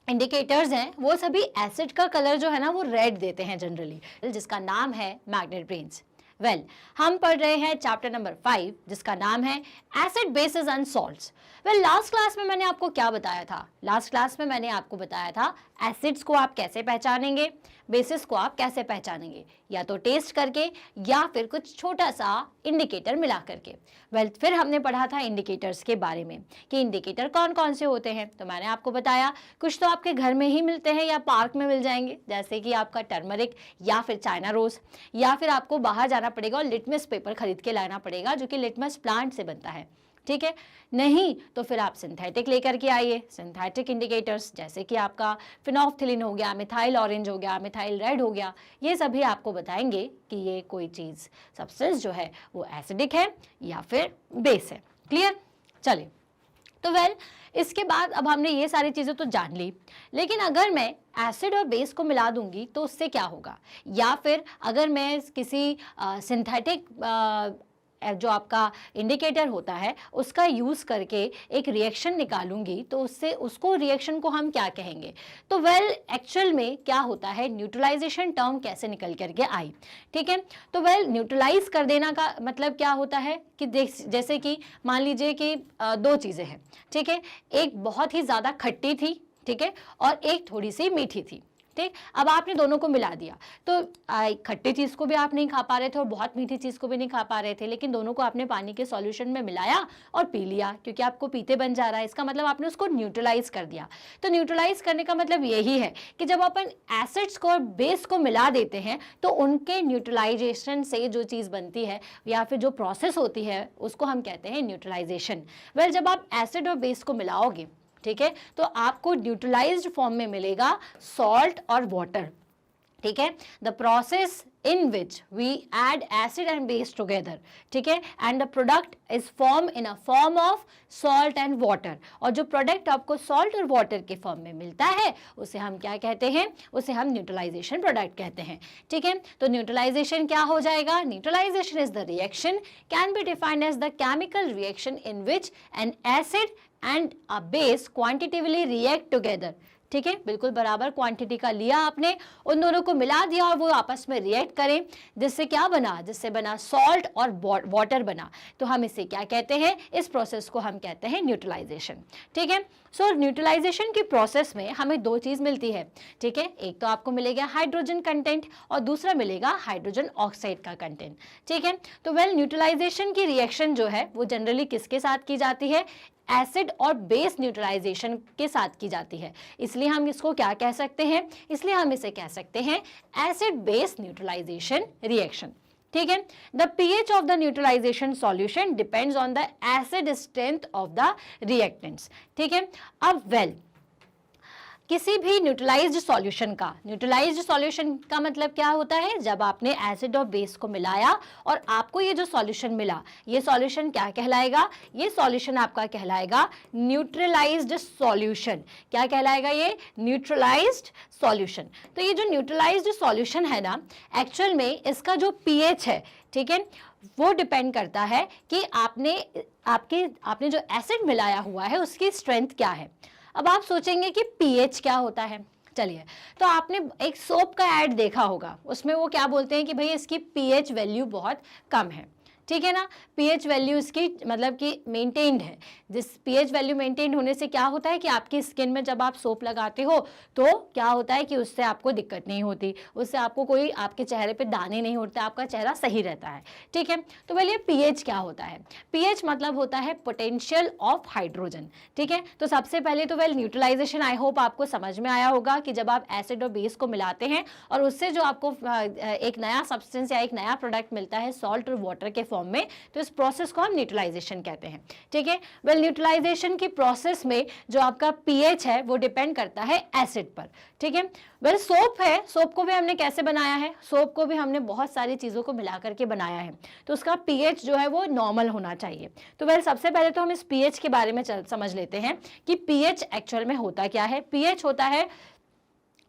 इंडिकेटर्स हैं वो सभी एसिड का कलर जो है ना वो रेड देते हैं जनरली, जिसका नाम है मैग्नेट ब्रेन्स। वेल, हम पढ़ रहे हैं चैप्टर नंबर 5, जिसका नाम है acid bases and salts. Well, last class में मैंने आपको क्या बताया था? लास्ट क्लास में मैंने आपको बताया था एसिड्स को आप कैसे पहचानेंगे, बेसिस को आप कैसे पहचानेंगे, या तो टेस्ट करके या फिर कुछ छोटा सा इंडिकेटर मिला करके। फिर हमने पढ़ा था इंडिकेटर्स के बारे में कि इंडिकेटर कौन कौन से होते हैं। तो मैंने आपको बताया कुछ तो आपके घर में ही मिलते हैं या पार्क में मिल जाएंगे, जैसे कि आपका टर्मरिक या फिर चाइना रोज, या फिर आपको बाहर जाना पड़ेगा और लिटमस पेपर खरीद के लाना पड़ेगा जो कि लिटमस प्लांट से बनता है, ठीक है। नहीं तो फिर आप सिंथेटिक लेकर के आइए, सिंथेटिक इंडिकेटर्स, जैसे कि आपका फिनोल्फथलीन हो गया, मिथाइल ऑरेंज हो गया, मिथाइल रेड हो गया, ये सभी आपको बताएंगे कि ये कोई चीज़ सब्सटेंस जो है वो एसिडिक है या फिर बेस है। क्लियर? चलिए, तो इसके बाद अब हमने ये सारी चीज़ें तो जान ली, लेकिन अगर मैं एसिड और बेस को मिला दूंगी तो उससे क्या होगा, या फिर अगर मैं किसी सिंथेटिक जो आपका इंडिकेटर होता है उसका यूज़ करके एक रिएक्शन निकालूंगी तो उससे उसको रिएक्शन को हम क्या कहेंगे। तो एक्चुअल में क्या होता है, न्यूट्रलाइजेशन टर्म कैसे निकल करके आई, ठीक है। तो न्यूट्रलाइज कर देना का मतलब क्या होता है कि जैसे कि मान लीजिए कि दो चीज़ें हैं, ठीक है, एक बहुत ही ज़्यादा खट्टी थी, ठीक है, और एक थोड़ी सी मीठी थी, ठीक। अब आपने दोनों को मिला दिया तो खट्टी चीज़ को भी आप नहीं खा पा रहे थे और बहुत मीठी चीज़ को भी नहीं खा पा रहे थे, लेकिन दोनों को आपने पानी के सॉल्यूशन में मिलाया और पी लिया, क्योंकि आपको पीते बन जा रहा है। इसका मतलब आपने उसको न्यूट्रलाइज कर दिया। तो न्यूट्रलाइज करने का मतलब यही है कि जब अपन एसिड्स को और बेस को मिला देते हैं तो उनके न्यूट्रलाइजेशन से जो चीज़ बनती है या फिर जो प्रोसेस होती है उसको हम कहते हैं न्यूट्रलाइजेशन। जब आप एसिड और बेस को मिलाओगे, ठीक है, तो आपको न्यूट्रलाइज्ड फॉर्म में मिलेगा सॉल्ट और वाटर, ठीक है। The process in which we add acid and base together, ठीक है, and the product is form in a form of salt and water. और जो प्रोडक्ट आपको सॉल्ट और वाटर के फॉर्म में मिलता है उसे हम क्या कहते हैं, उसे हम न्यूट्रलाइजेशन प्रोडक्ट कहते हैं, ठीक है। तो न्यूट्रलाइजेशन क्या हो जाएगा, neutralisation is the reaction can be defined as the chemical reaction in which an acid and a base quantitatively react together, ठीक है, बिल्कुल बराबर क्वांटिटी का लिया आपने, उन दोनों को मिला दिया और वो आपस में रिएक्ट करें, जिससे क्या बना, जिससे बना सॉल्ट और वाटर बना। तो हम इसे क्या कहते हैं, इस प्रोसेस को हम कहते हैं न्यूट्रलाइजेशन, ठीक है। सो न्यूट्रलाइजेशन की प्रोसेस में हमें दो चीज़ मिलती है, ठीक है, एक तो आपको मिलेगा हाइड्रोजन कंटेंट और दूसरा मिलेगा हाइड्रोजन ऑक्साइड का कंटेंट, ठीक है। तो न्यूट्रलाइजेशन की रिएक्शन जो है वो जनरली किसके साथ की जाती है, एसिड और बेस न्यूट्रलाइजेशन के साथ की जाती है। इसलिए हम इसको क्या कह सकते हैं, इसलिए हम इसे कह सकते हैं एसिड बेस न्यूट्रलाइजेशन रिएक्शन, ठीक है। The pH of the neutralisation solution depends on the acid strength of the reactants, ठीक है। अब किसी भी न्यूट्रलाइज्ड सॉल्यूशन का मतलब क्या होता है, जब आपने एसिड और बेस को मिलाया और आपको ये जो सॉल्यूशन मिला, ये सॉल्यूशन क्या कहलाएगा, ये सॉल्यूशन आपका कहलाएगा न्यूट्रलाइज्ड सॉल्यूशन। क्या कहलाएगा, ये न्यूट्रलाइज्ड सॉल्यूशन। तो ये जो न्यूट्रलाइज्ड सॉल्यूशन है ना, एक्चुअल में इसका जो pH है, ठीक है, वो डिपेंड करता है कि आपने जो एसिड मिलाया हुआ है उसकी स्ट्रेंथ क्या है। अब आप सोचेंगे कि pH क्या होता है। चलिए, तो आपने एक सोप का ऐड देखा होगा, उसमें वो क्या बोलते हैं कि भाई इसकी pH वैल्यू बहुत कम है, ठीक है ना। pH वैल्यू इसकी मतलब कि मेंटेन्ड है। जिस pH वैल्यू मेंटेन होने से क्या होता है कि आपकी स्किन में जब आप सोप लगाते हो तो क्या होता है कि उससे आपको दिक्कत नहीं होती, उससे आपको कोई आपके चेहरे पे दाने नहीं होते, आपका चेहरा सही रहता है, ठीक है। तो ये pH क्या होता है, pH मतलब होता है पोटेंशियल ऑफ हाइड्रोजन, ठीक है। तो सबसे पहले तो न्यूट्रलाइजेशन आई होप आपको समझ में आया होगा कि जब आप एसिड और बेस को मिलाते हैं और उससे जो आपको एक नया सब्सटेंस या एक नया प्रोडक्ट मिलता है सॉल्ट और वाटर के फॉर्म में, तो इस प्रोसेस को हम न्यूट्रलाइजेशन कहते हैं, ठीक है। न्यूट्रलाइजेशन की प्रोसेस में जो आपका pH है वो डिपेंड करता है एसिड पर, ठीक है। सोप है, सोप को भी हमने कैसे बनाया है, सोप को भी हमने बहुत सारी चीज़ों को मिला करके बनाया है, तो उसका pH जो है वो नॉर्मल होना चाहिए। तो सबसे पहले तो हम इस pH के बारे में समझ लेते हैं कि pH एक्चुअल में होता क्या है। pH होता है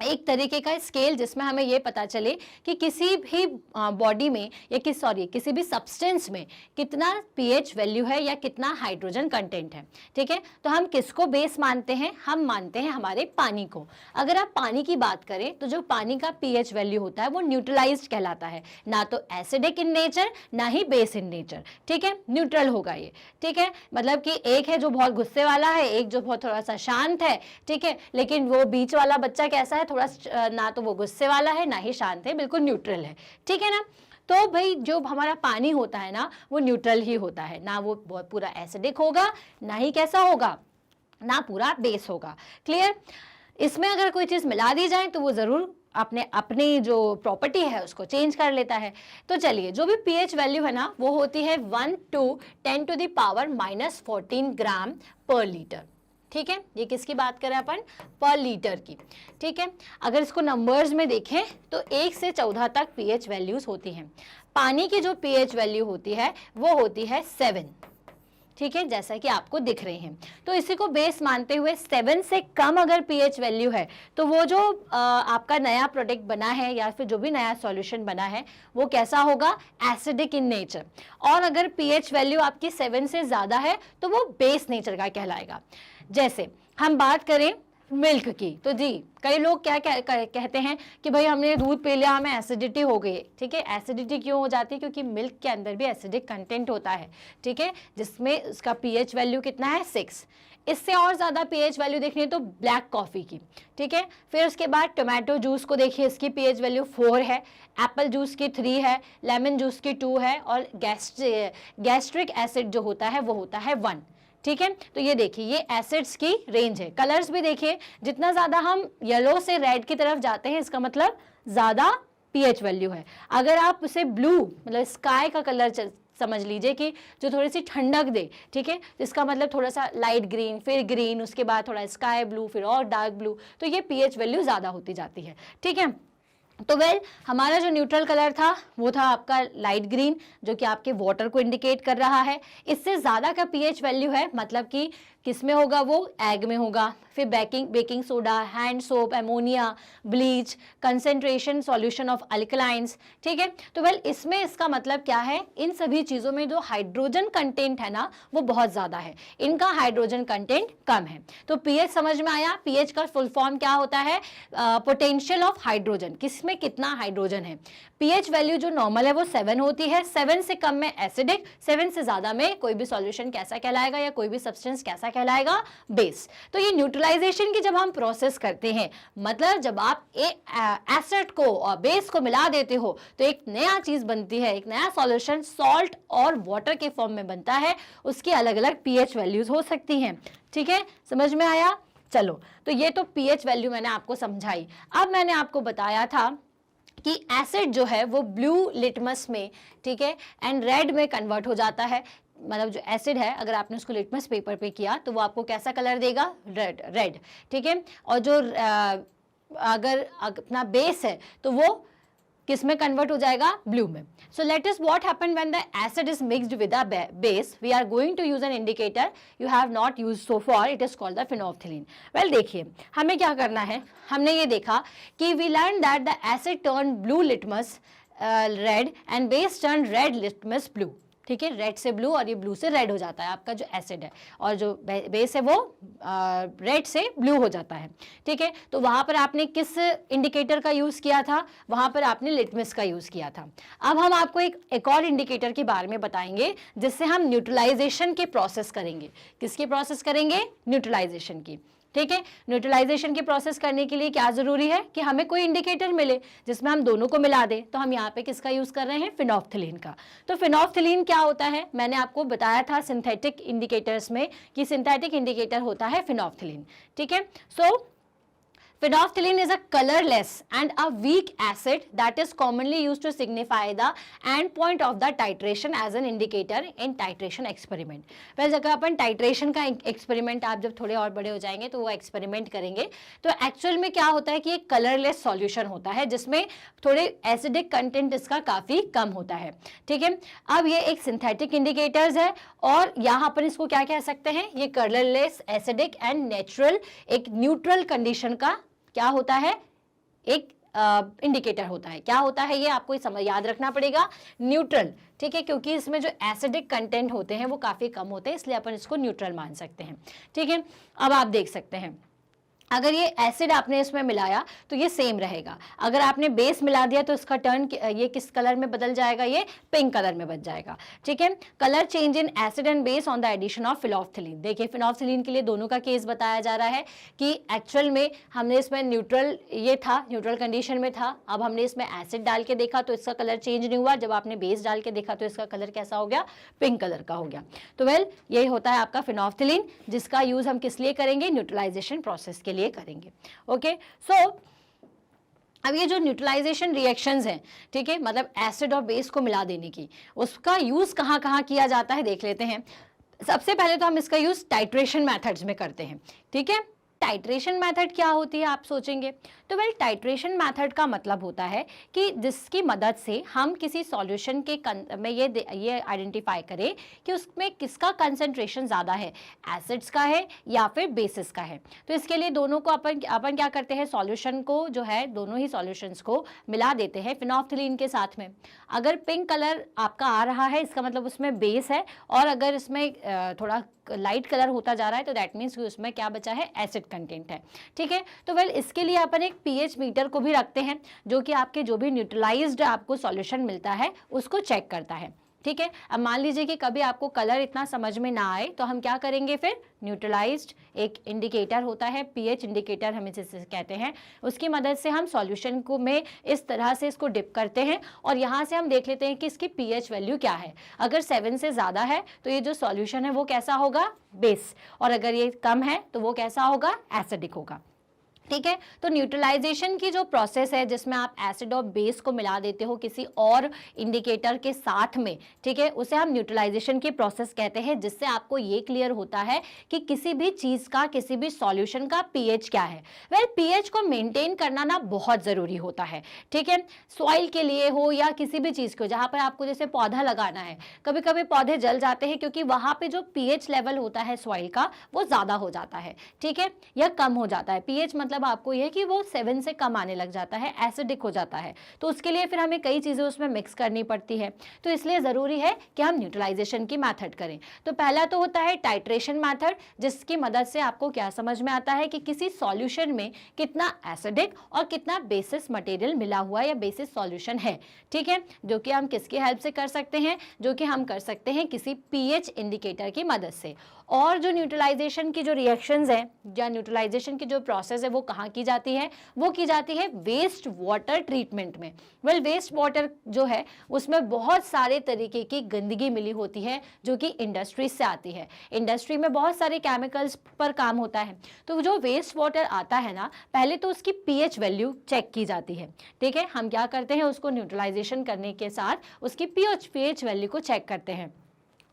एक तरीके का स्केल जिसमें हमें ये पता चले कि किसी भी बॉडी में या किसी भी सब्सटेंस में कितना पीएच वैल्यू है या कितना हाइड्रोजन कंटेंट है। ठीक है, तो हम किसको बेस मानते हैं? हम मानते हैं हमारे पानी को। अगर आप पानी की बात करें तो जो पानी का पीएच वैल्यू होता है वो न्यूट्रलाइज्ड कहलाता है, ना तो एसिडिक इन नेचर ना ही बेस इन नेचर। ठीक है, न्यूट्रल होगा ये। ठीक है, मतलब कि एक है जो बहुत गुस्से वाला है, एक जो बहुत थोड़ा सा शांत है। ठीक है, लेकिन वो बीच वाला बच्चा कैसा है? थोड़ा ना तो वो गुस्से वाला है ना ही शांत है, बिल्कुल न्यूट्रल है। ठीक है ना, तो भाई जो हमारा पानी होता है ना वो न्यूट्रल ही होता है, ना वो बहुत पूरा एसिडिक होगा ना ही कैसा होगा, ना पूरा बेस होगा। क्लियर? इसमें अगर कोई चीज मिला दी जाए तो वो जरूर अपनी जो प्रॉपर्टी है उसको चेंज कर लेता है। तो चलिए, जो भी पीएच वैल्यू है ना वो होती है 1 to 10⁻⁻14 ग्राम पर लीटर। ठीक है, ये किसकी बात करें अपन? पर लीटर की। ठीक है, अगर इसको नंबर्स में देखें तो 1 से 14 तक पीएच वैल्यूज होती हैं। पानी की जो पीएच वैल्यू होती है वो होती है 7। ठीक है, जैसा कि आपको दिख रहे हैं। तो इसी को बेस मानते हुए 7 से कम अगर पीएच वैल्यू है तो वो जो आपका नया प्रोडक्ट बना है या फिर जो भी नया सॉल्यूशन बना है वो कैसा होगा? Acidic in nature. और अगर पीएच वैल्यू आपकी 7 से ज़्यादा है तो वो बेस नेचर का कहलाएगा। जैसे हम बात करें मिल्क की, तो जी कई लोग क्या कहते हैं कि भाई हमने दूध पी लिया, हमें एसिडिटी हो गई। ठीक है, एसिडिटी क्यों हो जाती है? क्योंकि मिल्क के अंदर भी एसिडिक कंटेंट होता है। ठीक है, जिसमें उसका पीएच वैल्यू कितना है? 6। इससे और ज़्यादा पीएच वैल्यू देखनी है तो ब्लैक कॉफ़ी की। ठीक है, फिर उसके बाद टोमेटो जूस को देखिए, इसकी पीएच वैल्यू 4 है, एप्पल जूस की 3 है, लेमन जूस की 2 है, और गैस्ट्रिक एसिड जो होता है वो होता है 1। ठीक है, तो ये देखिए ये एसिड्स की रेंज है। कलर्स भी देखिए, जितना ज़्यादा हम येलो से रेड की तरफ जाते हैं इसका मतलब ज़्यादा पीएच वैल्यू है। अगर आप उसे ब्लू मतलब स्काई का कलर समझ लीजिए कि जो थोड़ी सी ठंडक दे, ठीक है, इसका मतलब थोड़ा सा लाइट ग्रीन, फिर ग्रीन, उसके बाद थोड़ा स्काई ब्लू, फिर और डार्क ब्लू, तो ये पीएच वैल्यू ज़्यादा होती जाती है। ठीक है, तो हमारा जो न्यूट्रल कलर था वो था आपका लाइट ग्रीन, जो कि आपके वाटर को इंडिकेट कर रहा है। इससे ज़्यादा का पीएच वैल्यू है, मतलब कि किस में होगा? वो एग में होगा। फिर baking soda, hand soap, ammonia, bleach, concentration solution of alkalines. ठीक है, तो इसमें इसका मतलब क्या है? इन सभी चीज़ों में जो हाइड्रोजन कंटेंट है ना वो बहुत ज़्यादा है, इनका हाइड्रोजन कंटेंट कम है। तो पीएच समझ में आया? पीएच का फुल फॉर्म क्या होता है? पोटेंशियल ऑफ हाइड्रोजन, किसमें कितना हाइड्रोजन है। पीएच वैल्यू जो नॉर्मल है वो 7 होती है। 7 से कम में एसिडिक, 7 से ज़्यादा में कोई भी सॉल्यूशन कैसा कहलाएगा या कोई भी सब्सटेंस कैसा कहलाएगा? बेस। तो ये न्यूट्रलाइजेशन की जब हम प्रोसेस करते हैं, मतलब जब आप एसिड को और बेस को मिला देते हो तो एक नया चीज बनती है, एक नया सॉल्यूशन सॉल्ट और वाटर के फॉर्म में बनता है। उसकी अलग अलग पीएच वैल्यूज हो सकती हैं। ठीक है, समझ में आया? चलो, तो ये तो पीएच वैल्यू मैंने आपको समझाई। अब मैंने आपको बताया था कि एसिड जो है वो ब्लू लिटमस में, ठीक है, एंड रेड में कन्वर्ट हो जाता है। मतलब जो एसिड है अगर आपने उसको लिटमस पेपर पे किया तो वो आपको कैसा कलर देगा? रेड। ठीक है, और जो अगर अपना बेस है तो वो किस में कन्वर्ट हो जाएगा? ब्लू में। So let us what happen when the acid is mixed with a base. We are going to use an indicator you have not use so far, it is called the phenolphthalein. Well देखिए, हमें क्या करना है? हमने ये देखा कि we learn that the acid turn blue litmus red and base turn red litmus blue. ठीक है, रेड से ब्लू और ये ब्लू से रेड हो जाता है आपका जो एसिड है, और जो बेस है वो रेड से ब्लू हो जाता है। ठीक है, तो वहाँ पर आपने किस इंडिकेटर का यूज़ किया था? वहाँ पर आपने लिटमस का यूज़ किया था। अब हम आपको एक और इंडिकेटर के बारे में बताएंगे जिससे हम न्यूट्रलाइजेशन की प्रोसेस करेंगे। किसकी प्रोसेस करेंगे? न्यूट्रलाइजेशन की। ठीक है, न्यूट्रलाइजेशन की प्रोसेस करने के लिए क्या जरूरी है कि हमें कोई इंडिकेटर मिले जिसमें हम दोनों को मिला दें। तो हम यहाँ पे किसका यूज कर रहे हैं? फिनोल्फथलीन का। तो फिनोल्फथलीन क्या होता है? मैंने आपको बताया था सिंथेटिक इंडिकेटर्स में कि सिंथेटिक इंडिकेटर होता है फिनोल्फथलीन। ठीक है, सो Phenolphthalein is a colorless and a weak acid that is commonly used to signify the end point of the titration as an indicator in titration experiment. Well, अगर अपन titration का experiment आप जब थोड़े और बड़े हो जाएंगे तो वो experiment करेंगे तो actual में क्या होता है कि एक colorless solution होता है जिसमें थोड़े acidic content इसका काफ़ी कम होता है। ठीक है, अब ये एक synthetic indicators है और यहाँ पर इसको क्या कह सकते हैं? ये colorless, acidic and natural एक neutral condition का क्या होता है? एक इंडिकेटर होता है। क्या होता है ये आपको समझ याद रखना पड़ेगा, न्यूट्रल, ठीक है, क्योंकि इसमें जो एसिडिक कंटेंट होते हैं वो काफ़ी कम होते हैं, इसलिए अपन इसको न्यूट्रल मान सकते हैं, ठीक है। अब आप देख सकते हैं अगर ये एसिड आपने इसमें मिलाया तो ये सेम रहेगा, अगर आपने बेस मिला दिया तो इसका टर्न ये किस कलर में बदल जाएगा, ये पिंक कलर में बन जाएगा, ठीक है। Colour change in acid and base on the addition of phenolphthalein. देखिए फिनोल्फथलीन के लिए दोनों का केस बताया जा रहा है कि एक्चुअल में हमने इसमें न्यूट्रल, ये था न्यूट्रल कंडीशन में था, अब हमने इसमें एसिड डाल के देखा तो इसका कलर चेंज नहीं हुआ, जब आपने बेस डाल के देखा तो इसका कलर कैसा हो गया, पिंक कलर का हो गया। तो वेल यही होता है आपका फिनोल्फथलीन, जिसका यूज हम किस लिए करेंगे, न्यूट्रलाइजेशन प्रोसेस के लिए करेंगे। ओके, सो अब ये जो न्यूट्रलाइजेशन रिएक्शंस हैं, ठीक है, मतलब एसिड और बेस को मिला देने की, उसका यूज कहाँ कहाँ किया जाता है देख लेते हैं। सबसे पहले तो हम इसका यूज टाइट्रेशन मेथड्स में करते हैं, ठीक है। टाइट्रेशन मेथड क्या होती है आप सोचेंगे, तो वेल टाइट्रेशन मेथड का मतलब होता है कि जिसकी मदद से हम किसी सॉल्यूशन के में ये आइडेंटिफाई करें कि उसमें किसका कंसंट्रेशन ज़्यादा है, एसिड्स का है या फिर बेसिस का है। तो इसके लिए दोनों को अपन क्या करते हैं, सॉल्यूशन को जो है दोनों ही सॉल्यूशंस को मिला देते हैं फिनोल्फथलीन के साथ में। अगर पिंक कलर आपका आ रहा है इसका मतलब उसमें बेस है, और अगर इसमें थोड़ा लाइट कलर होता जा रहा है तो दैट मीन्स कि उसमें क्या बचा है, एसिड कंटेंट है, ठीक है। तो वेल इसके लिए अपन एक पीएच मीटर को भी रखते हैं जो कि आपके जो भी न्यूट्रलाइज्ड आपको सॉल्यूशन मिलता है उसको चेक करता है, ठीक है। अब मान लीजिए कि कभी आपको कलर इतना समझ में ना आए तो हम क्या करेंगे, फिर न्यूट्रलाइज्ड एक इंडिकेटर होता है, पीएच इंडिकेटर हम इसे कहते हैं, उसकी मदद से हम सॉल्यूशन को में इस तरह से इसको डिप करते हैं और यहाँ से हम देख लेते हैं कि इसकी पीएच वैल्यू क्या है। अगर 7 से ज़्यादा है तो ये जो सॉल्यूशन है वो कैसा होगा, बेस, और अगर ये कम है तो वो कैसा होगा, एसिडिक होगा, ठीक है। तो न्यूट्रलाइजेशन की जो प्रोसेस है जिसमें आप एसिड और बेस को मिला देते हो किसी और इंडिकेटर के साथ में, ठीक है, उसे हम न्यूट्रलाइजेशन की प्रोसेस कहते हैं, जिससे आपको ये क्लियर होता है कि किसी भी चीज़ का, किसी भी सॉल्यूशन का पीएच क्या है। वेल पीएच को मेंटेन करना ना बहुत ज़रूरी होता है, ठीक है, सॉइल के लिए हो या किसी भी चीज़ को, जहाँ पर आपको जैसे पौधा लगाना है, कभी कभी पौधे जल जाते हैं क्योंकि वहाँ पर जो पीएच लेवल होता है सॉइल का वो ज़्यादा हो जाता है, ठीक है, या कम हो जाता है। पीएच मतलब आपको यह कि वो 7 से कम आने लग जाता है, एसिडिक हो जाता है, तो उसके लिए फिर हमें कई चीज़ें उसमें मिक्स करनी पड़ती है, तो इसलिए ज़रूरी है कि हम न्यूट्रलाइजेशन की मेथड करें। तो पहला तो होता है टाइट्रेशन मेथड, जिसकी मदद से आपको क्या समझ में आता है कि किसी सॉल्यूशन में कितना एसिडिक और कितना बेसिस मटेरियल मिला हुआ या बेसिस सॉल्यूशन है, ठीक है, जो कि हम किसकी हेल्प से कर सकते हैं, जो कि हम कर सकते हैं किसी पीएच इंडिकेटर की मदद से। और जो न्यूट्रलाइजेशन की जो रिएक्शंस हैं या न्यूट्रलाइजेशन की जो प्रोसेस है वो कहाँ की जाती है, वो की जाती है वेस्ट वाटर ट्रीटमेंट में। वेल वेस्ट वाटर जो है उसमें बहुत सारे तरीके की गंदगी मिली होती है जो कि इंडस्ट्रीज से आती है, इंडस्ट्री में बहुत सारे केमिकल्स पर काम होता है, तो जो वेस्ट वाटर आता है ना, पहले तो उसकी पीएच वैल्यू चेक की जाती है, ठीक है। हम क्या करते हैं, उसको न्यूट्रलाइजेशन करने के साथ उसकी पीएच वैल्यू को चेक करते हैं।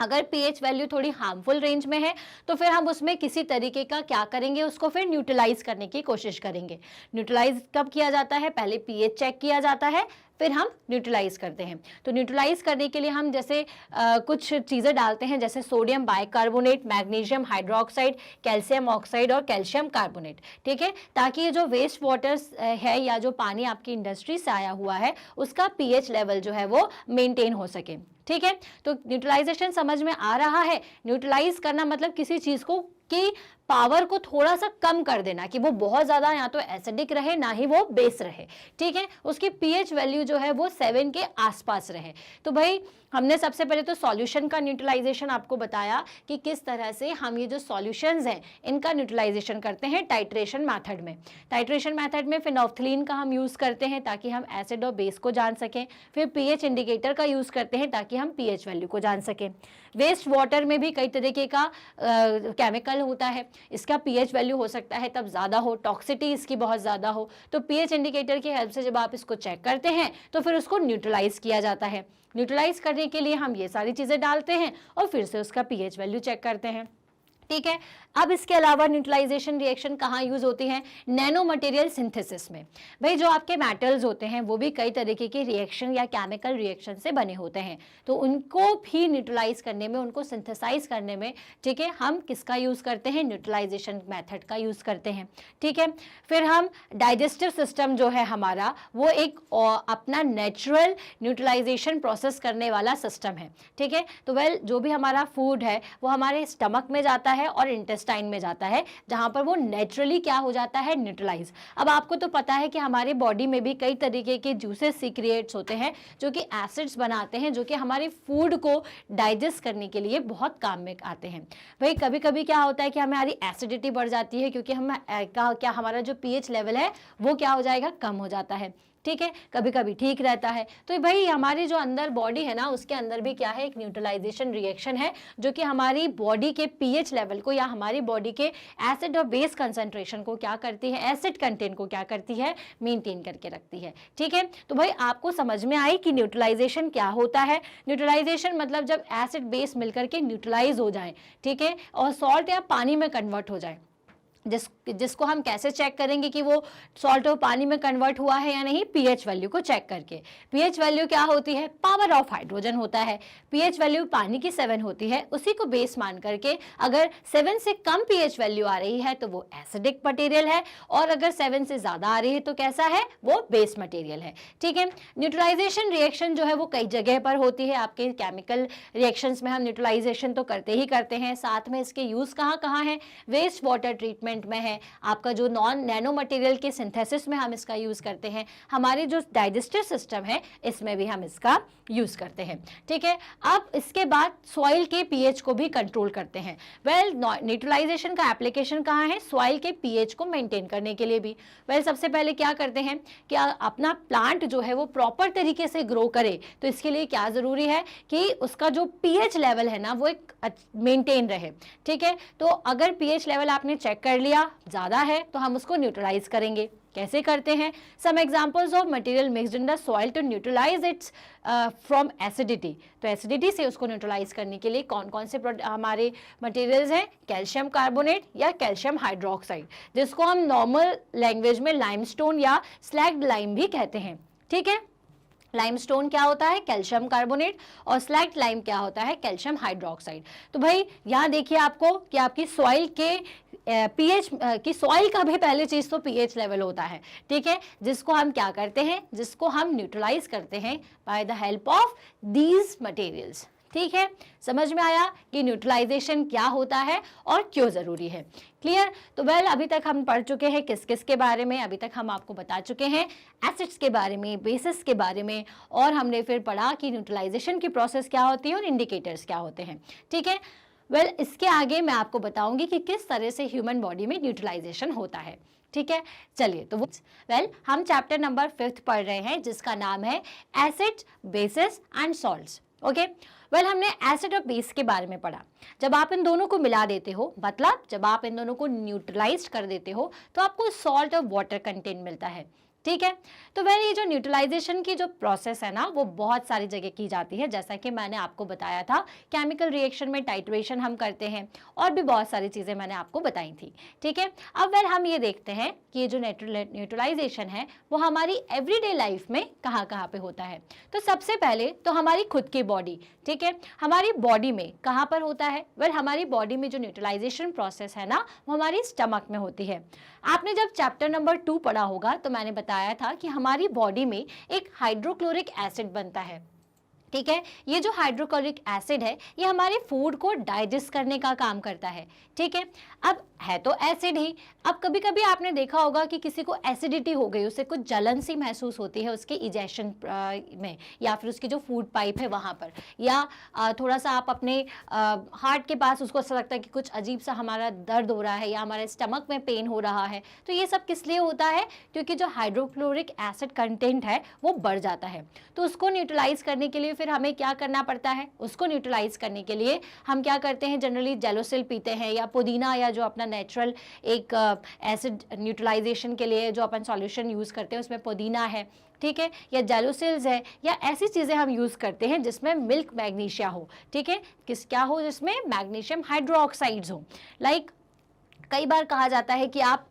अगर पीएच वैल्यू थोड़ी हार्मफुल रेंज में है तो फिर हम उसमें किसी तरीके का क्या करेंगे, उसको फिर न्यूट्रलाइज करने की कोशिश करेंगे। न्यूट्रलाइज कब किया जाता है, पहले पीएच चेक किया जाता है, फिर हम न्यूट्रलाइज करते हैं। तो न्यूट्रलाइज करने के लिए हम जैसे कुछ चीज़ें डालते हैं, जैसे sodium bicarbonate, magnesium hydroxide, calcium oxide और कैल्शियम कार्बोनेट, ठीक है, ताकि ये जो वेस्ट वाटर्स है या जो पानी आपकी इंडस्ट्री से आया हुआ है उसका पीएच लेवल जो है वो मेंटेन हो सके, ठीक है। तो न्यूट्रलाइजेशन समझ में आ रहा है, न्यूट्रलाइज करना मतलब किसी चीज़ को की पावर को थोड़ा सा कम कर देना, कि वो बहुत ज़्यादा या तो एसिडिक रहे ना ही वो बेस रहे, ठीक है, उसकी पीएच वैल्यू जो है वो 7 के आसपास रहे। तो भाई हमने सबसे पहले तो सॉल्यूशन का न्यूट्रलाइजेशन आपको बताया कि किस तरह से हम ये जो सॉल्यूशंस हैं इनका न्यूट्रलाइजेशन करते हैं टाइट्रेशन मेथड में। टाइट्रेशन मेथड में फिनोल्फथलीन का हम यूज़ करते हैं ताकि हम एसिड और बेस को जान सकें, फिर पीएच इंडिकेटर का यूज़ करते हैं ताकि हम पीएच वैल्यू को जान सकें। वेस्ट वाटर में भी कई तरीके का केमिकल होता है, इसका पीएच वैल्यू हो सकता है तब ज़्यादा हो, टॉक्सिटी इसकी बहुत ज़्यादा हो, तो पीएच इंडिकेटर की हेल्प से जब आप इसको चेक करते हैं तो फिर उसको न्यूट्रलाइज किया जाता है। न्यूट्रलाइज करने के लिए हम ये सारी चीज़ें डालते हैं और फिर से उसका पीएच वैल्यू चेक करते हैं, ठीक है। अब इसके अलावा न्यूट्रलाइजेशन रिएक्शन कहाँ यूज होती है? नैनो मटेरियल सिंथेसिस में। भाई जो आपके मेटल्स होते हैं वो भी कई तरीके के रिएक्शन या केमिकल रिएक्शन से बने होते हैं, तो उनको भी न्यूट्रलाइज करने में, उनको सिंथेसाइज करने में, ठीक है, हम किसका यूज करते हैं? न्यूट्रलाइजेशन मेथड का यूज करते हैं। ठीक है। फिर हम डाइजेस्टिव सिस्टम जो है हमारा, वो एक अपना नेचुरल न्यूट्रलाइजेशन प्रोसेस करने वाला सिस्टम है। ठीक है। तो जो भी हमारा फूड है वो हमारे स्टमक में जाता है और इंटेस्टाइन में जाता है, जहां पर वो नेचुरली क्या हो जाता है? न्यूट्रलाइज। अब आपको तो पता है कि हमारे बॉडी में भी कई तरीके के जूसेस सीक्रेट्स होते हैं जो कि एसिड्स बनाते हैं, जो कि हमारे फूड को डाइजेस्ट करने के लिए बहुत काम में आते हैं। भाई कभी कभी क्या होता है कि हमारी एसिडिटी बढ़ जाती है, क्योंकि हम क्या हमारा जो पीएच लेवल है वो क्या हो जाएगा? कम हो जाता है। ठीक है। कभी कभी ठीक रहता है। तो भाई हमारी जो अंदर बॉडी है ना, उसके अंदर भी क्या है? एक न्यूट्रलाइजेशन रिएक्शन है, जो कि हमारी बॉडी के पीएच लेवल को या हमारी बॉडी के एसिड और बेस कंसंट्रेशन को क्या करती है? एसिड कंटेंट को क्या करती है? मेंटेन करके रखती है। ठीक है। तो भाई आपको समझ में आई कि न्यूट्रलाइजेशन क्या होता है? न्यूट्रलाइजेशन मतलब जब एसिड बेस मिलकर के न्यूट्रलाइज हो जाए, ठीक है, और सॉल्ट या पानी में कन्वर्ट हो जाए, जिसको हम कैसे चेक करेंगे कि वो सॉल्ट और पानी में कन्वर्ट हुआ है या नहीं? पीएच वैल्यू को चेक करके। पीएच वैल्यू क्या होती है? पावर ऑफ हाइड्रोजन होता है। पीएच वैल्यू पानी की 7 होती है, उसी को बेस मान करके अगर 7 से कम पीएच वैल्यू आ रही है तो वो एसिडिक मटेरियल है, और अगर 7 से ज्यादा आ रही है तो कैसा है? वो बेस मटेरियल है। ठीक है। न्यूट्रलाइजेशन रिएक्शन जो है वो कई जगह पर होती है। आपके केमिकल रिएक्शंस में हम न्यूट्रलाइजेशन तो करते ही करते हैं, साथ में इसके यूज कहाँ कहाँ है? वेस्ट वाटर ट्रीटमेंट में है, आपका जो नॉन नैनो मटेरियल के सिंथेसिस में हम इसका यूज करते हैं, हमारी जो डाइजेस्टिव सिस्टम है इसमें भी हम इसका यूज करते हैं। ठीक है। अब इसके बाद सॉइल के पीएच को भी कंट्रोल करते हैं। न्यूट्रलाइजेशन का एप्लीकेशन कहाँ है? सॉइल के पीएच को मेंटेन करने के लिए भी। सबसे पहले क्या करते हैं कि अपना प्लांट जो है वो प्रॉपर तरीके से ग्रो करे, तो इसके लिए क्या जरूरी है कि उसका जो पीएच लेवल है ना वो एक मेंटेन रहे। ठीक है। तो अगर पीएच लेवल आपने चेक कर लिया ज्यादा है तो हम उसको न्यूट्रलाइज करेंगे। कैसे करते हैं? Some examples of material mixed in the soil to neutralise its from acidity. तो एसिडिटी से उसको न्यूट्रलाइज करने के लिए कौन कौन से हमारे मटेरियल्स हैं? कैल्शियम कार्बोनेट या कैल्शियम हाइड्रोक्साइड, जिसको हम नॉर्मल लैंग्वेज में लाइमस्टोन या स्लैग्ड लाइम भी कहते हैं। ठीक है। लाइमस्टोन क्या होता है? कैल्शियम कार्बोनेट, और स्लैग्ड लाइम क्या होता है? Calcium hydroxide. तो भाई यहाँ देखिए आपको कि आपकी सॉइल के पीएच की, सॉइल का भी पहले चीज तो पीएच लेवल होता है। ठीक है। जिसको हम क्या करते हैं? जिसको हम न्यूट्रलाइज करते हैं by the help of these materials. ठीक है। समझ में आया कि न्यूट्रलाइजेशन क्या होता है और क्यों जरूरी है? क्लियर? तो अभी तक हम पढ़ चुके हैं किस किस के बारे में। अभी तक हम आपको बता चुके हैं एसिड्स के बारे में, बेसिस के बारे में, और हमने फिर पढ़ा कि न्यूट्रलाइजेशन की प्रोसेस क्या होती है और इंडिकेटर्स क्या होते हैं। ठीक है। इसके आगे मैं आपको बताऊंगी कि किस तरह से ह्यूमन बॉडी में न्यूट्रलाइजेशन होता है। ठीक है। चलिए, तो हम चैप्टर नंबर 5 पढ़ रहे हैं, जिसका नाम है acid, bases and salts. Okay. हमने एसिड और बेस के बारे में पढ़ा। जब आप इन दोनों को मिला देते हो, मतलब जब आप इन दोनों को न्यूट्रलाइज कर देते हो, तो आपको सॉल्ट और वाटर कंटेंट मिलता है। ठीक है। तो ये जो न्यूट्रलाइजेशन की जो प्रोसेस है ना, वो बहुत सारी जगह की जाती है। जैसा कि मैंने आपको बताया था, केमिकल रिएक्शन में टाइट्रेशन हम करते हैं, और भी बहुत सारी चीजें मैंने आपको बताई थी। ठीक है। अब हम ये देखते हैं कि ये जो न्यूट्रलाइजेशन है वो हमारी एवरीडे लाइफ में कहाँ कहाँ पे होता है। तो सबसे पहले तो हमारी खुद की बॉडी, ठीक है, हमारी बॉडी में कहाँ पर होता है? हमारी बॉडी में जो न्यूट्रलाइजेशन प्रोसेस है ना, वो हमारी स्टमक में होती है। आपने जब चैप्टर नंबर 2 पढ़ा होगा तो मैंने बताया था कि हमारी बॉडी में एक हाइड्रोक्लोरिक एसिड बनता है। ठीक है। ये जो हाइड्रोक्लोरिक एसिड है ये हमारे फूड को डाइजेस्ट करने का काम करता है। ठीक है। अब है तो एसिड ही। अब कभी कभी आपने देखा होगा कि किसी को एसिडिटी हो गई, उसे कुछ जलन सी महसूस होती है उसके इजेशन में, या फिर उसकी जो फूड पाइप है वहाँ पर, या थोड़ा सा आप अपने हार्ट के पास उसको ऐसा लगता है कि कुछ अजीब सा हमारा दर्द हो रहा है, या हमारे स्टमक में पेन हो रहा है। तो ये सब किस लिए होता है? क्योंकि जो हाइड्रोक्लोरिक एसिड कंटेंट है वो बढ़ जाता है। तो उसको न्यूट्रलाइज करने के लिए फिर हमें क्या करना पड़ता है? उसको न्यूट्रलाइज करने के लिए हम क्या करते हैं? जनरली जेलोसिल पीते हैं, या पुदीना, या जो अपना नेचुरल एक एसिड न्यूट्रलाइजेशन के लिए जो अपन सॉल्यूशन यूज करते हैं उसमें पुदीना है। ठीक है, या जेलुसिल्स है, या ऐसी चीज़ें हम यूज़ करते हैं जिसमें मिल्क मैग्नीशिया हो, ठीक है, क्या हो, जिसमें मैग्नीशियम हाइड्रोक्साइड्स हो। लाइक कई बार कहा जाता है कि आप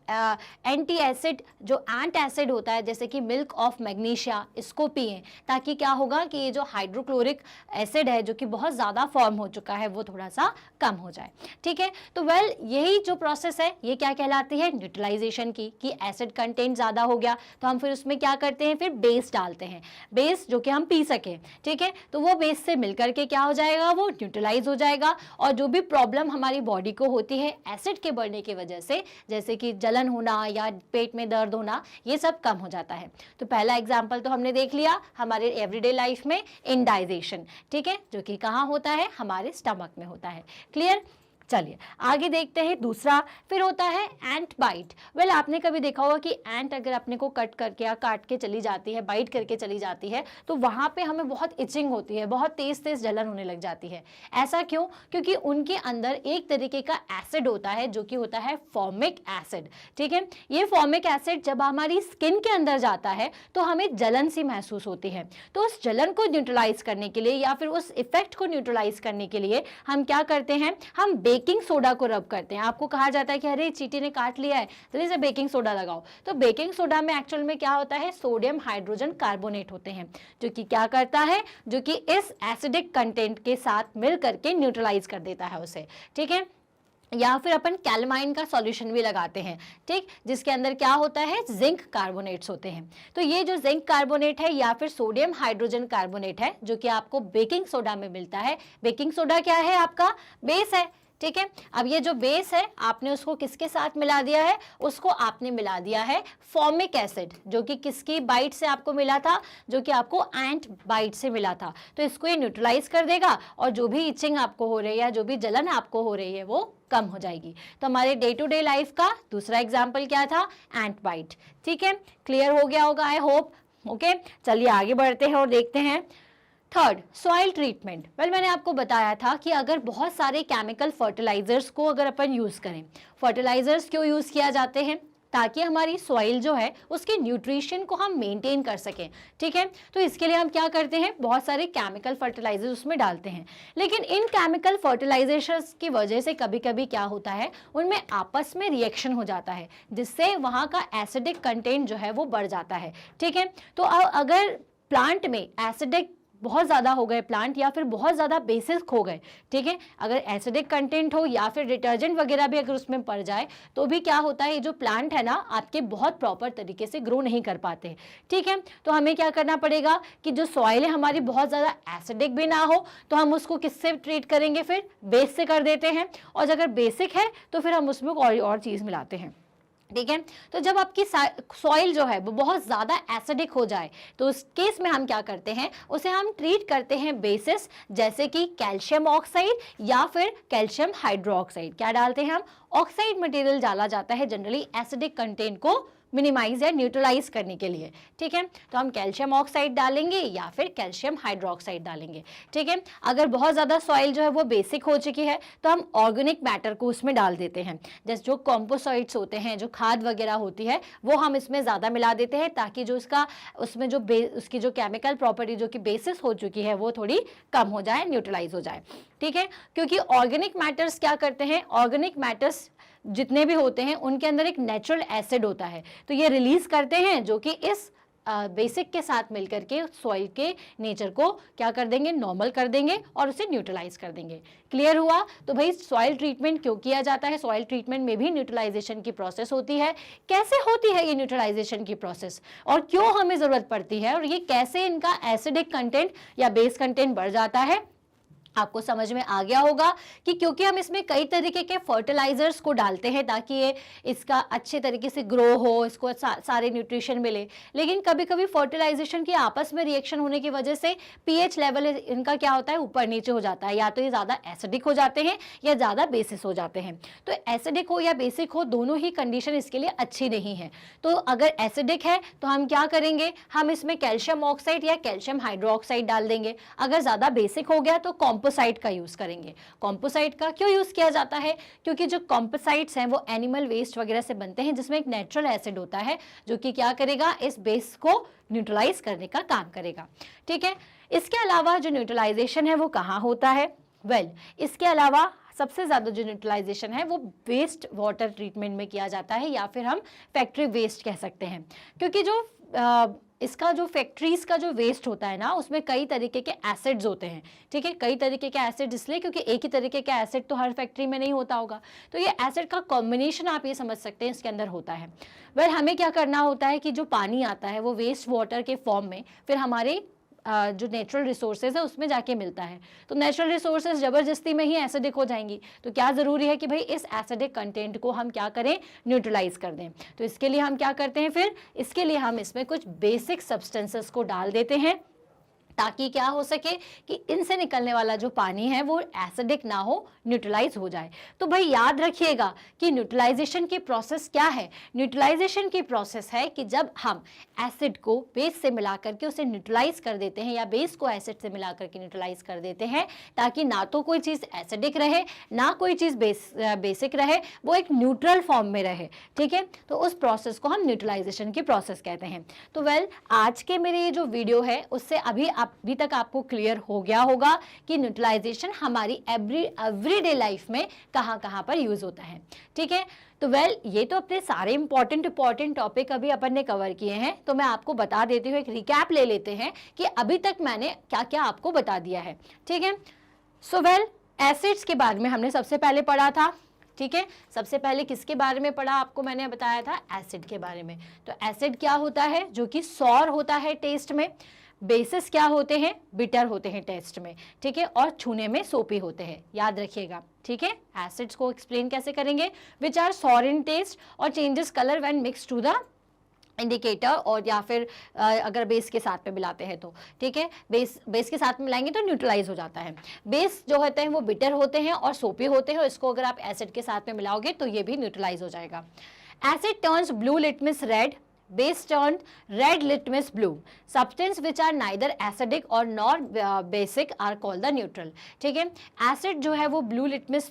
एंटी एसिड जो एंट एसिड होता है जैसे कि मिल्क ऑफ मैग्नीशिया, इसको पिएं, ताकि क्या होगा कि ये जो हाइड्रोक्लोरिक एसिड है जो कि बहुत ज़्यादा फॉर्म हो चुका है वो थोड़ा सा कम हो जाए, ठीक है। तो यही जो प्रोसेस है ये क्या कहलाती है, न्यूट्रलाइजेशन की, कि एसिड कंटेंट ज़्यादा हो गया तो हम फिर उसमें क्या करते हैं, फिर बेस डालते हैं, बेस जो कि हम पी सकें, ठीक है। तो वो बेस से मिल करके क्या हो जाएगा, वो न्यूट्रलाइज हो जाएगा, और जो भी प्रॉब्लम हमारी बॉडी को होती है एसिड के बढ़ने की वजह से, जैसे कि जलन होना या पेट में दर्द होना, ये सब कम हो जाता है। तो पहला एग्जांपल तो हमने देख लिया हमारे एवरीडे लाइफ में, इंडाइजेशन, ठीक है, जो कि कहाँ होता है, हमारे स्टमक में होता है। क्लियर। चलिए आगे देखते हैं दूसरा, फिर होता है एंट बाइट। वेल आपने कभी देखा होगा कि एंट अगर अपने को कट करके या काट के चली जाती है, बाइट करके चली जाती है, तो वहाँ पे हमें बहुत इचिंग होती है, बहुत तेज तेज जलन होने लग जाती है। ऐसा क्यों? क्योंकि उनके अंदर एक तरीके का एसिड होता है जो कि होता है फॉर्मिक एसिड, ठीक है। ये फॉर्मिक एसिड जब हमारी स्किन के अंदर जाता है तो हमें जलन सी महसूस होती है। तो उस जलन को न्यूट्रलाइज करने के लिए या फिर उस इफेक्ट को न्यूट्रलाइज करने के लिए हम क्या करते हैं, हम बेकिंग सोडा को रब करते हैं। आपको कहा जाता है कि अरे चींटी ने काट लिया है, जल्दी से बेकिंग सोडा लगाओ। तो बेकिंग सोडा में एक्चुअल में क्या होता है, सोडियम हाइड्रोजन कार्बोनेट होते हैं, जो कि क्या करता है, जो कि इस एसिडिक कंटेंट के साथ मिल करके न्यूट्रलाइज कर देता है उसे, ठीक है। या फिर अपन कैलमाइन का सॉल्यूशन भी लगाते हैं, ठीक, जिसके अंदर क्या होता है, जिंक कार्बोनेट्स होते हैं। तो ये जो जिंक कार्बोनेट है या फिर सोडियम हाइड्रोजन कार्बोनेट है जो कि आपको बेकिंग सोडा में मिलता है। बेकिंग सोडा क्या है, आपका बेस है, ठीक है। अब ये जो बेस है आपने उसको किसके साथ मिला दिया है, उसको आपने मिला दिया है फॉर्मिक एसिड, जो कि किसकी बाइट से आपको मिला था, जो कि आपको एंट बाइट से मिला था। तो इसको ये न्यूट्रलाइज कर देगा और जो भी इचिंग आपको हो रही है या जो भी जलन आपको हो रही है वो कम हो जाएगी। तो हमारे डे टू डे लाइफ का दूसरा एग्जाम्पल क्या था, एंट बाइट, ठीक है। क्लियर हो गया होगा आई होप। ओके, चलिए आगे बढ़ते हैं और देखते हैं थर्ड, सॉइल ट्रीटमेंट। वेल मैंने आपको बताया था कि अगर बहुत सारे केमिकल फर्टिलाइजर्स को अगर अपन यूज़ करें, फर्टिलाइजर्स क्यों यूज़ किया जाते हैं, ताकि हमारी सॉइल जो है उसके न्यूट्रिशन को हम मेंटेन कर सकें, ठीक है। तो इसके लिए हम क्या करते हैं, बहुत सारे केमिकल फर्टिलाइजर्स उसमें डालते हैं। लेकिन इन केमिकल फर्टिलाइजर्स की वजह से कभी कभी क्या होता है, उनमें आपस में रिएक्शन हो जाता है, जिससे वहाँ का एसिडिक कंटेंट जो है वो बढ़ जाता है, ठीक है। तो अगर प्लांट में एसिडिक बहुत ज़्यादा हो गए प्लांट या फिर बहुत ज़्यादा बेसिक हो गए, ठीक है, अगर एसिडिक कंटेंट हो या फिर डिटर्जेंट वगैरह भी अगर उसमें पड़ जाए तो भी क्या होता है, ये जो प्लांट है ना आपके बहुत प्रॉपर तरीके से ग्रो नहीं कर पाते, ठीक है। तो हमें क्या करना पड़ेगा कि जो सॉइल है हमारी बहुत ज़्यादा एसिडिक भी ना हो, तो हम उसको किससे ट्रीट करेंगे, फिर बेस से कर देते हैं। और अगर बेसिक है तो फिर हम उसमें और चीज़ मिलाते हैं, ठीक है। तो जब आपकी सॉइल जो है वो बहुत ज़्यादा एसिडिक हो जाए तो उस केस में हम क्या करते हैं, उसे हम ट्रीट करते हैं बेसिस, जैसे कि कैल्शियम ऑक्साइड या फिर कैल्शियम हाइड्रोक्साइड। क्या डालते हैं हम, ऑक्साइड मटेरियल डाला जाता है जनरली एसिडिक कंटेंट को मिनिमाइज या न्यूट्रलाइज करने के लिए, ठीक है। तो हम कैल्शियम ऑक्साइड डालेंगे या फिर कैल्शियम हाइड्रोक्साइड डालेंगे, ठीक है। अगर बहुत ज़्यादा सॉइल जो है वो बेसिक हो चुकी है तो हम ऑर्गेनिक मैटर को उसमें डाल देते हैं, जैसे जो कॉम्पोसाइड्स होते हैं, जो खाद वगैरह होती है वो हम इसमें ज़्यादा मिला देते हैं, ताकि जो उसमें जो उसकी जो केमिकल प्रॉपर्टी जो कि बेसिस हो चुकी है वो थोड़ी कम हो जाए, न्यूट्रलाइज हो जाए, ठीक है। क्योंकि ऑर्गेनिक मैटर्स क्या करते हैं, ऑर्गेनिक मैटर्स जितने भी होते हैं उनके अंदर एक नेचुरल एसिड होता है, तो ये रिलीज करते हैं जो कि इस बेसिक के साथ मिलकर के सॉइल के नेचर को क्या कर देंगे, नॉर्मल कर देंगे और उसे न्यूट्रलाइज कर देंगे। क्लियर हुआ। तो भाई सॉइल ट्रीटमेंट क्यों किया जाता है, सॉइल ट्रीटमेंट में भी न्यूट्रलाइजेशन की प्रोसेस होती है। कैसे होती है ये न्यूट्रलाइजेशन की प्रोसेस और क्यों हमें ज़रूरत पड़ती है, और ये कैसे इनका एसिडिक कंटेंट या बेस कंटेंट बढ़ जाता है, आपको समझ में आ गया होगा कि क्योंकि हम इसमें कई तरीके के फर्टिलाइजर्स को डालते हैं ताकि ये इसका अच्छे तरीके से ग्रो हो, इसको सारे न्यूट्रिशन मिले। लेकिन कभी कभी फर्टिलाइजेशन की आपस में रिएक्शन होने की वजह से पीएच लेवल इनका क्या होता है, ऊपर नीचे हो जाता है, या तो ये ज़्यादा एसिडिक हो जाते हैं या ज़्यादा बेसिस हो जाते हैं। तो एसिडिक हो या बेसिक हो, दोनों ही कंडीशन इसके लिए अच्छी नहीं है। तो अगर एसिडिक है तो हम क्या करेंगे, हम इसमें कैल्शियम ऑक्साइड या कैल्शियम हाइड्रोक्साइड डाल देंगे। अगर ज़्यादा बेसिक हो गया तो कॉम्पोसाइट का यूज़ करेंगे। कॉम्पोसाइट का क्यों यूज़ किया जाता है? क्योंकि जो कॉम्पोसाइट्स हैं वो एनिमल वेस्ट वगैरह से बनते हैं, जिसमें एक नेचुरल एसिड होता है जो कि क्या करेगा, इस बेस को न्यूट्रलाइज करने का काम करेगा। ठीक है, इसके अलावा जो न्यूट्रलाइजेशन है वो कहाँ होता है? इसके अलावा सबसे ज़्यादा जो न्यूट्रलाइजेशन है वो वेस्ट वाटर ट्रीटमेंट में किया जाता है, या फिर हम फैक्ट्री वेस्ट कह सकते हैं। क्योंकि जो इसका जो फैक्ट्रीज का जो वेस्ट होता है ना, उसमें कई तरीके के एसिड्स होते हैं। ठीक है, कई तरीके के एसिड इसलिए क्योंकि एक ही तरीके का एसिड तो हर फैक्ट्री में नहीं होता होगा, तो ये एसिड का कॉम्बिनेशन आप ये समझ सकते हैं इसके अंदर होता है। हमें क्या करना होता है कि जो पानी आता है वो वेस्ट वाटर के फॉर्म में फिर हमारे जो नेचुरल रिसोर्सेज है उसमें जाके मिलता है। तो नेचुरल रिसोर्सेज ज़बरदस्ती में ही एसिडिक हो जाएंगी, तो क्या ज़रूरी है कि भाई इस एसिडिक कंटेंट को हम क्या करें, न्यूट्रलाइज कर दें। तो इसके लिए हम क्या करते हैं, फिर इसके लिए हम इसमें कुछ बेसिक सब्सटेंसेस को डाल देते हैं, ताकि क्या हो सके कि इनसे निकलने वाला जो पानी है वो एसिडिक ना हो, न्यूट्रलाइज हो जाए। तो भाई याद रखिएगा कि न्यूट्रलाइजेशन की प्रोसेस क्या है। न्यूट्रलाइजेशन की प्रोसेस है कि जब हम एसिड को बेस से मिला करके उसे न्यूट्रलाइज कर देते हैं, या बेस को एसिड से मिला करके न्यूट्रलाइज कर देते हैं, ताकि ना तो कोई चीज़ एसिडिक रहे ना कोई चीज़ बेसिक रहे, वो एक न्यूट्रल फॉर्म में रहे। ठीक है, तो उस प्रोसेस को हम न्यूट्रलाइजेशन की प्रोसेस कहते हैं। तो आज के मेरे ये जो वीडियो है उससे अभी तक आपको क्लियर हो गया होगा कि न्यूट्रलाइजेशन हमारी एवरीडे लाइफ में कहाँ कहाँ पर यूज होता है। ठीक है, तो ये तो अपने सारे इंपॉर्टेंट टॉपिक अभी अपन ने कवर किए हैं। तो मैं आपको बता देती हूँ, एक रिकैप ले लेते हैं कि अभी तक मैंने क्या क्या आपको बता दिया है। ठीक है, सो एसिड्स के बारे में हमने सबसे पहले पढ़ा था। ठीक है, सबसे पहले किसके बारे में पढ़ा, आपको मैंने बताया था एसिड के बारे में। तो एसिड क्या होता है, जो कि सॉर होता है टेस्ट में। बेसिस क्या होते हैं, बिटर होते हैं टेस्ट में। ठीक है, और छूने में सोपी होते हैं, याद रखिएगा। ठीक है, एसिड्स को एक्सप्लेन कैसे करेंगे, which are sour in taste और changes colour when mix to the indicator, और या फिर अगर बेस के साथ में मिलाते हैं तो। ठीक है, बेस के साथ में मिलाएंगे तो न्यूट्रलाइज हो जाता है। बेस जो होते हैं वो बिटर होते हैं और सोपी होते हैं, इसको अगर आप एसिड के साथ में मिलाओगे तो ये भी न्यूट्रलाइज हो जाएगा। Asset turns blue litmus red, base turned red litmus blue. Substance which are neither acidic or nor basic are called the neutral. ठीक है, एसिड जो है वो ब्लू लिटमस,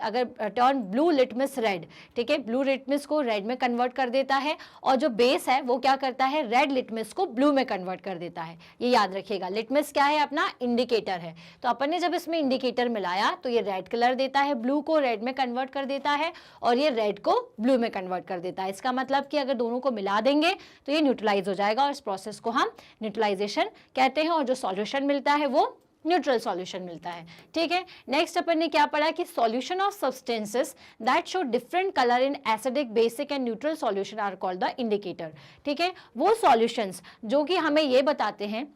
अगर टर्न ब्लू लिटमस रेड, ठीक है, ब्लू लिटमस को red में कन्वर्ट कर देता है, और जो बेस है वो क्या करता है, रेड लिटमस को ब्लू में कन्वर्ट कर देता है। ये याद रखिएगा। लिटमस क्या है, अपना इंडिकेटर है। तो अपन ने जब इसमें इंडिकेटर मिलाया तो ये रेड कलर देता है, ब्लू को रेड में कन्वर्ट कर देता है, और ये रेड को ब्लू में कन्वर्ट कर देता है। इसका मतलब कि अगर दोनों को मिला देंगे तो ये न्यूट्रलाइज हो जाएगा, और इस प्रोसेस को हम न्यूट्रलाइजेशन कहते हैं, और जो सॉल्यूशन मिलता है वो न्यूट्रल सॉल्यूशन मिलता है। ठीक है, नेक्स्ट अपन ने क्या पढ़ा कि solution of substances that show different colour in acidic, basic and neutral solution are called the indicator. ठीक है, वो सॉल्यूशंस जो कि हमें ये बताते हैं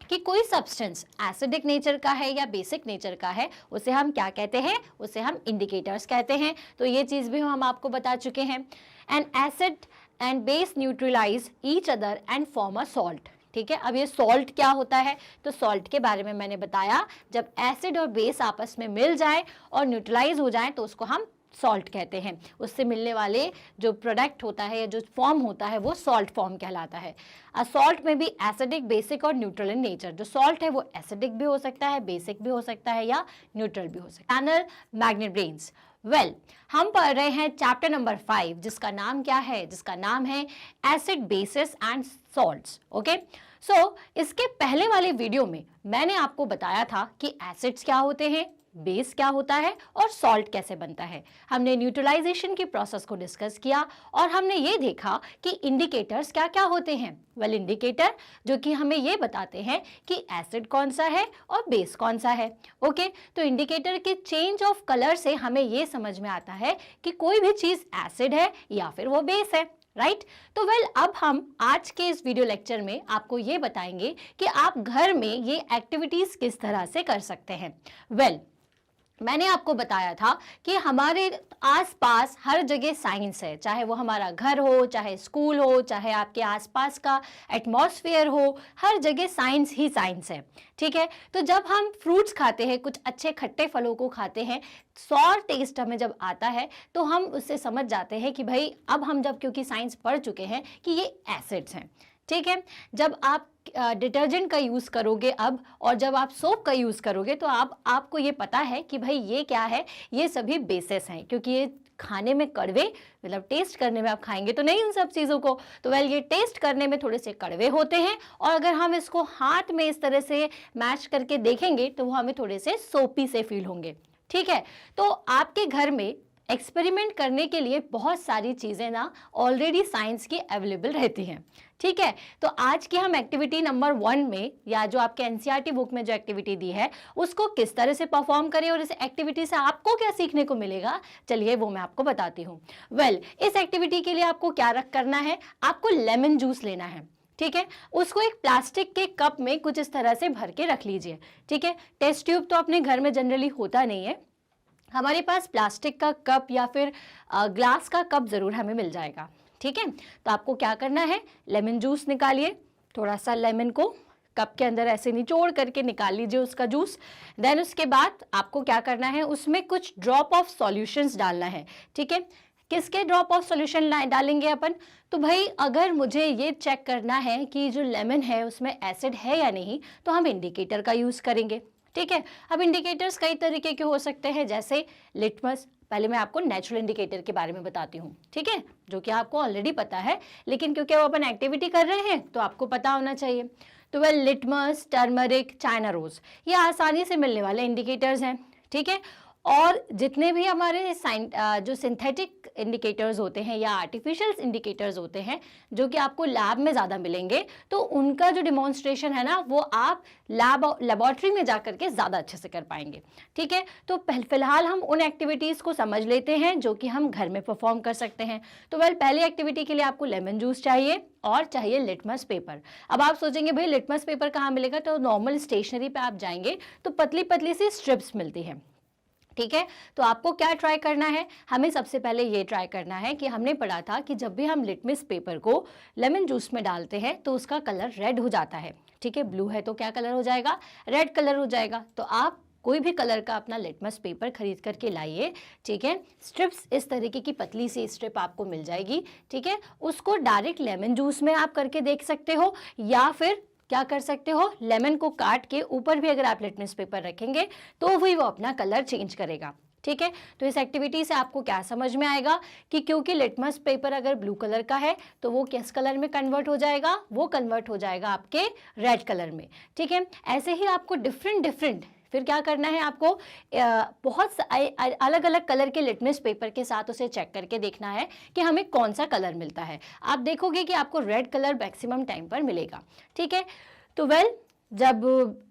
कि कोई सब्सटेंस एसिडिक नेचर का है या बेसिक नेचर का है, उसे हम क्या कहते हैं, उसे हम इंडिकेटर्स कहते हैं। तो ये चीज़ भी हम आपको बता चुके हैं। An acid and base neutralize each other and form a salt. ठीक है, अब ये सॉल्ट क्या होता है, तो सॉल्ट के बारे में मैंने बताया, जब एसिड और बेस आपस में मिल जाए और न्यूट्रलाइज हो जाए तो उसको हम सॉल्ट कहते हैं। उससे मिलने वाले जो प्रोडक्ट होता है या जो फॉर्म होता है वो सॉल्ट फॉर्म कहलाता है। सॉल्ट में भी एसिडिक, बेसिक और न्यूट्रल इन नेचर। जो सॉल्ट है वो एसिडिक भी हो सकता है, बेसिक भी हो सकता है, या न्यूट्रल भी हो सकता है। Channel Magnet brains. हम पढ़ रहे हैं चैप्टर नंबर 5, जिसका नाम क्या है, जिसका नाम है acid, bases and salts. Okay, so इसके पहले वाले वीडियो में मैंने आपको बताया था कि एसिड्स क्या होते हैं, बेस क्या होता है और सॉल्ट कैसे बनता है। हमने न्यूट्रलाइजेशन की प्रोसेस को डिस्कस किया और हमने ये देखा कि इंडिकेटर्स क्या क्या होते हैं। इंडिकेटर जो कि हमें ये बताते हैं कि एसिड कौन सा है और बेस कौन सा है। ओके, तो इंडिकेटर के चेंज ऑफ कलर से हमें ये समझ में आता है कि कोई भी चीज़ एसिड है या फिर वो बेस है। राइट, तो अब हम आज के इस वीडियो लेक्चर में आपको ये बताएंगे कि आप घर में ये एक्टिविटीज किस तरह से कर सकते हैं। मैंने आपको बताया था कि हमारे आसपास हर जगह साइंस है, चाहे वो हमारा घर हो, चाहे स्कूल हो, चाहे आपके आसपास का एटमॉस्फेयर हो, हर जगह साइंस ही साइंस है। ठीक है, तो जब हम फ्रूट्स खाते हैं, कुछ अच्छे खट्टे फलों को खाते हैं, सॉर टेस्ट हमें जब आता है तो हम उससे समझ जाते हैं कि भाई अब हम जब क्योंकि साइंस पढ़ चुके हैं कि ये एसिड्स हैं। ठीक है। जब आप डिटर्जेंट का यूज़ करोगे अब, और जब आप सोप का यूज़ करोगे, तो आपको ये पता है कि भाई ये क्या है, ये सभी बेसिस हैं, क्योंकि ये खाने में कड़वे, मतलब टेस्ट करने में आप खाएंगे तो नहीं उन सब चीज़ों को, तो वेल ये टेस्ट करने में थोड़े से कड़वे होते हैं, और अगर हम इसको हाथ में इस तरह से मैश करके देखेंगे तो वो हमें थोड़े से सोपी से फील होंगे। ठीक है, तो आपके घर में एक्सपेरिमेंट करने के लिए बहुत सारी चीज़ें ना ऑलरेडी साइंस की अवेलेबल रहती हैं। ठीक है, तो आज की हम एक्टिविटी नंबर 1 में, या जो आपके एनसीईआरटी बुक में जो एक्टिविटी दी है, उसको किस तरह से परफॉर्म करें और इस एक्टिविटी से आपको क्या सीखने को मिलेगा, चलिए वो मैं आपको बताती हूँ। वेल, इस एक्टिविटी के लिए आपको क्या करना है, आपको लेमन जूस लेना है। ठीक है, उसको एक प्लास्टिक के कप में कुछ इस तरह से भर के रख लीजिए। ठीक है, टेस्ट ट्यूब तो अपने घर में जनरली होता नहीं है, हमारे पास प्लास्टिक का कप या फिर ग्लास का कप ज़रूर हमें मिल जाएगा। ठीक है, तो आपको क्या करना है, लेमन जूस निकालिए, थोड़ा सा लेमन को कप के अंदर ऐसे निचोड़ करके निकाल लीजिए उसका जूस। देन उसके बाद आपको क्या करना है, उसमें कुछ ड्रॉप ऑफ सॉल्यूशंस डालना है। ठीक है, किसके ड्रॉप ऑफ सॉल्यूशन डालेंगे अपन, तो भाई अगर मुझे ये चेक करना है कि जो लेमन है उसमें एसिड है या नहीं, तो हम इंडिकेटर का यूज़ करेंगे। ठीक है, अब इंडिकेटर्स कई तरीके के हो सकते हैं, जैसे लिटमस। पहले मैं आपको नेचुरल इंडिकेटर के बारे में बताती हूँ, ठीक है, जो कि आपको ऑलरेडी पता है, लेकिन क्योंकि वो अपन एक्टिविटी कर रहे हैं तो आपको पता होना चाहिए। तो well, litmus, turmeric, China rose, ये आसानी से मिलने वाले इंडिकेटर्स हैं। ठीक है, और जितने भी हमारे जो सिंथेटिक इंडिकेटर्स होते हैं या आर्टिफिशियल इंडिकेटर्स होते हैं, जो कि आपको लैब में ज़्यादा मिलेंगे, तो उनका जो डिमॉन्स्ट्रेशन है ना, वो आप लेबॉर्ट्री में जा करके ज़्यादा अच्छे से कर पाएंगे। ठीक है, तो फिलहाल हम उन एक्टिविटीज़ को समझ लेते हैं जो कि हम घर में परफॉर्म कर सकते हैं। तो वेल, पहली एक्टिविटी के लिए आपको लेमन जूस चाहिए और चाहिए लिटमस पेपर। अब आप सोचेंगे भाई लिटमस पेपर कहाँ मिलेगा, तो नॉर्मल स्टेशनरी पे आप जाएंगे तो पतली पतली सी स्ट्रिप्स मिलती हैं। ठीक है, तो आपको क्या ट्राई करना है, हमें सबसे पहले ये ट्राई करना है कि हमने पढ़ा था कि जब भी हम लिटमस पेपर को लेमन जूस में डालते हैं तो उसका कलर रेड हो जाता है। ठीक है, ब्लू है तो क्या कलर हो जाएगा, रेड कलर हो जाएगा। तो आप कोई भी कलर का अपना लिटमस पेपर खरीद करके लाइए। ठीक है, स्ट्रिप्स इस तरीके की पतली सी स्ट्रिप आपको मिल जाएगी। ठीक है, उसको डायरेक्ट लेमन जूस में आप करके देख सकते हो, या फिर क्या कर सकते हो, लेमन को काट के ऊपर भी अगर आप लिटमस पेपर रखेंगे तो वो अपना कलर चेंज करेगा। ठीक है, तो इस एक्टिविटी से आपको क्या समझ में आएगा कि क्योंकि लिटमस पेपर अगर ब्लू कलर का है तो वो किस कलर में कन्वर्ट हो जाएगा, वो कन्वर्ट हो जाएगा आपके रेड कलर में। ठीक है, ऐसे ही आपको डिफरेंट फिर क्या करना है, आपको बहुत अलग अलग कलर के लिटमस पेपर के साथ उसे चेक करके देखना है कि हमें कौन सा कलर मिलता है। आप देखोगे कि आपको रेड कलर मैक्सिमम टाइम पर मिलेगा। ठीक है, तो वेल, जब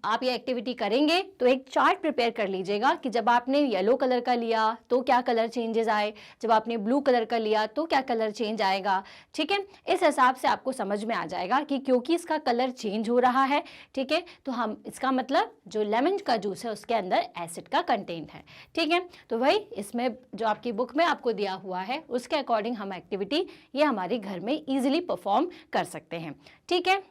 आप ये एक्टिविटी करेंगे तो एक चार्ट प्रिपेयर कर लीजिएगा कि जब आपने येलो कलर का लिया तो क्या कलर चेंजेस आए, जब आपने ब्लू कलर का लिया तो क्या कलर चेंज आएगा। ठीक है, इस हिसाब से आपको समझ में आ जाएगा कि क्योंकि इसका कलर चेंज हो रहा है, ठीक है, तो हम इसका मतलब जो लेमन का जूस है उसके अंदर एसिड का कंटेंट है। ठीक है, तो भाई इसमें जो आपकी बुक में आपको दिया हुआ है उसके अकॉर्डिंग हम एक्टिविटी ये हमारे घर में ईजिली परफॉर्म कर सकते हैं। ठीक है,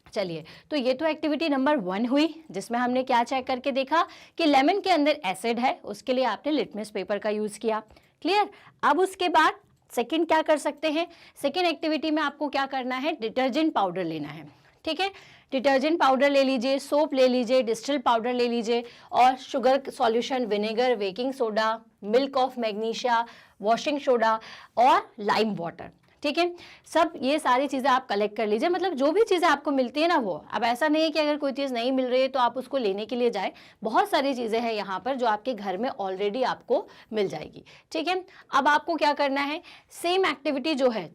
चलिए, तो ये तो एक्टिविटी नंबर 1 हुई, जिसमें हमने क्या चेक करके देखा कि लेमन के अंदर एसिड है, उसके लिए आपने लिटमस पेपर का यूज़ किया। क्लियर। अब उसके बाद सेकंड क्या कर सकते हैं, सेकंड एक्टिविटी में आपको क्या करना है, डिटर्जेंट पाउडर लेना है। ठीक है, डिटर्जेंट पाउडर ले लीजिए, सोप ले लीजिए, डिस्टिल पाउडर ले लीजिए, और sugar solution, vinegar, baking soda, milk of magnesia, washing soda और लाइम वाटर। ठीक है, सब ये सारी चीज़ें आप कलेक्ट कर लीजिए, मतलब जो भी चीज़ें आपको मिलती है ना वो। अब ऐसा नहीं है कि अगर कोई चीज़ नहीं मिल रही है तो आप उसको लेने के लिए जाए, बहुत सारी चीज़ें हैं यहाँ पर जो आपके घर में ऑलरेडी आपको मिल जाएगी। ठीक है, अब आपको क्या करना है, सेम एक्टिविटी जो है,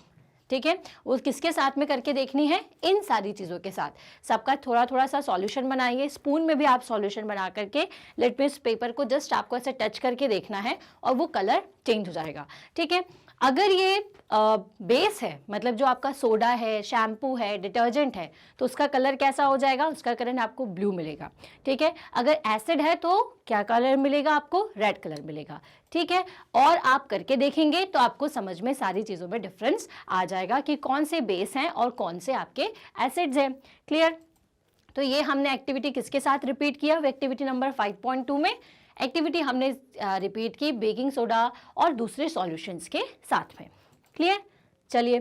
ठीक है, वो किसके साथ में करके देखनी है, इन सारी चीज़ों के साथ। सबका थोड़ा थोड़ा सा सॉल्यूशन बनाइए, स्पून में भी आप सॉल्यूशन बना करके लिटमस पेपर को जस्ट आपको ऐसे टच करके देखना है और वो कलर चेंज हो जाएगा। ठीक है, अगर ये बेस है, मतलब जो आपका सोडा है, शैम्पू है, डिटर्जेंट है, तो उसका कलर कैसा हो जाएगा, उसका कलर आपको ब्लू मिलेगा। ठीक है, अगर एसिड है तो क्या कलर मिलेगा आपको, रेड कलर मिलेगा। ठीक है, और आप करके देखेंगे तो आपको समझ में सारी चीज़ों में डिफरेंस आ जाएगा कि कौन से बेस हैं और कौन से आपके एसिड्स हैं। क्लियर। तो ये हमने एक्टिविटी किसके साथ रिपीट किया, एक्टिविटी नंबर 5.2 में एक्टिविटी हमने रिपीट की बेकिंग सोडा और दूसरे सॉल्यूशंस के साथ में। क्लियर। चलिए,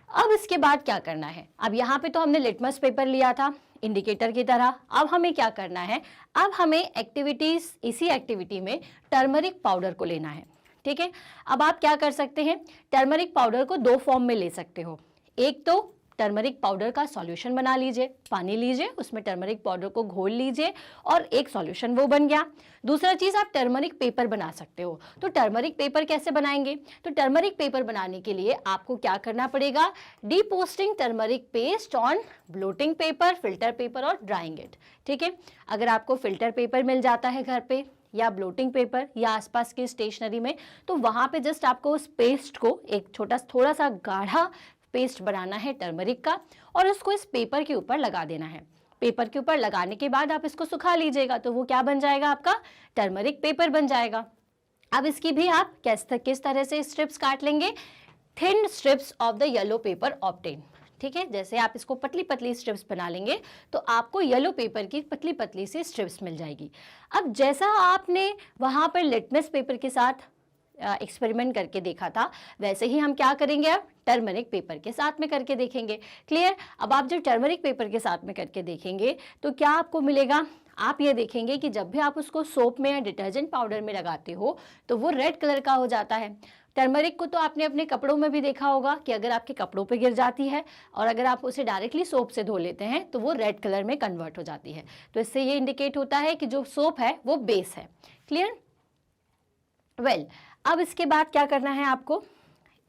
अब इसके बाद क्या करना है, अब यहाँ पे तो हमने लिटमस पेपर लिया था इंडिकेटर की तरह। अब हमें क्या करना है, अब हमें इसी एक्टिविटी में टर्मरिक पाउडर को लेना है। ठीक है, अब आप क्या कर सकते हैं, टर्मरिक पाउडर को दो फॉर्म में ले सकते हो। एक तो टर्मरिक पाउडर का सॉल्यूशन बना लीजिए, पानी लीजिए, उसमें टर्मरिक पाउडर को घोल लीजिए और एक सॉल्यूशन वो बन गया। दूसरा चीज, आप टर्मरिक पेपर बना सकते हो। तो टर्मरिक पेपर कैसे बनाएंगे, तो टर्मरिक पेपर बनाने के लिए आपको क्या करना पड़ेगा, depositing turmeric paste on blotting paper, filter paper और ड्राइंग इट। ठीक है, अगर आपको फिल्टर पेपर मिल जाता है घर पे या ब्लोटिंग पेपर या आसपास की स्टेशनरी में, तो वहां पे जस्ट आपको उस पेस्ट को एक थोड़ा सा गाढ़ा पेस्ट बनाना है टर्मरिक का और उसको इस पेपर के ऊपर लगा देना है। पेपर के ऊपर लगाने के बाद आप इसको सुखा लीजिएगा तो वो क्या बन जाएगा, आपका टर्मरिक पेपर बन जाएगा। अब इसकी भी आप किस तरह से स्ट्रिप्स काट लेंगे, thin strips of the yellow paper obtain. ठीक है, जैसे आप इसको पतली पतली स्ट्रिप्स बना लेंगे तो आपको येलो पेपर की पतली पतली सी स्ट्रिप्स मिल जाएगी। अब जैसा आपने वहां पर लिटमस पेपर के साथ एक्सपेरिमेंट करके देखा था, वैसे ही हम क्या करेंगे, अब टर्मरिक पेपर के साथ में करके देखेंगे। क्लियर। अब आप जब टर्मरिक पेपर के साथ में करके देखेंगे तो क्या आपको मिलेगा, आप ये देखेंगे कि जब भी आप उसको सोप में या डिटर्जेंट पाउडर में लगाते हो तो वो रेड कलर का हो जाता है। टर्मरिक को तो आपने अपने कपड़ों में भी देखा होगा कि अगर आपके कपड़ों पे गिर जाती है और अगर आप उसे डायरेक्टली सोप से धो लेते हैं तो वो रेड कलर में कन्वर्ट हो जाती है। तो इससे ये इंडिकेट होता है कि जो सोप है वो बेस है। क्लियर। वेल, अब इसके बाद क्या करना है आपको,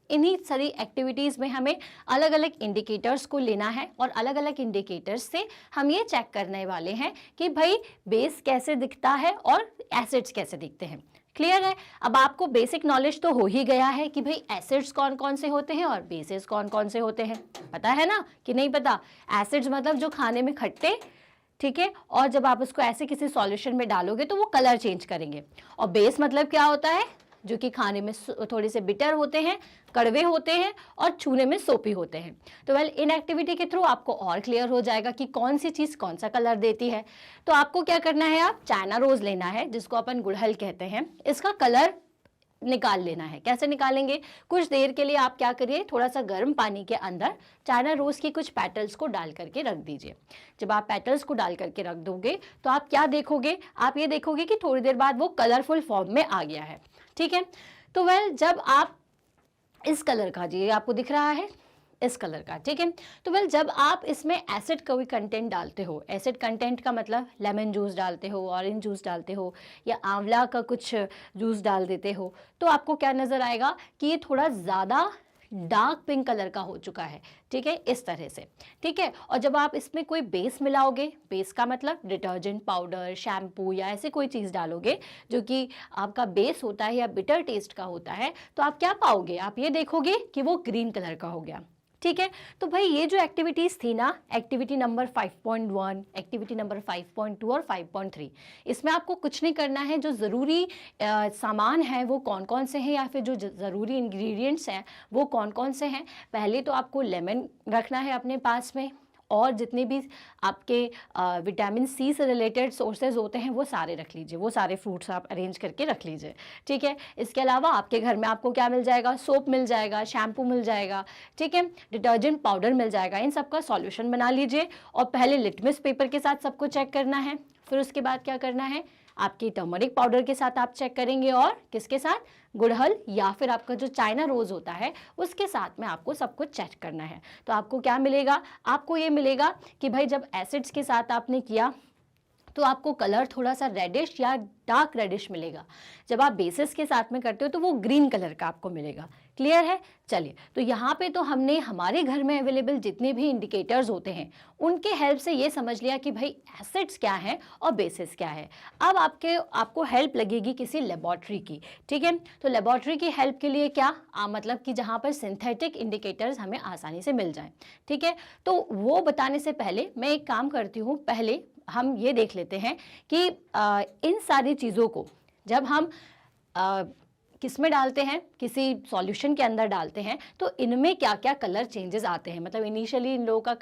इन्हीं सारी एक्टिविटीज़ में हमें अलग अलग इंडिकेटर्स को लेना है और अलग अलग इंडिकेटर्स से हम ये चेक करने वाले हैं कि भाई बेस कैसे दिखता है और एसिड्स कैसे दिखते हैं। क्लियर है। अब आपको बेसिक नॉलेज तो हो ही गया है कि भाई एसिड्स कौन कौन से होते हैं और बेसेस कौन कौन से होते हैं, पता है ना कि नहीं पता। एसिड्स मतलब जो खाने में खट्टे, ठीक है, और जब आप उसको ऐसे किसी सॉल्यूशन में डालोगे तो वो कलर चेंज करेंगे। और बेस मतलब क्या होता है, जो कि खाने में थोड़े से बिटर होते हैं, कड़वे होते हैं और छूने में सोपी होते हैं। तो वेल, इन एक्टिविटी के थ्रू आपको और क्लियर हो जाएगा कि कौन सी चीज़ कौन सा कलर देती है। तो आपको क्या करना है, आप चाइना रोज लेना है जिसको अपन गुड़हल कहते हैं, इसका कलर निकाल लेना है। कैसे निकालेंगे, कुछ देर के लिए आप क्या करिए, थोड़ा सा गर्म पानी के अंदर चाइना रोज की कुछ पेटल्स को डाल करके रख दीजिए। जब आप पेटल्स को डाल करके रख दोगे तो आप क्या देखोगे, आप ये देखोगे कि थोड़ी देर बाद वो कलरफुल फॉर्म में आ गया है। ठीक है, तो वेल, जब आप इस कलर का, जी आपको दिख रहा है इस कलर का, ठीक है, तो वेल, जब आप इसमें एसिड का भी कंटेंट डालते हो, एसिड कंटेंट का मतलब लेमन जूस डालते हो, ऑरेंज जूस डालते हो या आंवला का कुछ जूस डाल देते हो, तो आपको क्या नज़र आएगा कि ये थोड़ा ज़्यादा डार्क पिंक कलर का हो चुका है। ठीक है, इस तरह से। ठीक है, और जब आप इसमें कोई बेस मिलाओगे, बेस का मतलब डिटर्जेंट पाउडर, शैम्पू या ऐसे कोई चीज़ डालोगे जो कि आपका बेस होता है या बिटर टेस्ट का होता है, तो आप क्या पाओगे, आप ये देखोगे कि वो ग्रीन कलर का हो गया। ठीक है, तो भाई ये जो एक्टिविटीज़ थी ना, एक्टिविटी नंबर 5.1, एक्टिविटी नंबर 5.2 और 5.3, इसमें आपको कुछ नहीं करना है। जो ज़रूरी सामान है वो कौन कौन से हैं या फिर जो ज़रूरी इंग्रेडिएंट्स हैं वो कौन कौन से हैं, पहले तो आपको लेमन रखना है अपने पास में, और जितने भी आपके विटामिन सी से रिलेटेड सोर्सेज होते हैं वो सारे रख लीजिए, वो सारे फ्रूट्स आप अरेंज करके रख लीजिए। ठीक है, इसके अलावा आपके घर में आपको क्या मिल जाएगा, सोप मिल जाएगा, शैम्पू मिल जाएगा, ठीक है, डिटर्जेंट पाउडर मिल जाएगा। इन सब का सॉल्यूशन बना लीजिए और पहले लिटमस पेपर के साथ सबको चेक करना है। फिर उसके बाद क्या करना है, आपकी टर्मरिक पाउडर के साथ आप चेक करेंगे और किसके साथ, गुड़हल या फिर आपका जो चाइना रोज होता है उसके साथ में आपको सब कुछ चेक करना है। तो आपको क्या मिलेगा, आपको ये मिलेगा कि भाई जब एसिड्स के साथ आपने किया तो आपको कलर थोड़ा सा रेडिश या डार्क रेडिश मिलेगा। जब आप बेसिस के साथ में करते हो तो वो ग्रीन कलर का आपको मिलेगा। क्लियर है। चलिए, तो यहाँ पे तो हमने हमारे घर में अवेलेबल जितने भी इंडिकेटर्स होते हैं उनके हेल्प से ये समझ लिया कि भाई एसिड्स क्या है और बेसिस क्या है। अब आपको हेल्प लगेगी किसी लेबॉर्ट्री की। ठीक है, तो लेबॉर्ट्री की हेल्प के लिए क्या, मतलब कि जहाँ पर सिंथेटिक इंडिकेटर्स हमें आसानी से मिल जाएं। ठीक है, तो वो बताने से पहले मैं एक काम करती हूँ, पहले हम ये देख लेते हैं कि इन सारी चीज़ों को जब हम किस में डालते हैं, किसी सॉल्यूशन के अंदर डालते हैं, तो इनमें क्या क्या कलर चेंजेस आते हैं, मतलब इनिशियली इन लोगों का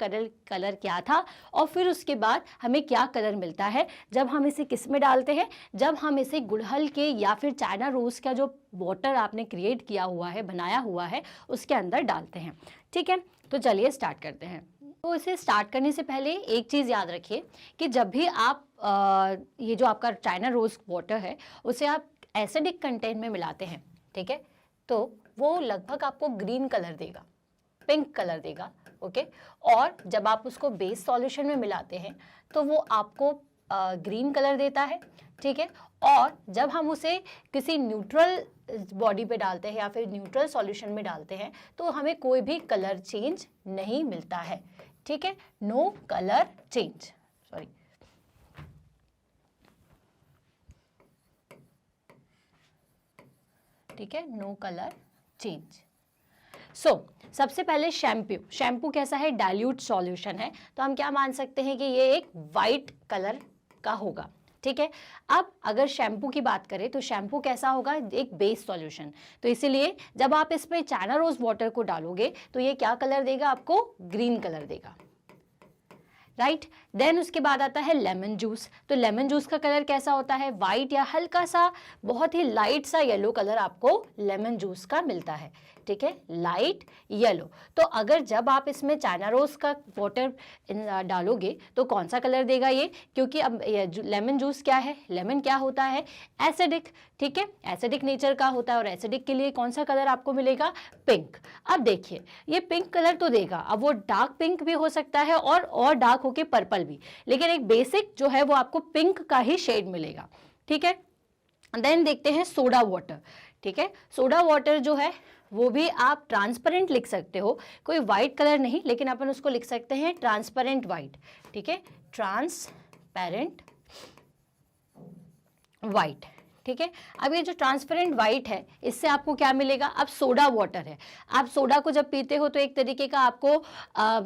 कलर क्या था और फिर उसके बाद हमें क्या कलर मिलता है जब हम इसे किस में डालते हैं, जब हम इसे गुड़हल के या फिर चाइना रोज का जो वाटर आपने क्रिएट किया हुआ है, बनाया हुआ है, उसके अंदर डालते हैं। ठीक है, तो चलिए स्टार्ट करते हैं। तो इसे स्टार्ट करने से पहले एक चीज़ याद रखिए कि जब भी आप ये जो आपका चाइना रोज वाटर है उसे आप एसिडिक कंटेंट में मिलाते हैं, ठीक है, तो वो लगभग आपको ग्रीन कलर देगा, पिंक कलर देगा, ओके। और जब आप उसको बेस सॉल्यूशन में मिलाते हैं तो वो आपको ग्रीन कलर देता है, ठीक है। और जब हम उसे किसी न्यूट्रल बॉडी पे डालते हैं या फिर न्यूट्रल सॉल्यूशन में डालते हैं तो हमें कोई भी कलर चेंज नहीं मिलता है, ठीक है, नो कलर चेंज, सॉरी। ठीक है, नो कलर चेंज। सबसे पहले शैम्पू कैसा है, डाइल्यूट सॉल्यूशन है, तो हम क्या मान सकते हैं कि ये एक वाइट कलर का होगा, ठीक है। अब अगर शैम्पू की बात करें तो शैम्पू कैसा होगा, एक बेस सॉल्यूशन, तो इसीलिए जब आप इसमें चाइना रोज वाटर को डालोगे तो ये क्या कलर देगा, आपको ग्रीन कलर देगा, राइट। देन उसके बाद आता है लेमन जूस, तो लेमन जूस का कलर कैसा होता है, वाइट या हल्का सा बहुत ही लाइट सा येलो कलर आपको लेमन जूस का मिलता है, ठीक है, लाइट येलो। तो अगर जब आप इसमें चाइना रोज का वाटर डालोगे तो कौन सा कलर देगा ये, क्योंकि अब लेमन जूस क्या है, लेमन क्या होता है, एसिडिक, ठीक है, एसिडिक नेचर का होता है और एसिडिक के लिए कौन सा कलर आपको मिलेगा, पिंक। अब देखिए ये पिंक कलर तो देगा, अब वो डार्क पिंक भी हो सकता है और डार्क होके पर्पल भी, लेकिन एक बेसिक जो है वो आपको पिंक का ही शेड मिलेगा, ठीक है। देन देखते हैं सोडा वाटर, ठीक है, सोडा वाटर जो है वो भी आप ट्रांसपेरेंट लिख सकते हो, कोई वाइट कलर नहीं, लेकिन अपन उसको लिख सकते हैं ट्रांसपेरेंट वाइट, ठीक है, ट्रांसपेरेंट वाइट, ठीक है। अब ये जो ट्रांसपेरेंट वाइट है इससे आपको क्या मिलेगा, अब सोडा वाटर है, आप सोडा को जब पीते हो तो एक तरीके का आपको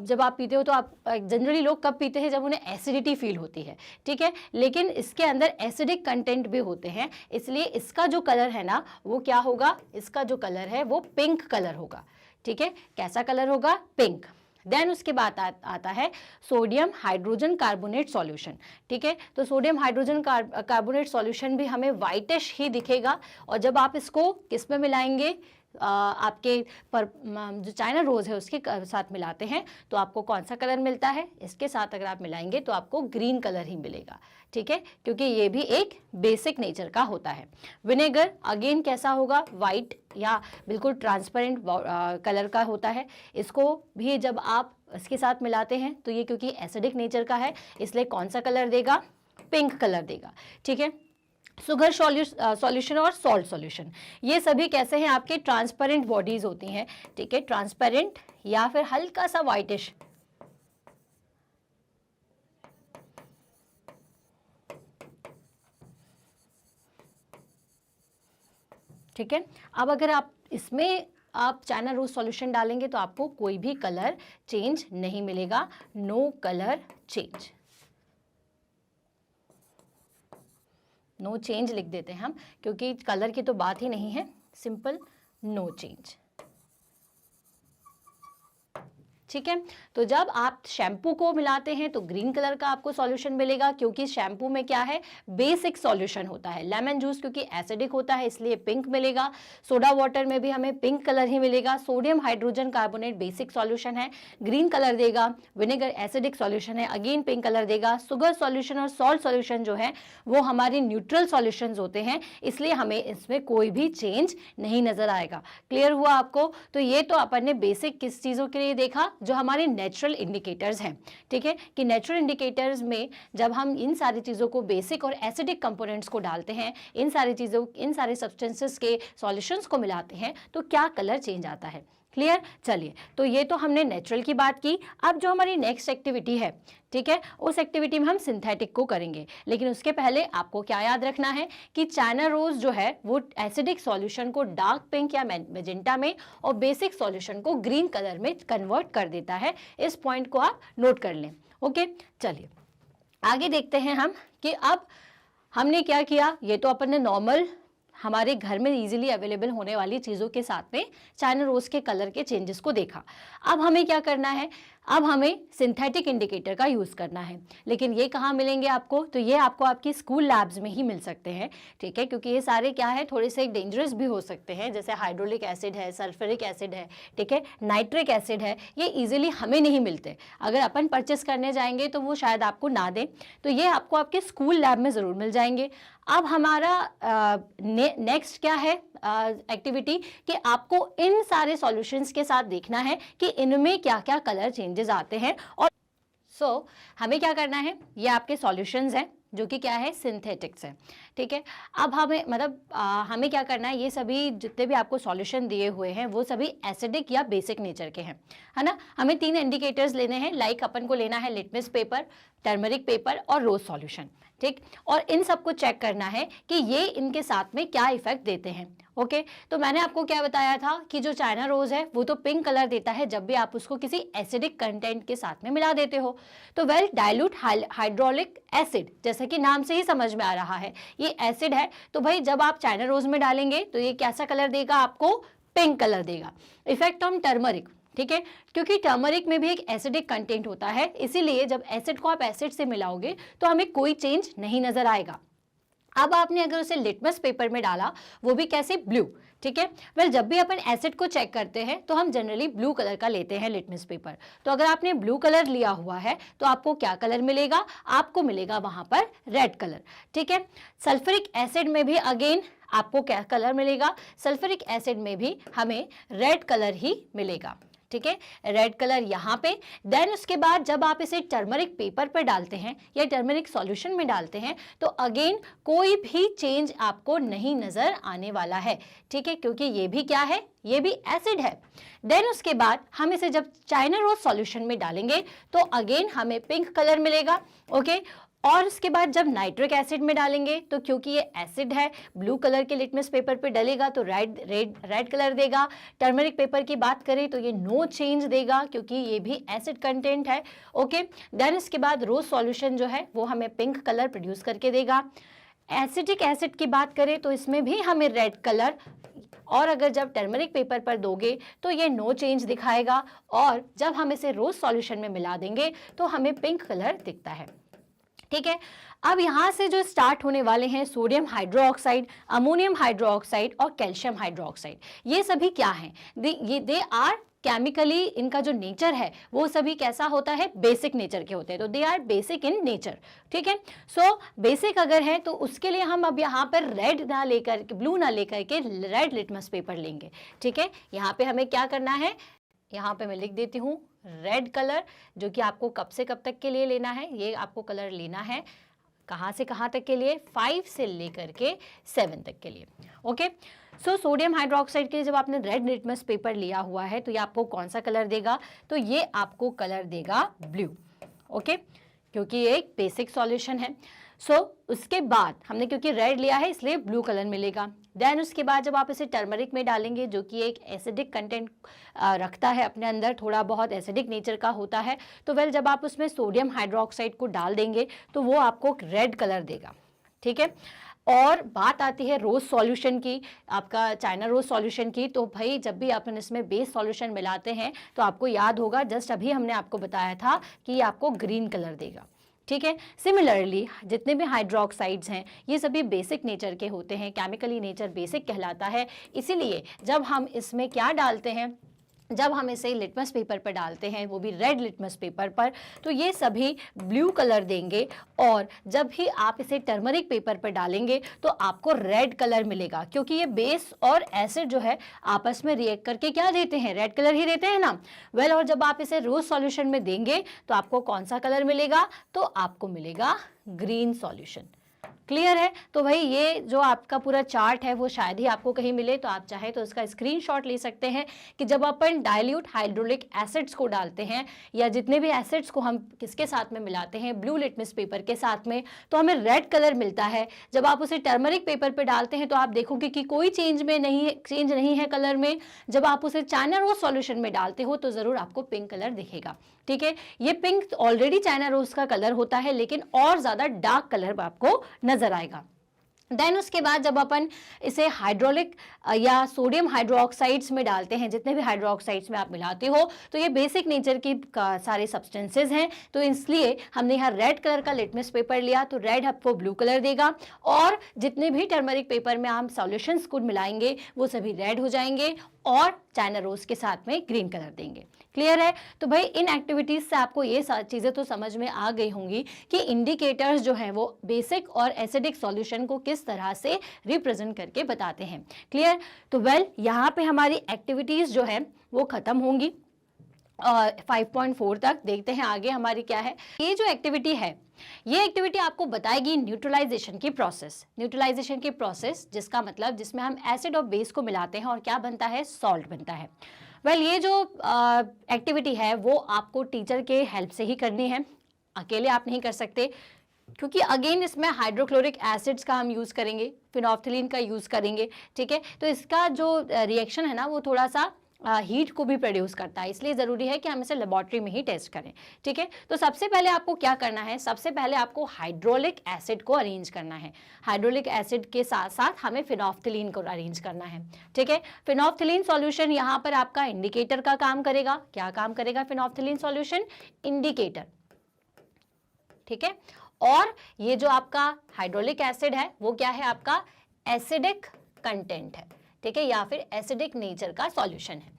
जब आप पीते हो तो आप जनरली लोग कब पीते हैं, जब उन्हें एसिडिटी फील होती है, ठीक है, लेकिन इसके अंदर एसिडिक कंटेंट भी होते हैं, इसलिए इसका जो कलर है ना वो क्या होगा, इसका जो कलर है वो पिंक कलर होगा, ठीक है, कैसा कलर होगा, पिंक। देन उसके बाद आता है सोडियम हाइड्रोजन कार्बोनेट सॉल्यूशन, ठीक है, तो सोडियम हाइड्रोजन कार्बोनेट सॉल्यूशन भी हमें वाइटिश ही दिखेगा, और जब आप इसको किस में मिलाएंगे, आपके जो चाइना रोज है उसके साथ मिलाते हैं तो आपको कौन सा कलर मिलता है, इसके साथ अगर आप मिलाएंगे तो आपको ग्रीन कलर ही मिलेगा, ठीक है, क्योंकि ये भी एक बेसिक नेचर का होता है। विनेगर अगेन कैसा होगा, वाइट या बिल्कुल ट्रांसपेरेंट कलर का होता है, इसको भी जब आप इसके साथ मिलाते हैं तो ये क्योंकि एसिडिक नेचर का है इसलिए कौन सा कलर देगा, पिंक कलर देगा, ठीक है। सुगर सॉल्यूशन और सॉल्ट सॉल्यूशन, ये सभी कैसे हैं, आपके ट्रांसपेरेंट बॉडीज होती हैं, ठीक है, ट्रांसपेरेंट या फिर हल्का सा वाइटिश, ठीक है। अब अगर आप इसमें आप चाइना रोज सॉल्यूशन डालेंगे तो आपको कोई भी कलर चेंज नहीं मिलेगा, no colour change, no change लिख देते हैं हम क्योंकि कलर की तो बात ही नहीं है, सिंपल नो चेंज, ठीक है। तो जब आप शैम्पू को मिलाते हैं तो ग्रीन कलर का आपको सॉल्यूशन मिलेगा क्योंकि शैम्पू में क्या है, बेसिक सॉल्यूशन होता है। लेमन जूस क्योंकि एसिडिक होता है इसलिए पिंक मिलेगा, सोडा वाटर में भी हमें पिंक कलर ही मिलेगा, sodium hydrogen carbonate basic solution है, ग्रीन कलर देगा, विनेगर एसिडिक सॉल्यूशन है, अगेन पिंक कलर देगा, शुगर सॉल्यूशन और सॉल्ट सॉल्यूशन जो है वो हमारे न्यूट्रल सॉल्यूशंस होते हैं, इसलिए हमें इसमें कोई भी चेंज नहीं नजर आएगा। क्लियर हुआ आपको? तो ये तो अपन ने बेसिक किस चीज़ों के लिए देखा, जो हमारे नेचुरल इंडिकेटर्स हैं, ठीक है, कि नेचुरल इंडिकेटर्स में जब हम इन सारी चीज़ों को, बेसिक और एसिडिक कंपोनेंट्स को डालते हैं, इन सारे सब्सटेंसेस के सॉल्यूशंस को मिलाते हैं तो क्या कलर चेंज आता है। क्लियर? चलिए, तो ये तो हमने नेचुरल की बात की। अब जो हमारी नेक्स्ट एक्टिविटी है, ठीक है, उस एक्टिविटी में हम सिंथेटिक को करेंगे, लेकिन उसके पहले आपको क्या याद रखना है कि चाइना रोज जो है वो एसिडिक सॉल्यूशन को डार्क पिंक या मैजेंटा में और बेसिक सॉल्यूशन को ग्रीन कलर में कन्वर्ट कर देता है। इस पॉइंट को आप नोट कर लें। ओके, चलिए आगे देखते हैं हम कि अब हमने क्या किया। ये तो अपन ने नॉर्मल हमारे घर में इजीली अवेलेबल होने वाली चीज़ों के साथ में चाइना रोज के कलर के चेंजेस को देखा। अब हमें क्या करना है, अब हमें सिंथेटिक इंडिकेटर का यूज़ करना है। लेकिन ये कहाँ मिलेंगे आपको, तो ये आपको आपकी स्कूल लैब्स में ही मिल सकते हैं, ठीक है, क्योंकि ये सारे क्या है, थोड़े से डेंजरस भी हो सकते हैं, जैसे हाइड्रोलिक एसिड है, सल्फ्यूरिक एसिड है, ठीक है, नाइट्रिक एसिड है, ये इजीली हमें नहीं मिलते। अगर अपन परचेस करने जाएंगे तो वो शायद आपको ना दें, तो ये आपको आपके स्कूल लैब में ज़रूर मिल जाएंगे। अब हमारा नेक्स्ट क्या है एक्टिविटी, कि आपको इन सारे सॉल्यूशंस के साथ देखना है कि इनमें क्या क्या कलर चेंजेस आते हैं। और हमें क्या करना है, ये आपके सॉल्यूशंस हैं जो कि क्या है, सिंथेटिक्स है, ठीक है। अब हमें मतलब हमें क्या करना है, ये सभी जितने भी आपको सॉल्यूशन दिए हुए हैं वो सभी एसिडिक या बेसिक नेचर के हैं, है ना। हमें 3 इंडिकेटर्स लेने हैं, लाइक अपन को लेना है लिटमस पेपर, टर्मरिक पेपर और रोज सॉल्यूशन, ठीक। और इन सबको चेक करना है कि ये इनके साथ में क्या इफेक्ट देते हैं, ओके। तो मैंने आपको क्या बताया था कि जो चाइना रोज है वो तो पिंक कलर देता है जब भी आप उसको किसी एसिडिक कंटेंट के साथ में मिला देते हो। तो वेल डाइल्यूट हाइड्रोलिक एसिड, जैसे कि नाम से ही समझ में आ रहा है ये एसिड है, तो भाई जब आप चाइना रोज में डालेंगे तो ये कैसा कलर देगा, आपको पिंक कलर देगा। इफेक्ट ऑन टर्मरिक, ठीक है, क्योंकि टर्मरिक में भी एक एसिडिक कंटेंट होता है, इसीलिए जब एसिड को आप एसिड से मिलाओगे तो हमें कोई चेंज नहीं नजर आएगा। अब आपने अगर उसे लिटमस पेपर में डाला, वो भी कैसे, ब्लू, ठीक है। वेल जब भी अपन एसिड को चेक करते हैं तो हम जनरली ब्लू कलर का लेते हैं लिटमस पेपर। तो अगर आपने ब्लू कलर लिया हुआ है तो आपको क्या कलर मिलेगा, आपको मिलेगा वहां पर रेड कलर, ठीक है। सल्फ्यूरिक एसिड में भी अगेन आपको क्या कलर मिलेगा, सल्फ्यूरिक एसिड में भी हमें रेड कलर ही मिलेगा, ठीक है, रेड कलर यहाँ पे। देन उसके बाद जब आप इसे टर्मरिक पेपर पर डालते हैं या टर्मरिक सॉल्यूशन में डालते हैं तो अगेन कोई भी चेंज आपको नहीं नजर आने वाला है, ठीक है, क्योंकि ये भी क्या है, ये भी एसिड है। देन उसके बाद हम इसे जब चाइना रोज सॉल्यूशन में डालेंगे तो अगेन हमें पिंक कलर मिलेगा, ओके। और उसके बाद जब नाइट्रिक एसिड में डालेंगे तो क्योंकि ये एसिड है, ब्लू कलर के लिटमस पेपर पे डलेगा तो रेड कलर देगा। टर्मरिक पेपर की बात करें तो ये नो चेंज देगा क्योंकि ये भी एसिड कंटेंट है, ओके। देन इसके बाद रोज सॉल्यूशन जो है वो हमें पिंक कलर प्रोड्यूस करके देगा। एसिटिक एसिड की बात करें तो इसमें भी हमें रेड कलर, और अगर जब टर्मरिक पेपर पर दोगे तो ये नो चेंज दिखाएगा, और जब हम इसे रोज सॉल्यूशन में मिला देंगे तो हमें पिंक कलर दिखता है, ठीक है। अब यहाँ से जो स्टार्ट होने वाले हैं सोडियम हाइड्रोक्साइड, अमोनियम हाइड्रोक्साइड और कैल्शियम हाइड्रोक्साइड, ये सभी क्या हैं, दे आर केमिकली, इनका जो नेचर है वो सभी कैसा होता है, बेसिक नेचर के होते हैं, तो they are basic in nature, ठीक है। सो बेसिक अगर है तो उसके लिए हम अब यहाँ पर रेड ना लेकर, ब्लू ना लेकर के रेड लिटमस पेपर लेंगे, ठीक है। यहाँ पे हमें क्या करना है, यहाँ पे मैं लिख देती हूँ रेड कलर, जो कि आपको कब से कब तक के लिए लेना है, ये आपको कलर लेना है कहाँ से कहाँ तक के लिए, 5 से लेकर के 7 तक के लिए, ओके। सो सोडियम हाइड्रोक्साइड के लिए जब आपने रेड लिटमस पेपर लिया हुआ है तो ये आपको कौन सा कलर देगा, तो ये आपको कलर देगा ब्लू, ओके, क्योंकि ये एक बेसिक सॉल्यूशन है। सो उसके बाद हमने क्योंकि रेड लिया है इसलिए ब्लू कलर मिलेगा। देन उसके बाद जब आप इसे टर्मरिक में डालेंगे जो कि एक एसिडिक कंटेंट रखता है अपने अंदर, थोड़ा बहुत एसिडिक नेचर का होता है, तो वेल जब आप उसमें सोडियम हाइड्रोक्साइड को डाल देंगे तो वो आपको रेड कलर देगा, ठीक है। और बात आती है रोज सॉल्यूशन की, आपका चाइना रोज सॉल्यूशन की, तो भाई जब भी अपन इसमें बेस सॉल्यूशन मिलाते हैं तो आपको याद होगा, जस्ट अभी हमने आपको बताया था कि ये आपको ग्रीन कलर देगा, ठीक है। सिमिलरली जितने भी हाइड्रोक्साइड्स हैं ये सभी बेसिक नेचर के होते हैं, केमिकली नेचर बेसिक कहलाता है, इसीलिए जब हम इसमें क्या डालते हैं, जब हम इसे लिटमस पेपर पर डालते हैं वो भी रेड लिटमस पेपर पर, तो ये सभी ब्लू कलर देंगे, और जब भी आप इसे टर्मरिक पेपर पर डालेंगे तो आपको रेड कलर मिलेगा, क्योंकि ये बेस और एसिड जो है आपस में रिएक्ट करके क्या देते हैं, रेड कलर ही देते हैं ना। वेल और जब आप इसे रोज सॉल्यूशन में देंगे तो आपको कौन सा कलर मिलेगा, तो आपको मिलेगा ग्रीन सॉल्यूशन। क्लियर है। तो भाई ये जो आपका पूरा चार्ट है वो शायद ही आपको कहीं मिले, तो आप चाहे तो इसका स्क्रीनशॉट ले सकते हैं कि जब अपन डाइल्यूट हाइड्रोलिक एसिड्स को डालते हैं या जितने भी एसिड्स को हम किसके साथ में मिलाते हैं, ब्लू लिटमस पेपर के साथ में, तो हमें रेड कलर मिलता है। जब आप उसे टर्मरिक पेपर पे डालते हैं तो आप देखोगे कि कोई चेंज नहीं है कलर में। जब आप उसे चाइना रोज सॉल्यूशन में डालते हो तो ज़रूर आपको पिंक कलर दिखेगा, ठीक है। ये पिंक ऑलरेडी चाइना रोज का कलर होता है, लेकिन और ज़्यादा डार्क कलर आपको नजर आएगा। देन उसके बाद जब अपन इसे हाइड्रोलिक या सोडियम हाइड्रोक्साइड्स में डालते हैं, जितने भी हाइड्रोक्साइड्स में आप मिलाते हो, तो ये बेसिक नेचर की सारे सब्सटेंसेज हैं, तो इसलिए हमने यहाँ रेड कलर का लिटमस पेपर लिया, तो रेड आपको ब्लू कलर देगा, और जितने भी टर्मरिक पेपर में हम सॉल्यूशंस को मिलाएंगे वो सभी रेड हो जाएंगे, और चाइना रोज के साथ में ग्रीन कलर देंगे। क्लियर है? तो भाई इन एक्टिविटीज से आपको ये सारी चीजें तो समझ में आ गई होंगी कि इंडिकेटर्स जो है वो बेसिक और एसिडिक सॉल्यूशन को किस तरह से रिप्रेजेंट करके बताते हैं। क्लियर? तो वेल यहाँ पे हमारी एक्टिविटीज जो है वो खत्म होंगी 5.4 तक। देखते हैं आगे हमारी क्या है। ये जो एक्टिविटी है, ये एक्टिविटी आपको बताएगी न्यूट्रलाइजेशन की प्रोसेस। न्यूट्रलाइजेशन की प्रोसेस जिसका मतलब जिसमें हम एसिड और बेस को मिलाते हैं और क्या बनता है, सॉल्ट बनता है। वेल ये जो एक्टिविटी है वो आपको टीचर के हेल्प से ही करनी है, अकेले आप नहीं कर सकते, क्योंकि अगेन इसमें हाइड्रोक्लोरिक एसिड्स का हम यूज़ करेंगे, फिनोल्फ्थलीन का यूज़ करेंगे। ठीक है, तो इसका जो रिएक्शन है ना वो थोड़ा सा हीट को भी प्रोड्यूस करता है, इसलिए ज़रूरी है कि हम इसे लेबोरेटरी में ही टेस्ट करें। ठीक है, तो सबसे पहले आपको क्या करना है, सबसे पहले आपको हाइड्रोलिक एसिड को अरेंज करना है। हाइड्रोलिक एसिड के साथ साथ हमें फिनोल्फ्थलीन को अरेंज करना है। ठीक है, फिनोल्फ्थलीन सॉल्यूशन यहाँ पर आपका इंडिकेटर का काम करेगा। क्या काम करेगा फिनोल्फ्थलीन सॉल्यूशन? इंडिकेटर। ठीक है, और ये जो आपका हाइड्रोलिक एसिड है वो क्या है, आपका एसिडिक कंटेंट है। ठीक है, या फिर एसिडिक नेचर का सॉल्यूशन है।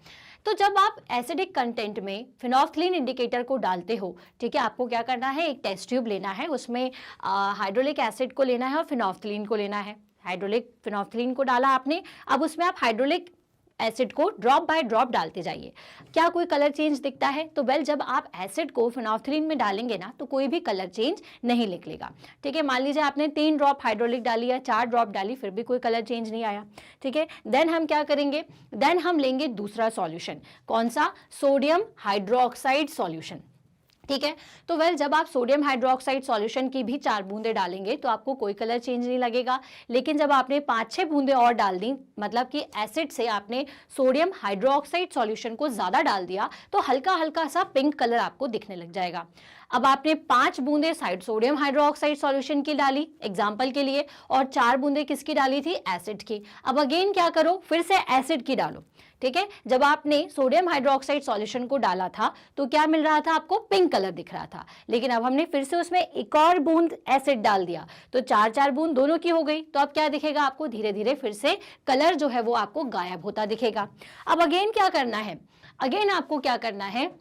तो जब आप एसिडिक कंटेंट में फिनोल्फ्थलीन इंडिकेटर को डालते हो, ठीक है, आपको क्या करना है, एक टेस्ट ट्यूब लेना है, उसमें हाइड्रोलिक एसिड को लेना है और फिनोल्फ्थलीन को लेना है। हाइड्रोलिक फिनोल्फ्थलीन को डाला आपने, अब उसमें आप हाइड्रोलिक एसिड को ड्रॉप बाय ड्रॉप डालते जाइए। क्या कोई कलर चेंज दिखता है? तो वेल जब आप एसिड को फिनोल्फ्थलीन में डालेंगे ना तो कोई भी कलर चेंज नहीं निकलेगा। ठीक है, मान लीजिए आपने 3 ड्रॉप हाइड्रोलिक डाली या 4 ड्रॉप डाली, फिर भी कोई कलर चेंज नहीं आया। ठीक है, देन हम क्या करेंगे, देन हम लेंगे दूसरा सॉल्यूशन। कौन सा? Sodium hydroxide solution. ठीक है, तो वेल जब आप सोडियम हाइड्रोक्साइड सॉल्यूशन की भी 4 बूंदे डालेंगे तो आपको कोई कलर चेंज नहीं लगेगा, लेकिन जब आपने 5-6 बूंदे और डाल दी, मतलब कि एसिड से आपने सोडियम हाइड्रोक्साइड सॉल्यूशन को ज़्यादा डाल दिया, तो हल्का हल्का सा पिंक कलर आपको दिखने लग जाएगा। अब आपने 5 बूंदे सोडियम हाइड्रोक्साइड सॉल्यूशन की डाली एग्जाम्पल के लिए, और 4 बूंदे किसकी डाली थी? एसिड की। अब अगेन क्या करो, फिर से एसिड की डालो। ठीक है, जब आपने सोडियम हाइड्रोक्साइड सॉल्यूशन को डाला था तो क्या मिल रहा था आपको? पिंक कलर दिख रहा था, लेकिन अब हमने फिर से उसमें एक और बूंद एसिड डाल दिया तो 4-4 बूंद दोनों की हो गई, तो अब क्या दिखेगा आपको? धीरे धीरे फिर से कलर जो है वो आपको गायब होता दिखेगा। अब अगेन क्या करना है, अगेन आपको क्या करना है,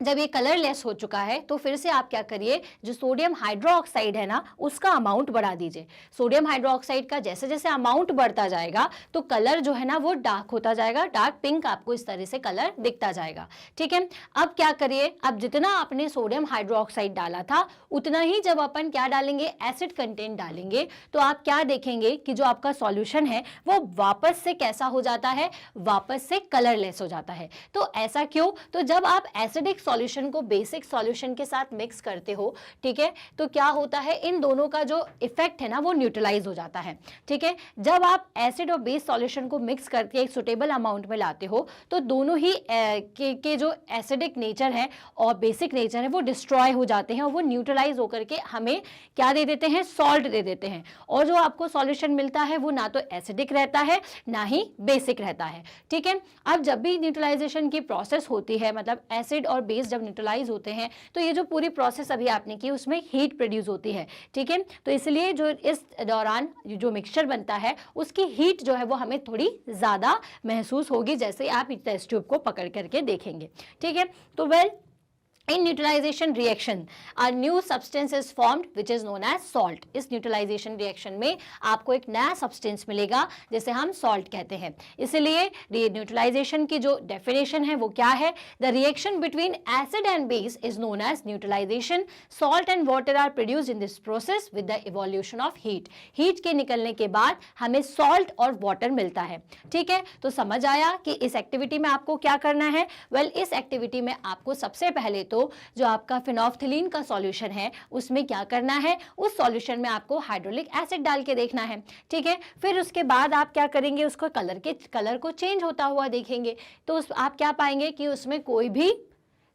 जब ये कलरलेस हो चुका है तो फिर से आप क्या करिए, जो सोडियम हाइड्रोक्साइड है ना उसका अमाउंट बढ़ा दीजिए। सोडियम हाइड्रोक्साइड का जैसे जैसे अमाउंट बढ़ता जाएगा तो कलर जो है ना वो डार्क होता जाएगा, डार्क पिंक आपको इस तरह से कलर दिखता जाएगा। ठीक है, अब क्या करिए, अब जितना आपने सोडियम हाइड्रोक्साइड डाला था उतना ही जब अपन क्या डालेंगे, एसिड कंटेंट डालेंगे, तो आप क्या देखेंगे कि जो आपका सॉल्यूशन है वो वापस से कैसा हो जाता है, वापस से कलरलेस हो जाता है। तो ऐसा क्यों? तो जब आप एसिडिक सॉल्यूशन को बेसिक सॉल्यूशन के साथ मिक्स करते हो, ठीक है, तो क्या होता है, इन दोनों का जो इफेक्ट है ना वो न्यूट्रलाइज हो जाता है। ठीक है, जब आप एसिड और बेस सॉल्यूशन को मिक्स करके एक सुटेबल अमाउंट में लाते हो तो दोनों ही के जो एसिडिक नेचर है और बेसिक नेचर है वो डिस्ट्रॉय हो जाते हैं और वो न्यूट्रलाइज होकर के हमें क्या दे देते हैं, सॉल्ट दे देते हैं। और जो आपको सॉल्यूशन मिलता है वो ना तो एसिडिक रहता है ना ही बेसिक रहता है। ठीक है, अब जब भी न्यूट्रलाइजेशन की प्रोसेस होती है, मतलब एसिड और बेस जब न्यूट्रलाइज होते हैं तो ये जो पूरी प्रोसेस अभी आपने की उसमें हीट प्रोड्यूस होती है। ठीक है, तो इसलिए जो इस दौरान जो मिक्सचर बनता है उसकी हीट जो है वो हमें थोड़ी ज़्यादा महसूस होगी, जैसे आप टेस्ट ट्यूब को पकड़ करके देखेंगे। ठीक है, तो well in neutralization reaction a new substance is formed which is known as salt। इस neutralization reaction में आपको एक नया substance मिलेगा जिसे हम salt कहते हैं। इसलिए neutralization की जो definition है वो क्या है, the reaction between acid and base is known as neutralization। salt and water are produced in this process with the evolution of heat। heat के निकलने के बाद हमें salt और water मिलता है। ठीक है, तो समझ आया कि इस एक्टिविटी में आपको क्या करना है। वेल इस एक्टिविटी में आपको सबसे पहले तो जो आपका फिनोल्फ्थलीन का सॉल्यूशन है उसमें क्या करना है, उस सॉल्यूशन में आपको हाइड्रोलिक एसिड डाल के देखना है। ठीक है, फिर उसके बाद आप क्या करेंगे, उसको कलर को चेंज होता हुआ देखेंगे तो आप क्या पाएंगे कि उसमें कोई भी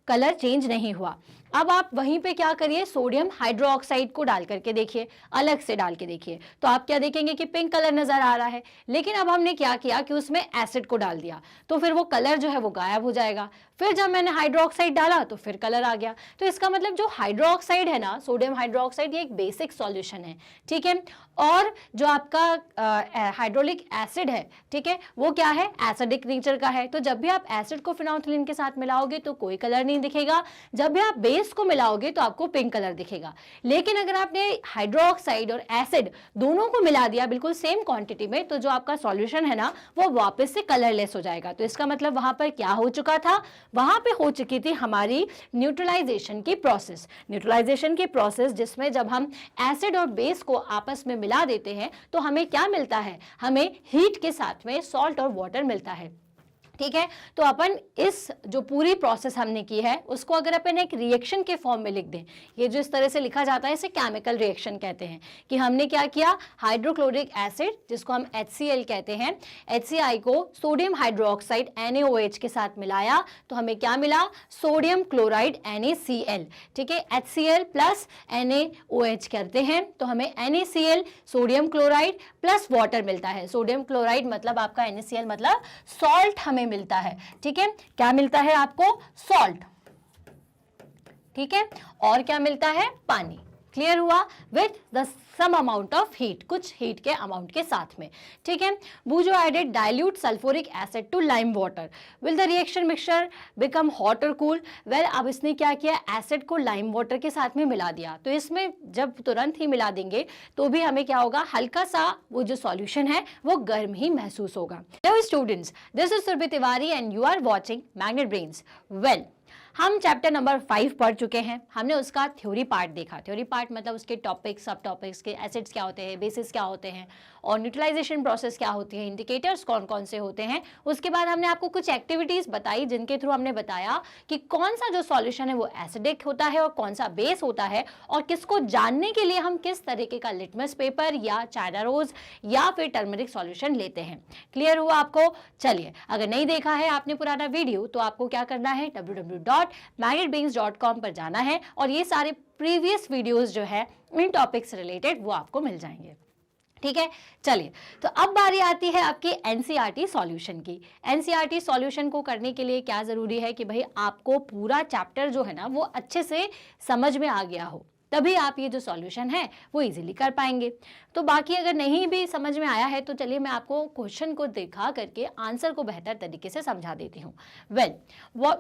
कलर चेंज नहीं हुआ। अब आप वहीं पे क्या करिए, सोडियम हाइड्रोक्साइड को डाल करके देखिए, अलग से डाल के देखिए, तो आप क्या देखेंगे कि पिंक कलर नजर आ रहा है। लेकिन अब हमने क्या किया कि उसमें एसिड को डाल दिया, तो फिर वो कलर जो है वो गायब हो जाएगा। फिर जब मैंने हाइड्रोक्साइड डाला तो फिर कलर आ गया। तो इसका मतलब जो हाइड्रोक्साइड है ना, सोडियम हाइड्रोक्साइड, ये एक बेसिक सॉल्यूशन है, ठीक है। और जो आपका हाइड्रोलिक एसिड है, ठीक है, वो क्या है, एसिडिक नेचर का है। तो जब भी आप एसिड को फिनोल्फथालीन के साथ मिलाओगे तो कोई कलर नहीं दिखेगा, जब भी आप बेस को मिलाओगे तो आपको पिंक कलर दिखेगा। लेकिन अगर आपने हाइड्रोक्साइड और एसिड दोनों को मिला दिया बिल्कुल सेम क्वांटिटी में, तो जो आपका सॉल्यूशन है ना वो वापस से कलरलेस हो जाएगा। तो इसका मतलब वहां पर क्या हो चुका था, वहां पे हो चुकी थी हमारी न्यूट्रलाइजेशन की प्रोसेस। न्यूट्रलाइजेशन की प्रोसेस जिसमें जब हम एसिड और बेस को आपस में मिला देते हैं तो हमें क्या मिलता है, हमें हीट के साथ में सॉल्ट और वाटर मिलता है, ठीक है। तो अपन इस जो पूरी प्रोसेस हमने की है उसको अगर अपन एक रिएक्शन के फॉर्म में लिख दें, ये जो इस तरह से लिखा जाता है इसे केमिकल रिएक्शन कहते हैं, कि हमने क्या किया, हाइड्रोक्लोरिक एसिड जिसको हम HCl कहते हैं, HCl को सोडियम हाइड्रोक्साइड NaOH के साथ मिलाया तो हमें क्या मिला, सोडियम क्लोराइड NaCl, ठीक है। HCl प्लस NaOH करते हैं तो हमें NaCl sodium chloride plus water मिलता है। सोडियम क्लोराइड मतलब आपका NaCl मतलब सॉल्ट हमें मिलता है, ठीक है। क्या मिलता है आपको, सॉल्ट, ठीक है। और क्या मिलता है, पानी। क्लियर हुआ, with the some amount of heat, कुछ हीट के अमाउंट के साथ में, ठीक है। Boojho added dilute sulphuric acid to lime water, will the reaction mixture become hot और कूल। वेल, अब इसने क्या किया, एसिड को लाइम वाटर के साथ में मिला दिया, तो इसमें जब तुरंत ही मिला देंगे तो भी हमें क्या होगा, हल्का सा वो जो सॉल्यूशन है वो गर्म ही महसूस होगा। Hello students, this is Surabhi Tiwari and you are watching Magnet Brains. Well, हम चैप्टर नंबर 5 पढ़ चुके हैं। हमने उसका थ्योरी पार्ट देखा। थ्योरी पार्ट मतलब उसके टॉपिक्स, सब टॉपिक्स के, एसिड्स क्या होते हैं, बेसिस क्या होते हैं और न्यूट्रलाइजेशन प्रोसेस क्या होती है, इंडिकेटर्स कौन कौन से होते हैं। उसके बाद हमने आपको कुछ एक्टिविटीज़ बताई जिनके थ्रू हमने बताया कि कौन सा जो सॉल्यूशन है वो एसिडिक होता है और कौन सा बेस होता है, और किसको जानने के लिए हम किस तरीके का लिटमस पेपर या चाइना रोज या फिर टर्मरिक सॉल्यूशन लेते हैं। क्लियर हुआ आपको? चलिए, अगर नहीं देखा है आपने पुराना वीडियो तो आपको क्या करना है, www.magnetbrains.com पर जाना है और ये सारे प्रीवियस वीडियोस जो है इन टॉपिक्स रिलेटेड वो आपको मिल जाएंगे। ठीक है, चलिए, तो अब बारी आती है आपके एनसीईआरटी सॉल्यूशन की। एनसीईआरटी सॉल्यूशन को करने के लिए क्या जरूरी है कि भाई आपको पूरा चैप्टर जो है ना वो अच्छे से समझ में आ गया हो, तभी आप ये जो सॉल्यूशन है वो इजीली कर पाएंगे। तो बाकी अगर नहीं भी समझ में आया है तो चलिए मैं आपको क्वेश्चन को दिखा करके आंसर को बेहतर तरीके से समझा देती हूँ। वेल,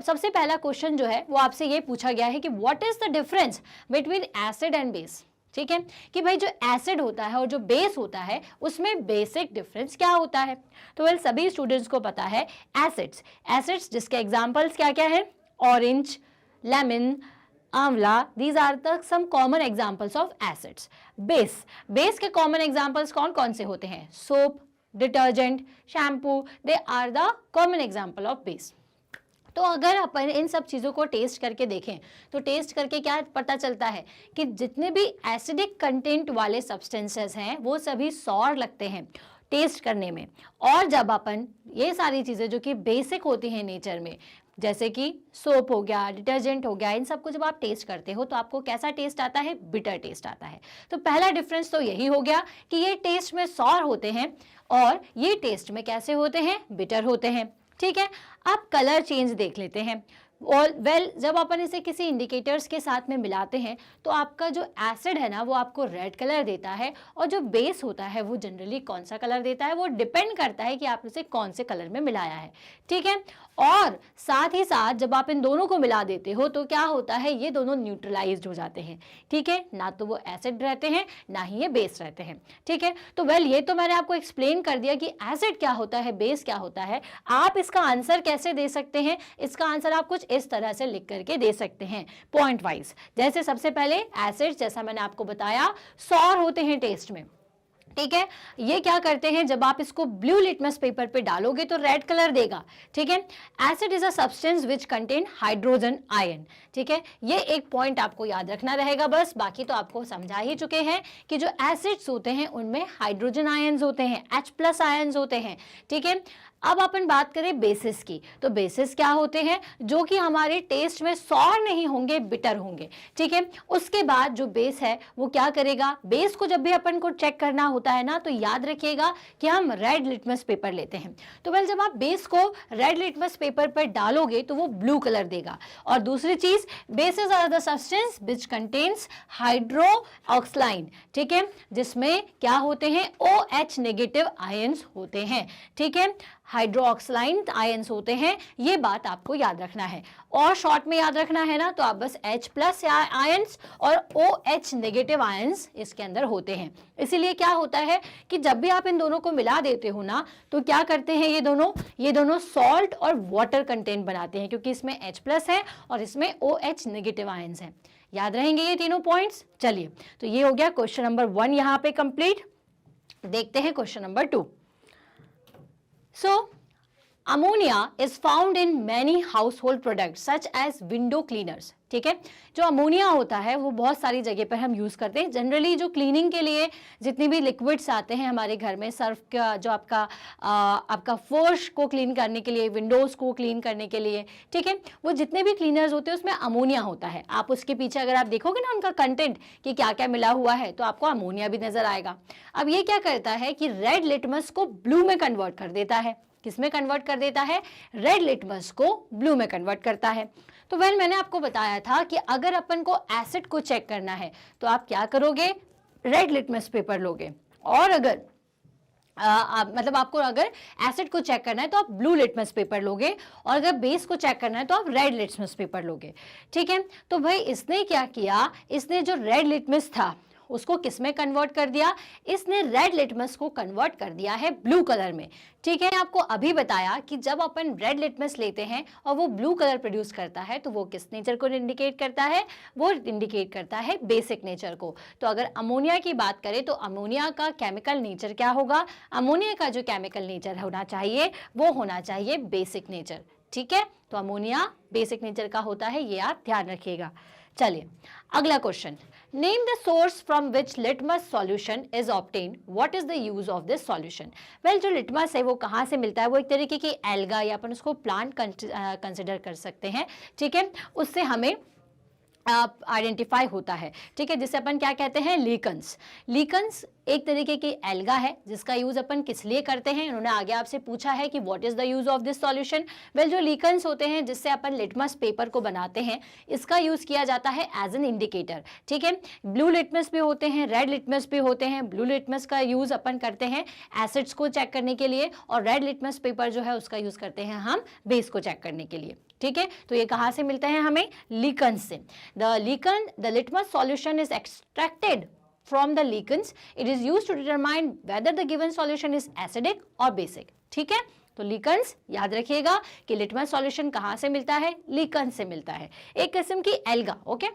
सबसे पहला क्वेश्चन जो है वो आपसे ये पूछा गया है कि what is the difference between acid and base. ठीक है, कि भाई जो एसिड होता है और जो बेस होता है उसमें बेसिक डिफरेंस क्या होता है। तो वेल, सभी स्टूडेंट्स को पता है एसिड्स जिसके एग्जाम्पल्स क्या क्या है, orange, lemon, amla, these are the some common examples of acids. Base के कॉमन एग्जाम्पल्स कौन कौन से होते हैं, soap, detergent, shampoo, they are the common example of base. तो अगर अपन इन सब चीज़ों को टेस्ट करके देखें तो टेस्ट करके क्या पता चलता है कि जितने भी एसिडिक कंटेंट वाले सब्सटेंसेस हैं वो सभी सॉर लगते हैं टेस्ट करने में। और जब अपन ये सारी चीज़ें जो कि बेसिक होती हैं नेचर में, जैसे कि सोप हो गया, डिटर्जेंट हो गया, इन सबको जब आप टेस्ट करते हो तो आपको कैसा टेस्ट आता है, बिटर टेस्ट आता है। तो पहला डिफरेंस तो यही हो गया कि ये टेस्ट में सॉर होते हैं और ये टेस्ट में कैसे होते हैं, बिटर होते हैं। ठीक है, आप कलर चेंज देख लेते हैं। और वेल, जब अपन इसे किसी इंडिकेटर्स के साथ में मिलाते हैं तो आपका जो एसिड है ना वो आपको रेड कलर देता है और जो बेस होता है वो जनरली कौन सा कलर देता है, वो डिपेंड करता है कि आप इसे कौन से कलर में मिलाया है। ठीक है, और साथ ही साथ जब आप इन दोनों को मिला देते हो तो क्या होता है, ये दोनों न्यूट्रलाइज्ड हो जाते हैं। ठीक है, ना तो वो एसिड रहते हैं ना ही ये बेस रहते हैं। ठीक है, तो वेल, ये तो मैंने आपको एक्सप्लेन कर दिया कि एसिड क्या होता है, बेस क्या होता है। आप इसका आंसर कैसे दे सकते हैं, इसका आंसर आप कुछ इस तरह से लिख करके दे सकते हैं पॉइंट वाइज। जैसे सबसे पहले एसिड, जैसा मैंने आपको बताया, सॉर होते हैं टेस्ट में। ठीक है, ये क्या करते हैं, जब आप इसको ब्लू लिटमस पेपर पे डालोगे तो रेड कलर देगा। ठीक है, acid is a substance which contain hydrogen ion. ठीक है, ये एक पॉइंट आपको याद रखना रहेगा बस, बाकी तो आपको समझा ही चुके हैं कि जो एसिड्स होते हैं उनमें हाइड्रोजन आयन्स होते हैं, H+ आयन्स होते हैं। ठीक है, अब अपन बात करें बेसिस की, तो बेसिस क्या होते हैं, जो कि हमारे टेस्ट में सॉर नहीं होंगे, बिटर होंगे, ठीक है। उसके बाद जो बेस है वो क्या करेगा, बेस को जब भी अपन को चेक करना होता है ना, तो याद रखिएगा कि हम रेड लिटमस पेपर लेते हैं। तो वेल जब आप बेस को रेड लिटमस पेपर पर डालोगे तो वो ब्लू कलर देगा। और दूसरी चीज, bases are the substance which contains hydroxide, ठीक है, जिसमें क्या होते हैं, OH नेगेटिव आयंस होते हैं, ठीक है, हाइड्रोक्साइड आयंस होते हैं, ये बात आपको याद रखना है। और शॉर्ट में याद रखना है ना, तो आप बस H+ आयंस और OH नेगेटिव आयंस इसके अंदर होते हैं। इसीलिए क्या होता है कि जब भी आप इन दोनों को मिला देते हो ना, तो क्या करते हैं, ये दोनों सॉल्ट और वाटर कंटेंट बनाते हैं, क्योंकि इसमें H+ है और इसमें OH नेगेटिव आयंस है। याद रहेंगे ये तीनों पॉइंट्स। चलिए, तो ये हो गया क्वेश्चन नंबर 1 यहाँ पे कंप्लीट। देखते हैं question number 2। So, ammonia is found in many household products such as window cleaners, ठीक है। जो अमोनिया होता है वो बहुत सारी जगह पर हम यूज़ करते हैं। जनरली जो क्लीनिंग के लिए जितनी भी लिक्विड्स आते हैं हमारे घर में, सर्फ का जो आपका फर्श को क्लीन करने के लिए, विंडोज़ को क्लीन करने के लिए, ठीक है, वो जितने भी क्लीनर्स होते हैं उसमें अमोनिया होता है। आप उसके पीछे अगर आप देखोगे ना उनका कंटेंट कि क्या क्या मिला हुआ है, तो आपको अमोनिया भी नज़र आएगा। अब ये क्या करता है कि रेड लिटमस को ब्लू में कन्वर्ट कर देता है। किसमें कन्वर्ट कर देता है, रेड लिटमस को ब्लू में कन्वर्ट करता है। तो मैंने आपको बताया था कि अगर अपन को एसिड को चेक करना है तो आप क्या करोगे, रेड लिटमस पेपर लोगे, और अगर मतलब आपको अगर एसिड को चेक करना है तो आप ब्लू लिटमस पेपर लोगे, और अगर बेस को चेक करना है तो आप रेड लिटमस पेपर लोगे, ठीक है। तो भाई इसने क्या किया, इसने जो रेड लिटमस था उसको किस में कन्वर्ट कर दिया, इसने रेड लिटमस को कन्वर्ट कर दिया है ब्लू कलर में, ठीक है। आपको अभी बताया कि जब अपन रेड लिटमस लेते हैं और वो ब्लू कलर प्रोड्यूस करता है तो वो किस नेचर को इंडिकेट करता है, वो इंडिकेट करता है बेसिक नेचर को। तो अगर अमोनिया की बात करें तो अमोनिया का केमिकल नेचर क्या होगा, अमोनिया का जो केमिकल नेचर होना चाहिए वो होना चाहिए बेसिक नेचर, ठीक है। तो अमोनिया बेसिक नेचर का होता है, ये आप ध्यान रखिएगा। चलिए अगला question, name the source from which litmus solution is obtained, what is the use of this solution. Well जो लिटमस है वो कहाँ से मिलता है, वो एक तरीके की एल्गा या अपन उसको प्लांट कंसिडर कर सकते हैं, ठीक है। उससे हमें आइडेंटिफाई होता है, ठीक है, जिसे अपन क्या कहते हैं, लीकन्स। लीकन्स एक तरीके की एल्गा है जिसका यूज अपन किस लिए करते हैं, उन्होंने आगे आपसे पूछा है कि what is the use of this solution. Well जो लीकन्स होते हैं जिससे अपन लिटमस पेपर को बनाते हैं, इसका यूज किया जाता है एज एन इंडिकेटर, ठीक है। ब्लू लिटमस भी होते हैं, रेड लिटमस भी होते हैं। ब्लू लिटमस का यूज अपन करते हैं एसिड्स को चेक करने के लिए, और रेड लिटमस पेपर जो है उसका यूज करते हैं हम बेस को चेक करने के लिए, ठीक है। तो ये कहाँ से मिलते हैं हमें, लीकन्स से। The litmus solution is extracted from the lichens. It is used to determine whether the given solution is acidic or basic, ठीक है। तो लिकन्स याद रखिएगा कि लिटमस सॉल्यूशन कहाँ से मिलता है, लिकन्स से मिलता है, एक किस्म की alga, okay.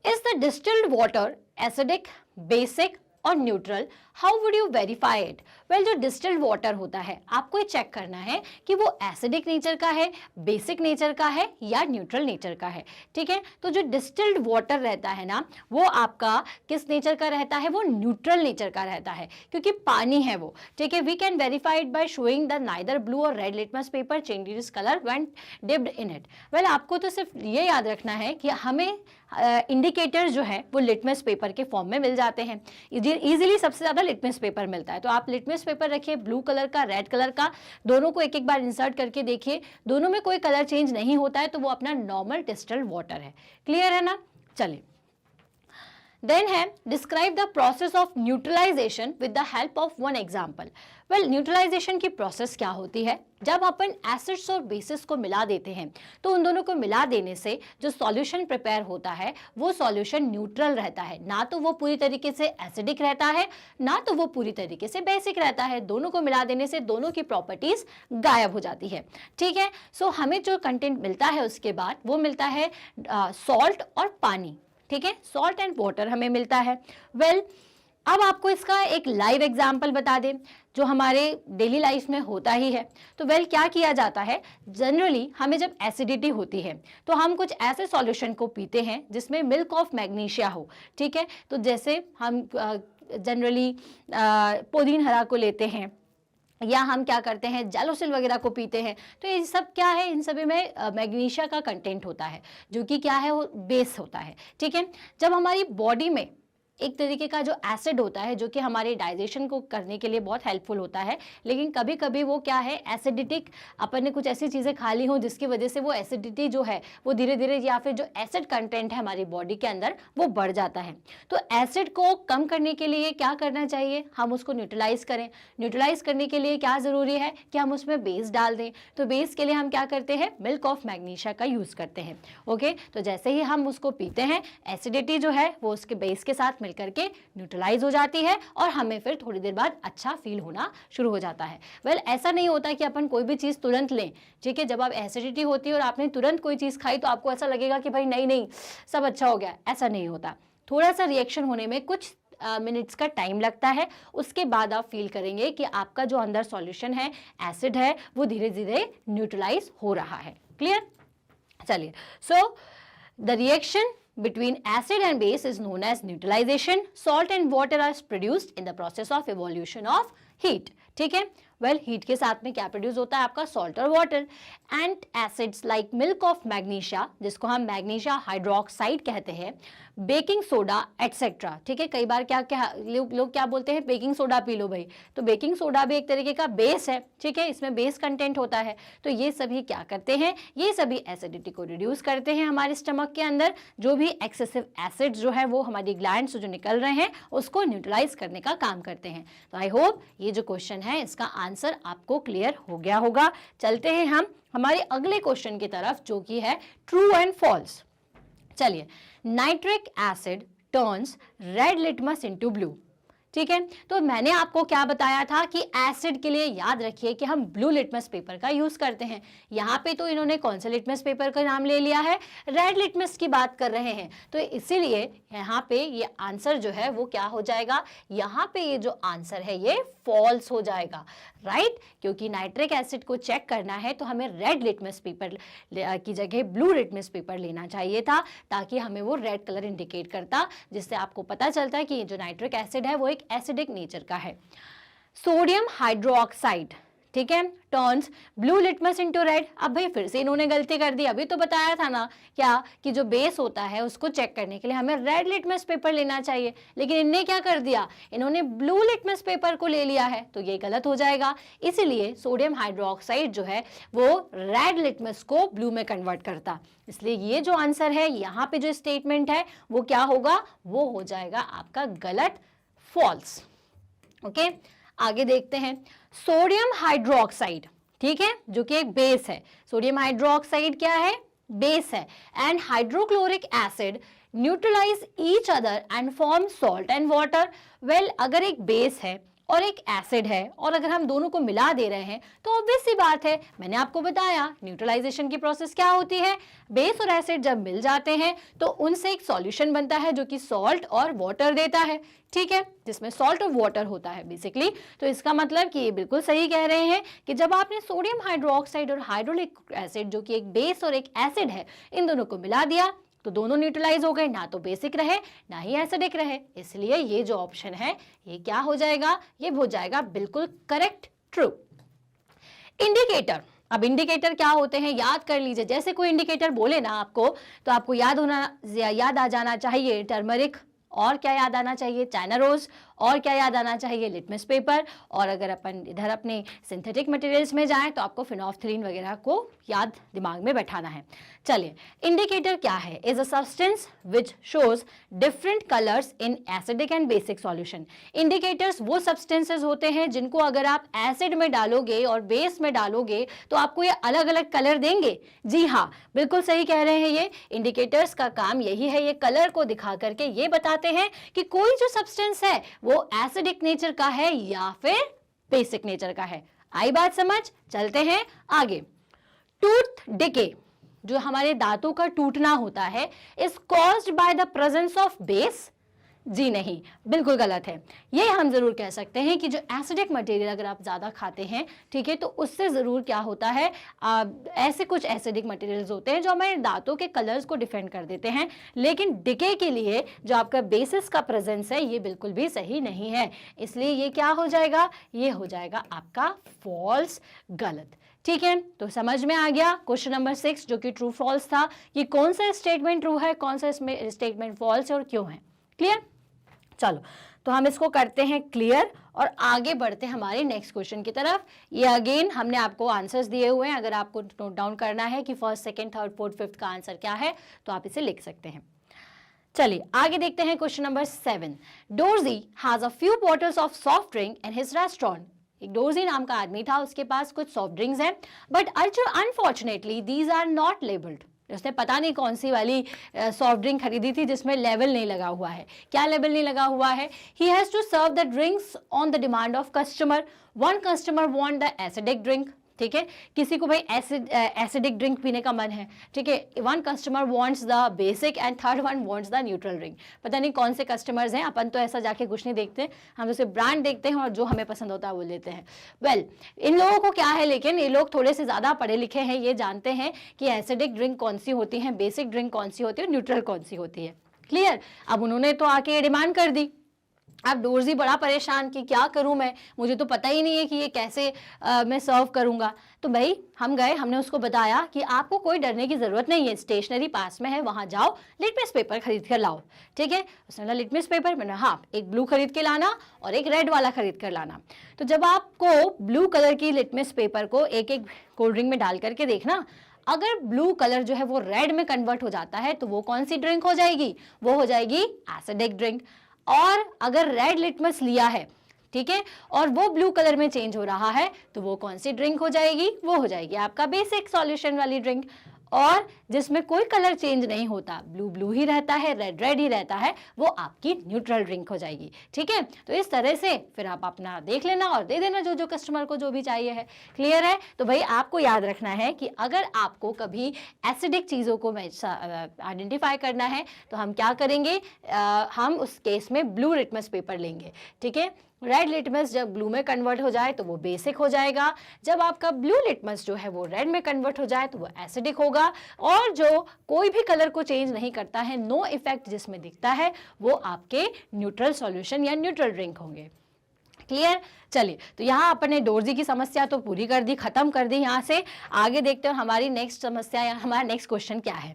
Is the distilled water acidic, basic और neutral, how would you verify it. Well जो डिस्टिल्ड वाटर होता है आपको ये चेक करना है कि वो एसिडिक नेचर का है, बेसिक नेचर का है या न्यूट्रल नेचर का है, ठीक है। तो जो डिस्टिल्ड वाटर रहता है ना वो आपका किस नेचर का रहता है, वो न्यूट्रल नेचर का रहता है, क्योंकि पानी है वो, ठीक है। We can verify it by showing the neither blue और red litmus paper change its colour when dipped in it. Well आपको तो सिर्फ ये याद रखना है कि हमें इंडिकेटर जो है वो लिटमस पेपर के फॉर्म में मिल जाते हैं। इजीली सबसे ज़्यादा लिटमस पेपर मिलता है, तो आप लिटमस पेपर रखिए, ब्लू कलर का, रेड कलर का, दोनों को एक एक बार इंसर्ट करके देखिए, दोनों में कोई कलर चेंज नहीं होता है तो वो अपना नॉर्मल डिस्टिल्ड वाटर है। क्लियर है ना। चलिए देन है describe the process of neutralization with the help of one example. Well neutralization की प्रोसेस क्या होती है, जब अपन एसिड्स और बेसिस को मिला देते हैं तो उन दोनों को मिला देने से जो सॉल्यूशन प्रिपेयर होता है वो सॉल्यूशन न्यूट्रल रहता है, ना तो वो पूरी तरीके से एसिडिक रहता है ना तो वो पूरी तरीके से बेसिक रहता है। दोनों को मिला देने से दोनों की प्रॉपर्टीज गायब हो जाती है, ठीक है। सो हमें जो कंटेंट मिलता है उसके बाद वो मिलता है सॉल्ट और पानी, ठीक है, सॉल्ट एंड वाटर हमें मिलता है। वेल अब आपको इसका एक लाइव एग्जाम्पल बता दें जो हमारे डेली लाइफ में होता ही है। तो वेल क्या किया जाता है, जनरली हमें जब एसिडिटी होती है तो हम कुछ ऐसे सॉल्यूशन को पीते हैं जिसमें मिल्क ऑफ मैग्नीशिया हो, ठीक है। तो जैसे हम जनरली पुदीन हरा को लेते हैं, या हम क्या करते हैं, जेलोसिल वगैरह को पीते हैं, तो ये सब क्या है, इन सभी में मैग्नीशिया का कंटेंट होता है, जो कि क्या है, वो बेस होता है। ठीक है, जब हमारी बॉडी में एक तरीके का जो एसिड होता है जो कि हमारे डाइजेशन को करने के लिए बहुत हेल्पफुल होता है, लेकिन कभी कभी वो क्या है, एसिडिटिक, अपन ने कुछ ऐसी चीज़ें खा ली हो जिसकी वजह से वो एसिडिटी जो है वो धीरे धीरे, या फिर जो एसिड कंटेंट है हमारी बॉडी के अंदर वो बढ़ जाता है। तो एसिड को कम करने के लिए क्या करना चाहिए, हम उसको न्यूट्रलाइज करें। न्यूट्रलाइज करने के लिए क्या ज़रूरी है कि हम उसमें बेस डाल दें। तो बेस के लिए हम क्या करते हैं, मिल्क ऑफ मैग्नीशिया का यूज़ करते हैं। ओके, तो जैसे ही हम उसको पीते हैं, एसिडिटी जो है वो उसके बेस के साथ मिलकर के न्यूट्रलाइज हो जाती है और हमें फिर थोड़ी देर बाद अच्छा फील होना शुरू हो जाता है। वेल, ऐसा नहीं होता कि अपन कोई भी चीज़ तुरंत लें। ठीक है, जब आप एसिडिटी होती है और आपने तुरंत कोई चीज़ खाई तो आपको ऐसा लगेगा कि भाई नहीं नहीं सब अच्छा हो गया, ऐसा नहीं होता। थोड़ा सा रिएक्शन होने में कुछ मिनट्स का टाइम लगता है, उसके बाद आप फील करेंगे कि आपका जो अंदर सॉल्यूशन है, एसिड है, वो धीरे धीरे न्यूट्रलाइज हो रहा है। क्लियर? चलिए, so the reaction between acid and base is known as neutralization. Salt and water are produced in the process of evolution of heat. ठीक है, वेल हीट के साथ में क्या प्रोड्यूस होता है आपका, सॉल्ट और water. And acids like milk of magnesia, जिसको हम मैग्नीशिया हाइड्रोक्साइड कहते हैं, बेकिंग सोडा एटसेट्रा। ठीक है, कई बार क्या क्या लोग क्या बोलते हैं, बेकिंग सोडा पी लो भाई, तो बेकिंग सोडा भी एक तरीके का बेस है। ठीक है, इसमें बेस कंटेंट होता है। तो ये सभी क्या करते हैं, ये सभी एसिडिटी को रिड्यूस करते हैं हमारे स्टमक के अंदर। जो भी एक्सेसिव एसिड जो है वो हमारी ग्लैंड से जो निकल रहे हैं उसको न्यूट्रलाइज करने का काम करते हैं। तो आई होप ये जो क्वेश्चन है इसका आंसर आपको क्लियर हो गया होगा। चलते हैं हम हमारे अगले क्वेश्चन की तरफ, जो कि है ट्रू एंड फॉल्स। चलिए, nitric asset turns red litmus into blue. ठीक है, तो मैंने आपको क्या बताया था कि एसिड के लिए याद रखिए कि हम ब्लू लिटमस पेपर का यूज करते हैं। यहाँ पे तो इन्होंने कौन से लिटमस पेपर का नाम ले लिया है, रेड लिटमस की बात कर रहे हैं। तो इसीलिए यहाँ पे ये आंसर जो है वो क्या हो जाएगा, यहाँ पे ये जो आंसर है ये फॉल्स हो जाएगा, राइट? क्योंकि नाइट्रिक एसिड को चेक करना है तो हमें रेड लिटमस पेपर की जगह ब्लू लिटमस पेपर लेना चाहिए था, ताकि हमें वो रेड कलर इंडिकेट करता, जिससे आपको पता चलता है कि ये जो नाइट्रिक एसिड है वो एक एसिडिक नेचर का है। सोडियम हाइड्रोक्साइड, ठीक है, turns blue litmus into red. अब भाई फिर से इन्होंने गलती कर दी, अभी तो बताया था ना क्या कि जो बेस होता है उसको चेक करने के लिए हमें रेड लिटमस पेपर लेना चाहिए, लेकिन इन्होंने क्या कर दिया, इन्होंने ब्लू लिटमस पेपर को ले लिया है, तो ये गलत हो जाएगा। इसीलिए सोडियम हाइड्रोक्साइड जो है वो रेड लिटमस को ब्लू में कन्वर्ट करता। इसलिए ये जो आंसर है, यहाँ पे जो स्टेटमेंट है वो क्या होगा, वो हो जाएगा आपका गलत, फॉल्स। ओके, आगे देखते हैं। सोडियम हाइड्रोक्साइड, ठीक है, जो कि एक बेस है। सोडियम हाइड्रोक्साइड क्या है, बेस है। And hydrochloric acid neutralize each other and form salt and water. Well, अगर एक बेस है और एक एसिड है और अगर हम दोनों को मिला दे रहे हैं तो ऑब्वियस सी बात है, मैंने आपको बताया न्यूट्रलाइजेशन की प्रोसेस क्या होती है। बेस और एसिड जब मिल जाते हैं तो उनसे एक सॉल्यूशन बनता है जो कि सॉल्ट और वाटर देता है, ठीक है, जिसमें सॉल्ट और वाटर होता है बेसिकली। तो इसका मतलब कि ये बिल्कुल सही कह रहे हैं कि जब आपने सोडियम हाइड्रोक्साइड और हाइड्रोक्लोरिक एसिड, जो कि एक बेस और एक एसिड है, इन दोनों को मिला दिया तो दोनों न्यूट्रलाइज हो गए, ना तो बेसिक रहे ना ही एसिडिक रहे। इसलिए ये जो ऑप्शन है ये क्या हो जाएगा, ये हो जाएगा बिल्कुल करेक्ट, ट्रू। इंडिकेटर, अब इंडिकेटर क्या होते हैं याद कर लीजिए। जैसे कोई इंडिकेटर बोले ना आपको, तो आपको याद आ जाना चाहिए टर्मरिक, और क्या याद आना चाहिए, चाइना रोज, और क्या याद आना चाहिए, लिटमस पेपर। और अगर अपन इधर अपने सिंथेटिक मटेरियल्स में जाएं तो आपको फिनोल्फ्थलीन वगैरह को याद दिमाग में बैठाना है। चलिए, इंडिकेटर क्या है, is a substance which shows different colours in acidic and basic solution. Indicators वो सब्सटेंसेस होते हैं जिनको अगर आप एसिड में डालोगे और बेस में डालोगे तो आपको ये अलग अलग कलर देंगे। जी हाँ, बिल्कुल सही कह रहे हैं। ये इंडिकेटर्स का काम यही है, ये कलर को दिखा करके ये बताते हैं कि कोई जो सब्सटेंस है वो एसिडिक नेचर का है या फिर बेसिक नेचर का है। आई बात समझ? चलते हैं आगे। टूथ डिके, जो हमारे दांतों का टूटना होता है, is caused by the presence of base, जी नहीं, बिल्कुल गलत है। ये हम ज़रूर कह सकते हैं कि जो एसिडिक मटेरियल अगर आप ज़्यादा खाते हैं, ठीक है, तो उससे ज़रूर क्या होता है, ऐसे कुछ एसिडिक मटेरियल्स होते हैं जो हमारे दांतों के कलर्स को डिफेंड कर देते हैं, लेकिन डिके के लिए जो आपका बेसिस का प्रेजेंस है ये बिल्कुल भी सही नहीं है। इसलिए ये क्या हो जाएगा, ये हो जाएगा आपका फॉल्स, गलत। ठीक है, तो समझ में आ गया क्वेश्चन नंबर 6 जो कि ट्रू फॉल्स था, कि कौन सा स्टेटमेंट ट्रू है, कौन सा इसमें स्टेटमेंट फॉल्स है और क्यों है। क्लियर? चलो, तो हम इसको करते हैं क्लियर और आगे बढ़ते हैं हमारे नेक्स्ट क्वेश्चन की तरफ। ये अगेन हमने आपको आंसर्स दिए हुए हैं, अगर आपको नोट डाउन करना है कि first, second, third, fourth, fifth का आंसर क्या है तो आप इसे लिख सकते हैं। चलिए आगे देखते हैं question number 7। Dorji has a few bottles of soft drink in his restaurant. एक डोर्जी नाम का आदमी था, उसके पास कुछ सॉफ्ट ड्रिंक्स हैं, but unfortunately these are not labelled. उसने पता नहीं कौन सी वाली सॉफ्ट ड्रिंक खरीदी थी जिसमें लेबल नहीं लगा हुआ है। क्या लेबल नहीं लगा हुआ है? He has to serve the drinks on the demand of customer. One customer want the acidic drink. ठीक है, किसी को भाई एसिडिक ड्रिंक पीने का मन है, ठीक है, one customer wants the basic and third one wants the neutral drink. पता नहीं कौन से कस्टमर्स हैं, अपन तो ऐसा जाके कुछ नहीं देखते, हम तो सिर्फ ब्रांड देखते हैं और जो हमें पसंद होता है वो लेते हैं। वेल, इन लोगों को क्या है, लेकिन ये लोग थोड़े से ज़्यादा पढ़े लिखे हैं, ये जानते हैं कि एसिडिक ड्रिंक कौन सी होती है, बेसिक ड्रिंक कौन सी होती है, न्यूट्रल कौन सी होती है। क्लियर? अब उन्होंने तो आके डिमांड कर दी। अब डोर्जी बड़ा परेशान कि क्या करूं मैं, मुझे तो पता ही नहीं है कि ये कैसे मैं सर्व करूंगा। तो भाई हम गए, हमने उसको बताया कि आपको कोई डरने की ज़रूरत नहीं है, स्टेशनरी पास में है, वहाँ जाओ, लिटमस पेपर खरीद कर लाओ। ठीक है, उसने बोला लिटमस पेपर, मैंने हाँ एक ब्लू खरीद के लाना और एक रेड वाला खरीद कर लाना। तो जब आपको ब्लू कलर की लिटमस पेपर को एक एक कोल्ड ड्रिंक में डाल करके देखना, अगर ब्लू कलर जो है वो रेड में कन्वर्ट हो जाता है तो वो कौन सी ड्रिंक हो जाएगी? वो हो जाएगी एसिडिक ड्रिंक। और अगर रेड लिटमस लिया है, ठीक है, और वो ब्लू कलर में चेंज हो रहा है तो वो कौन सी ड्रिंक हो जाएगी? वो हो जाएगी आपका बेसिक सॉल्यूशन वाली ड्रिंक। और जिसमें कोई कलर चेंज नहीं होता, ब्लू ब्लू ही रहता है, रेड रेड ही रहता है, वो आपकी न्यूट्रल ड्रिंक हो जाएगी। ठीक है, तो इस तरह से फिर आप अपना देख लेना और दे देना जो जो कस्टमर को जो भी चाहिए है। क्लियर है? तो भाई आपको याद रखना है कि अगर आपको कभी एसिडिक चीज़ों को आइडेंटिफाई करना है तो हम क्या करेंगे, हम उस केस में ब्लू लिटमस पेपर लेंगे। ठीक है, रेड लिटमस जब ब्लू में कन्वर्ट हो जाए तो वो बेसिक हो जाएगा, जब आपका ब्लू लिटमस जो है वो रेड में कन्वर्ट हो जाए तो वो एसिडिक होगा, और जो कोई भी कलर को चेंज नहीं करता है, नो इफेक्ट जिसमें दिखता है, वो आपके न्यूट्रल सॉल्यूशन या न्यूट्रल ड्रिंक होंगे। क्लियर? चलिए, तो यहाँ अपने डोर्जी की समस्या तो पूरी कर दी, खत्म कर दी। यहाँ से आगे देखते हैं हमारी नेक्स्ट समस्या या हमारा नेक्स्ट क्वेश्चन क्या है।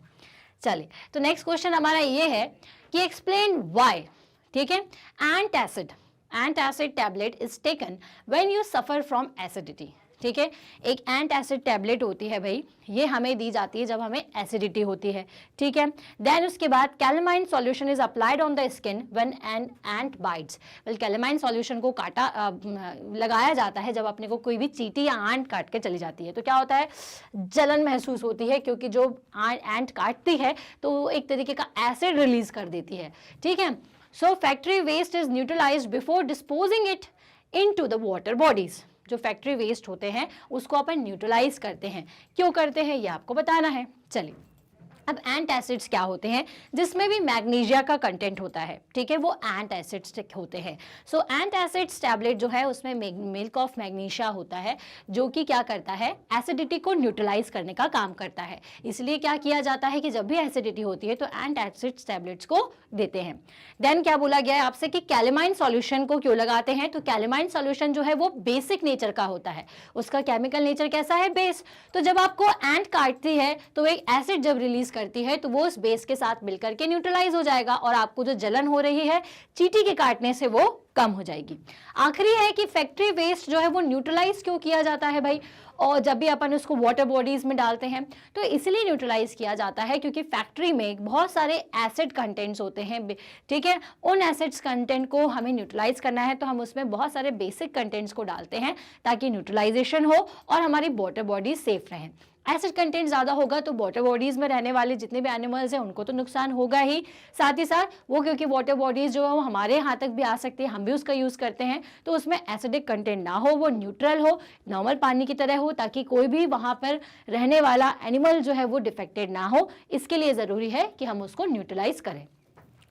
चलिए, तो नेक्स्ट क्वेश्चन हमारा ये है कि एक्सप्लेन व्हाई, ठीक है, antacid tablet is taken when you suffer from acidity. ठीक है, एक एंटासिड टैबलेट होती है भाई, ये हमें दी जाती है जब हमें एसिडिटी होती है। ठीक है, देन उसके बाद calamine solution is applied on the skin when an ant bytes. Well, calamine solution को लगाया जाता है जब अपने को कोई भी चींटी या आंट काट के चली जाती है, तो क्या होता है, जलन महसूस होती है, क्योंकि जो एंट काटती है तो वो एक तरीके का एसिड रिलीज कर देती है। ठीक है, so factory waste is neutralised before disposing it into the water bodies. जो फैक्ट्री वेस्ट होते हैं उसको अपन न्यूट्रलाइज करते हैं। क्यों करते हैं ये आपको बताना है। चलिए, अब एंटासिड्स क्या होते हैं, जिसमें भी मैग्नीशिया का कंटेंट होता है, ठीक है, वो एंटासिड्स होते हैं। सो एंटासिड्स टैबलेट जो है उसमें मिल्क ऑफ मैग्नीशिया होता है, जो कि क्या करता है, एसिडिटी को न्यूट्रलाइज करने का काम करता है। इसलिए क्या किया जाता है कि जब भी एसिडिटी होती है तो एंटासिड्स टैबलेट्स को देते हैं। देन क्या बोला गया है आपसे कि कैलामाइन सॉल्यूशन को क्यों लगाते हैं, तो कैलामाइन सॉल्यूशन जो है वो बेसिक नेचर का होता है, उसका केमिकल नेचर कैसा है, बेस। तो जब आपको एंट काटती है तो एक एसिड जब रिलीज करती है तो वो उस बेस के साथ मिलकर के न्यूट्रलाइज हो जाएगा, और आपको जो जलन हो रही है चींटी के काटने से वो कम हो जाएगी। आखिरी है कि फैक्ट्री वेस्ट जो है वो न्यूट्रलाइज क्यों किया जाता है भाई, और जब भी अपन उसको वाटर बॉडीज में डालते हैं तो इसलिए न्यूट्रलाइज किया जाता है क्योंकि फैक्ट्री में बहुत सारे एसिड कंटेंट्स होते हैं। ठीक है, उन एसिड्स कंटेंट को हमें न्यूट्रलाइज करना है तो हम उसमें बहुत सारे बेसिक कंटेंट्स को डालते हैं ताकि न्यूट्रलाइजेशन हो और हमारी वाटर बॉडी सेफ रहें। एसिड कंटेंट ज़्यादा होगा तो वाटर बॉडीज़ में रहने वाले जितने भी एनिमल्स हैं उनको तो नुकसान होगा ही, साथ ही साथ वो क्योंकि वाटर बॉडीज़ जो है वो हमारे यहाँ तक भी आ सकती है, हम भी उसका यूज़ करते हैं, तो उसमें एसिडिक कंटेंट ना हो, वो न्यूट्रल हो, नॉर्मल पानी की तरह हो, ताकि कोई भी वहाँ पर रहने वाला एनिमल जो है वो डिफेक्टेड ना हो। इसके लिए ज़रूरी है कि हम उसको न्यूट्रलाइज करें।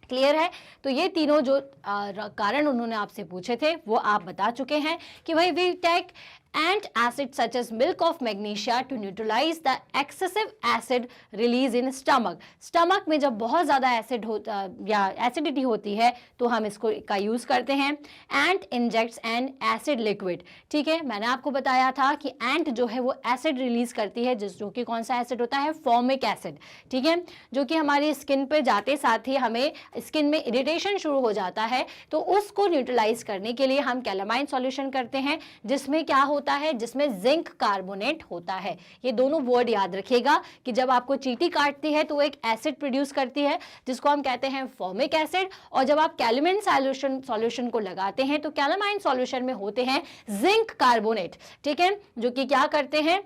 क्लियर है? तो ये तीनों जो कारण उन्होंने आपसे पूछे थे वो आप बता चुके हैं कि भाई we take and acid such as milk of magnesia to neutralize the excessive acid release in stomach. Stomach में जब बहुत ज़्यादा एसिड होता या एसिडिटी होती है तो हम इसको का यूज़ करते हैं. एंट इंजेक्ट्स एन एसिड लिक्विड. ठीक है, मैंने आपको बताया था कि एंट जो है वो एसिड रिलीज करती है जो कि कौन सा एसिड होता है? Formic acid. ठीक है, जो कि हमारी स्किन पे जाते साथ ही हमें स्किन में इरिटेशन शुरू हो जाता है, तो उसको न्यूट्रलाइज करने के लिए हम कैलामाइन सॉल्यूशन करते हैं जिसमें क्या होता है? जिसमें जिंक कार्बोनेट होता है. ये दोनों वर्ड याद रखिएगा कि जब आपको चींटी काटती है तो वो एक एसिड प्रोड्यूस करती है जिसको हम कहते हैं फॉर्मिक एसिड, और जब आप कैलामाइन सॉल्यूशन को लगाते हैं तो कैलामाइन सॉल्यूशन में होते हैं जिंक कार्बोनेट. ठीक है, जो कि क्या करते हैं?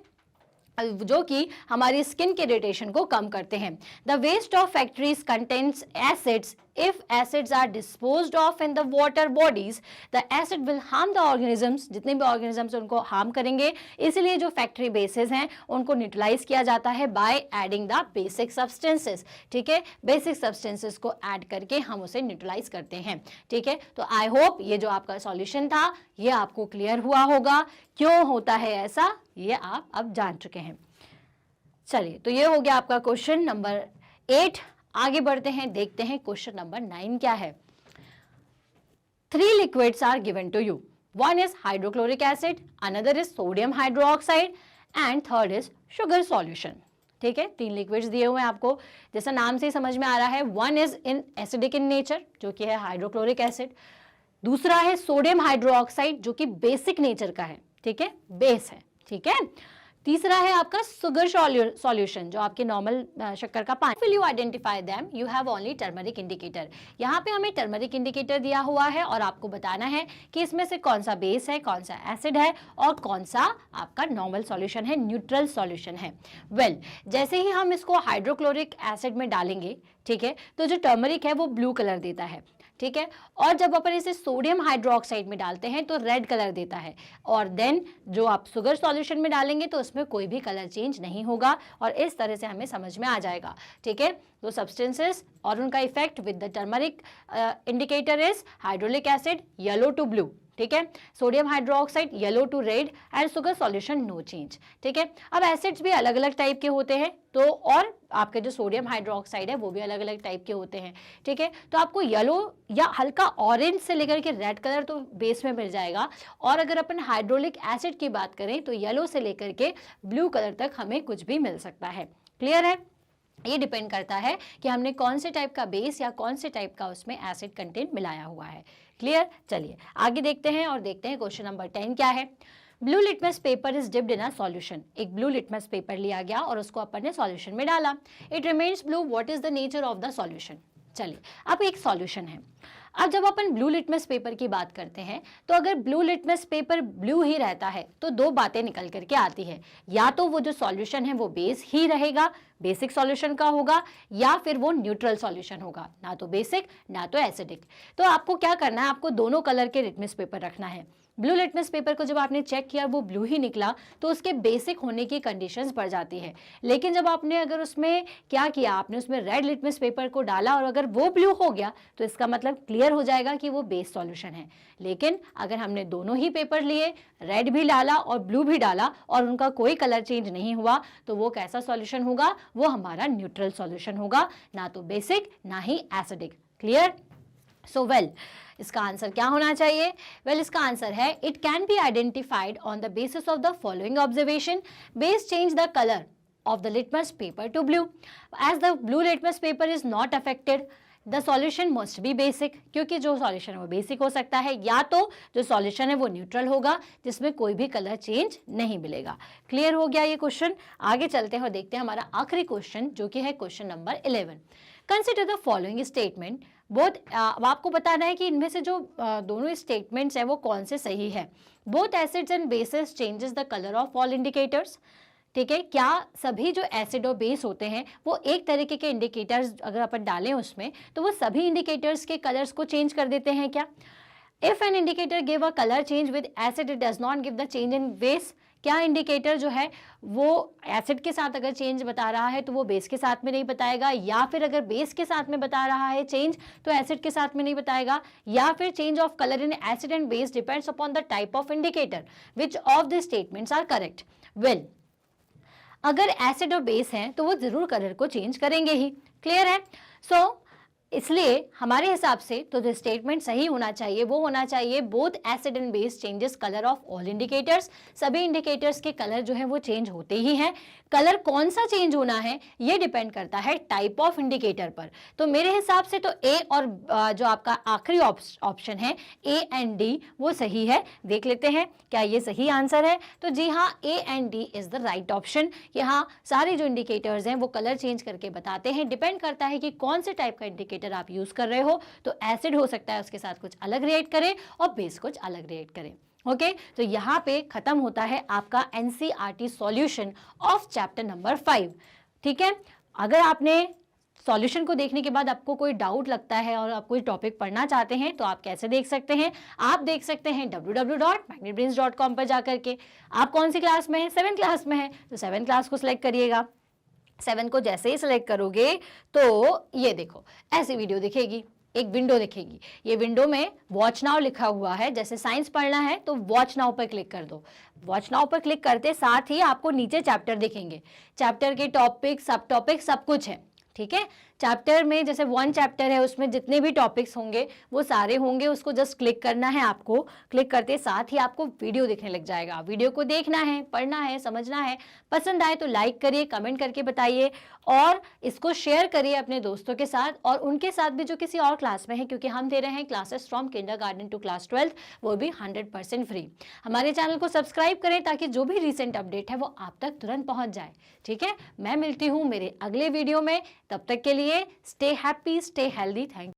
जो कि हमारी स्किन के इरिटेशन को कम करते हैं. The waste of factories contains acids. If acids are disposed of in the water bodies, the acid will harm the organisms. जितने भी organisms उनको हार्म करेंगे, इसलिए जो फैक्ट्री बेसिस हैं उनको न्यूट्रलाइज किया जाता है by adding the basic substances. ठीक है, बेसिक सब्सटेंसेस को ऐड करके हम उसे न्यूट्रलाइज करते हैं. ठीक है, तो आई होप ये जो आपका सॉल्यूशन था ये आपको क्लियर हुआ होगा. क्यों होता है ऐसा ये आप अब जान चुके हैं. चलिए, तो ये हो गया आपका क्वेश्चन नंबर 8. आगे बढ़ते हैं, देखते हैं क्वेश्चन नंबर 9 क्या है. 3 liquids are given to you. One is hydrochloric acid, another is sodium hydroxide and third is sugar solution. ठीक है, 3 लिक्विड्स दिए हुए हैं आपको, जैसा नाम से ही समझ में आ रहा है. One is in acidic in nature जो कि है हाइड्रोक्लोरिक एसिड. दूसरा है सोडियम हाइड्रोक्साइड जो कि बेसिक नेचर का है. ठीक है, बेस है. ठीक है, तीसरा है आपका सुगर सॉल्यूशन जो आपके नॉर्मल शक्कर का पानी. Will you identify them? You have only turmeric indicator. यहाँ पे हमें टर्मरिक इंडिकेटर दिया हुआ है और आपको बताना है कि इसमें से कौन सा बेस है, कौन सा एसिड है और कौन सा आपका नॉर्मल सॉल्यूशन है, न्यूट्रल सॉल्यूशन है. वेल, जैसे ही हम इसको हाइड्रोक्लोरिक एसिड में डालेंगे, ठीक है, तो जो टर्मरिक है वो ब्लू कलर देता है. ठीक है, और जब अपन इसे सोडियम हाइड्रोक्साइड में डालते हैं तो रेड कलर देता है. और देन जो आप शुगर सॉल्यूशन में डालेंगे तो उसमें कोई भी कलर चेंज नहीं होगा. और इस तरह से हमें समझ में आ जाएगा. ठीक है, तो सब्सटेंसेस और उनका effect with the turmeric indicator is hydraulic acid yellow to blue. ठीक है, sodium hydroxide yellow to red and sugar solution no change. ठीक है, अब एसिड्स भी अलग अलग टाइप के होते हैं, तो और आपके जो सोडियम हाइड्रोक्साइड है वो भी अलग अलग टाइप के होते हैं. ठीक है, तो आपको येलो या हल्का ऑरेंज से लेकर के रेड कलर तो बेस में मिल जाएगा. और अगर अपन हाइड्रोलिक एसिड की बात करें तो येलो से लेकर के ब्लू कलर तक हमें कुछ भी मिल सकता है. क्लियर है? ये डिपेंड करता है कि हमने कौन से टाइप का बेस या कौन से टाइप का उसमें एसिड कंटेंट मिलाया हुआ है. क्लियर? चलिए आगे देखते हैं और देखते हैं क्वेश्चन नंबर 10 क्या है. Blue litmus paper is dipped in a solution. एक ब्लू लिटमस पेपर लिया गया और उसको अपन ने सॉल्यूशन में डाला. It remains blue. What is the nature of the solution? चलिए, अब एक सॉल्यूशन है. अब जब अपन ब्लू लिटमस पेपर की बात करते हैं तो अगर ब्लू लिटमस पेपर ब्लू ही रहता है तो दो बातें निकल करके आती है. या तो वो जो सॉल्यूशन है वो बेस ही रहेगा, बेसिक सॉल्यूशन का होगा, या फिर वो न्यूट्रल सॉल्यूशन होगा, ना तो बेसिक ना तो एसिडिक. तो आपको क्या करना है, आपको दोनों कलर के लिटमस पेपर रखना है. ब्लू लिटमस पेपर को जब आपने चेक किया वो ब्लू ही निकला तो उसके बेसिक होने की कंडीशंस बढ़ जाती है. लेकिन जब आपने अगर उसमें क्या किया, आपने उसमें रेड लिटमस पेपर को डाला और अगर वो ब्लू हो गया तो इसका मतलब क्लियर हो जाएगा कि वो बेस सॉल्यूशन है. लेकिन अगर हमने दोनों ही पेपर लिए, रेड भी डाला और ब्लू भी डाला और उनका कोई कलर चेंज नहीं हुआ तो वो कैसा सॉल्यूशन होगा? वो हमारा न्यूट्रल सॉल्यूशन होगा, ना तो बेसिक ना ही एसिडिक. क्लियर? सो वेल, इसका आंसर क्या होना चाहिए? वेल, इसका आंसर है it can be identified on the basis of the following observation. Base change the colour of the litmus paper to blue. As the blue litmus paper is not affected, the solution must be basic. क्योंकि जो solution है वो basic हो सकता है, या तो जो सॉल्यूशन है वो न्यूट्रल होगा जिसमें कोई भी कलर चेंज नहीं मिलेगा. क्लियर हो गया ये क्वेश्चन? आगे चलते हैं और देखते हैं हमारा आखिरी क्वेश्चन जो कि है question number 11. Consider the following statement. Both आपको बताना है कि इनमें से जो दोनों स्टेटमेंट्स हैं वो कौन से सही है. Both acids and bases changes the colour of all indicators. ठीक है, क्या सभी जो एसिड और बेस होते हैं वो एक तरीके के इंडिकेटर्स अगर अपन डालें उसमें तो वो सभी इंडिकेटर्स के कलर्स को चेंज कर देते हैं क्या? If an indicator give a colour change with acid it does not give the change in base. क्या इंडिकेटर जो है वो एसिड के साथ अगर चेंज बता रहा है तो वो बेस के साथ में नहीं बताएगा, या फिर अगर बेस के साथ में बता रहा है चेंज तो एसिड के साथ में नहीं बताएगा, या फिर change of colour in acid and base depends upon the type of indicator, which of the statements are correct. Well, अगर एसिड और बेस हैं तो वो जरूर कलर को चेंज करेंगे ही, क्लियर है। सो इसलिए हमारे हिसाब से तो जो स्टेटमेंट सही होना चाहिए वो होना चाहिए both acid and base changes colour of all indicators. सभी इंडिकेटर्स के कलर जो है वो चेंज होते ही हैं। कलर कौन सा चेंज होना है ये डिपेंड करता है टाइप ऑफ इंडिकेटर पर। तो मेरे हिसाब से तो ए और जो आपका आखिरी ऑप्शन है ए एंड डी वो सही है। देख लेते हैं क्या ये सही आंसर है। तो जी हाँ, A and D is the right option. यहाँ सारे जो इंडिकेटर्स हैं वो कलर चेंज करके बताते हैं। डिपेंड करता है कि कौन से टाइप का इंडिकेटर आप यूज कर रहे हो। तो एसिड हो सकता है उसके साथ कुछ अलग रिएक्ट करे और बेस कुछ अलग रिएक्ट करे। ओके, तो यहाँ पे खत्म होता है आपका NCERT solution of chapter number 5। ठीक है, अगर आपने सॉल्यूशन को देखने के बाद आपको कोई डाउट लगता है और आप कोई टॉपिक पढ़ना चाहते हैं तो आप कैसे देख सकते हैं? आप देख सकते हैं www.magnetbrains.com पर जाकर के। आप कौन सी क्लास में हैं? 7th क्लास में है तो 7th क्लास को सिलेक्ट करिएगा। 7 को जैसे ही सिलेक्ट करोगे तो ये देखो ऐसी वीडियो दिखेगी, एक विंडो दिखेगी। ये विंडो में वॉच नाउ लिखा हुआ है। जैसे साइंस पढ़ना है तो वॉच नाउ पर क्लिक कर दो। वॉच नाउ पर क्लिक करते साथ ही आपको नीचे चैप्टर दिखेंगे। चैप्टर के टॉपिक, सब टॉपिक सब कुछ है। ठीक है, चैप्टर में जैसे 1 चैप्टर है उसमें जितने भी टॉपिक्स होंगे वो सारे होंगे। उसको जस्ट क्लिक करना है आपको। क्लिक करते साथ ही आपको वीडियो दिखने लग जाएगा। वीडियो को देखना है, पढ़ना है, समझना है। पसंद आए तो लाइक करिए, कमेंट करके बताइए और इसको शेयर करिए अपने दोस्तों के साथ और उनके साथ भी जो किसी और क्लास में है, क्योंकि हम दे रहे हैं classes from kindergarten to class 12th, वो भी 100% फ्री। हमारे चैनल को सब्सक्राइब करें ताकि जो भी रिसेंट अपडेट है वो आप तक तुरंत पहुंच जाए। ठीक है, मैं मिलती हूँ मेरे अगले वीडियो में। तब तक के लिए stay happy, stay healthy. Thank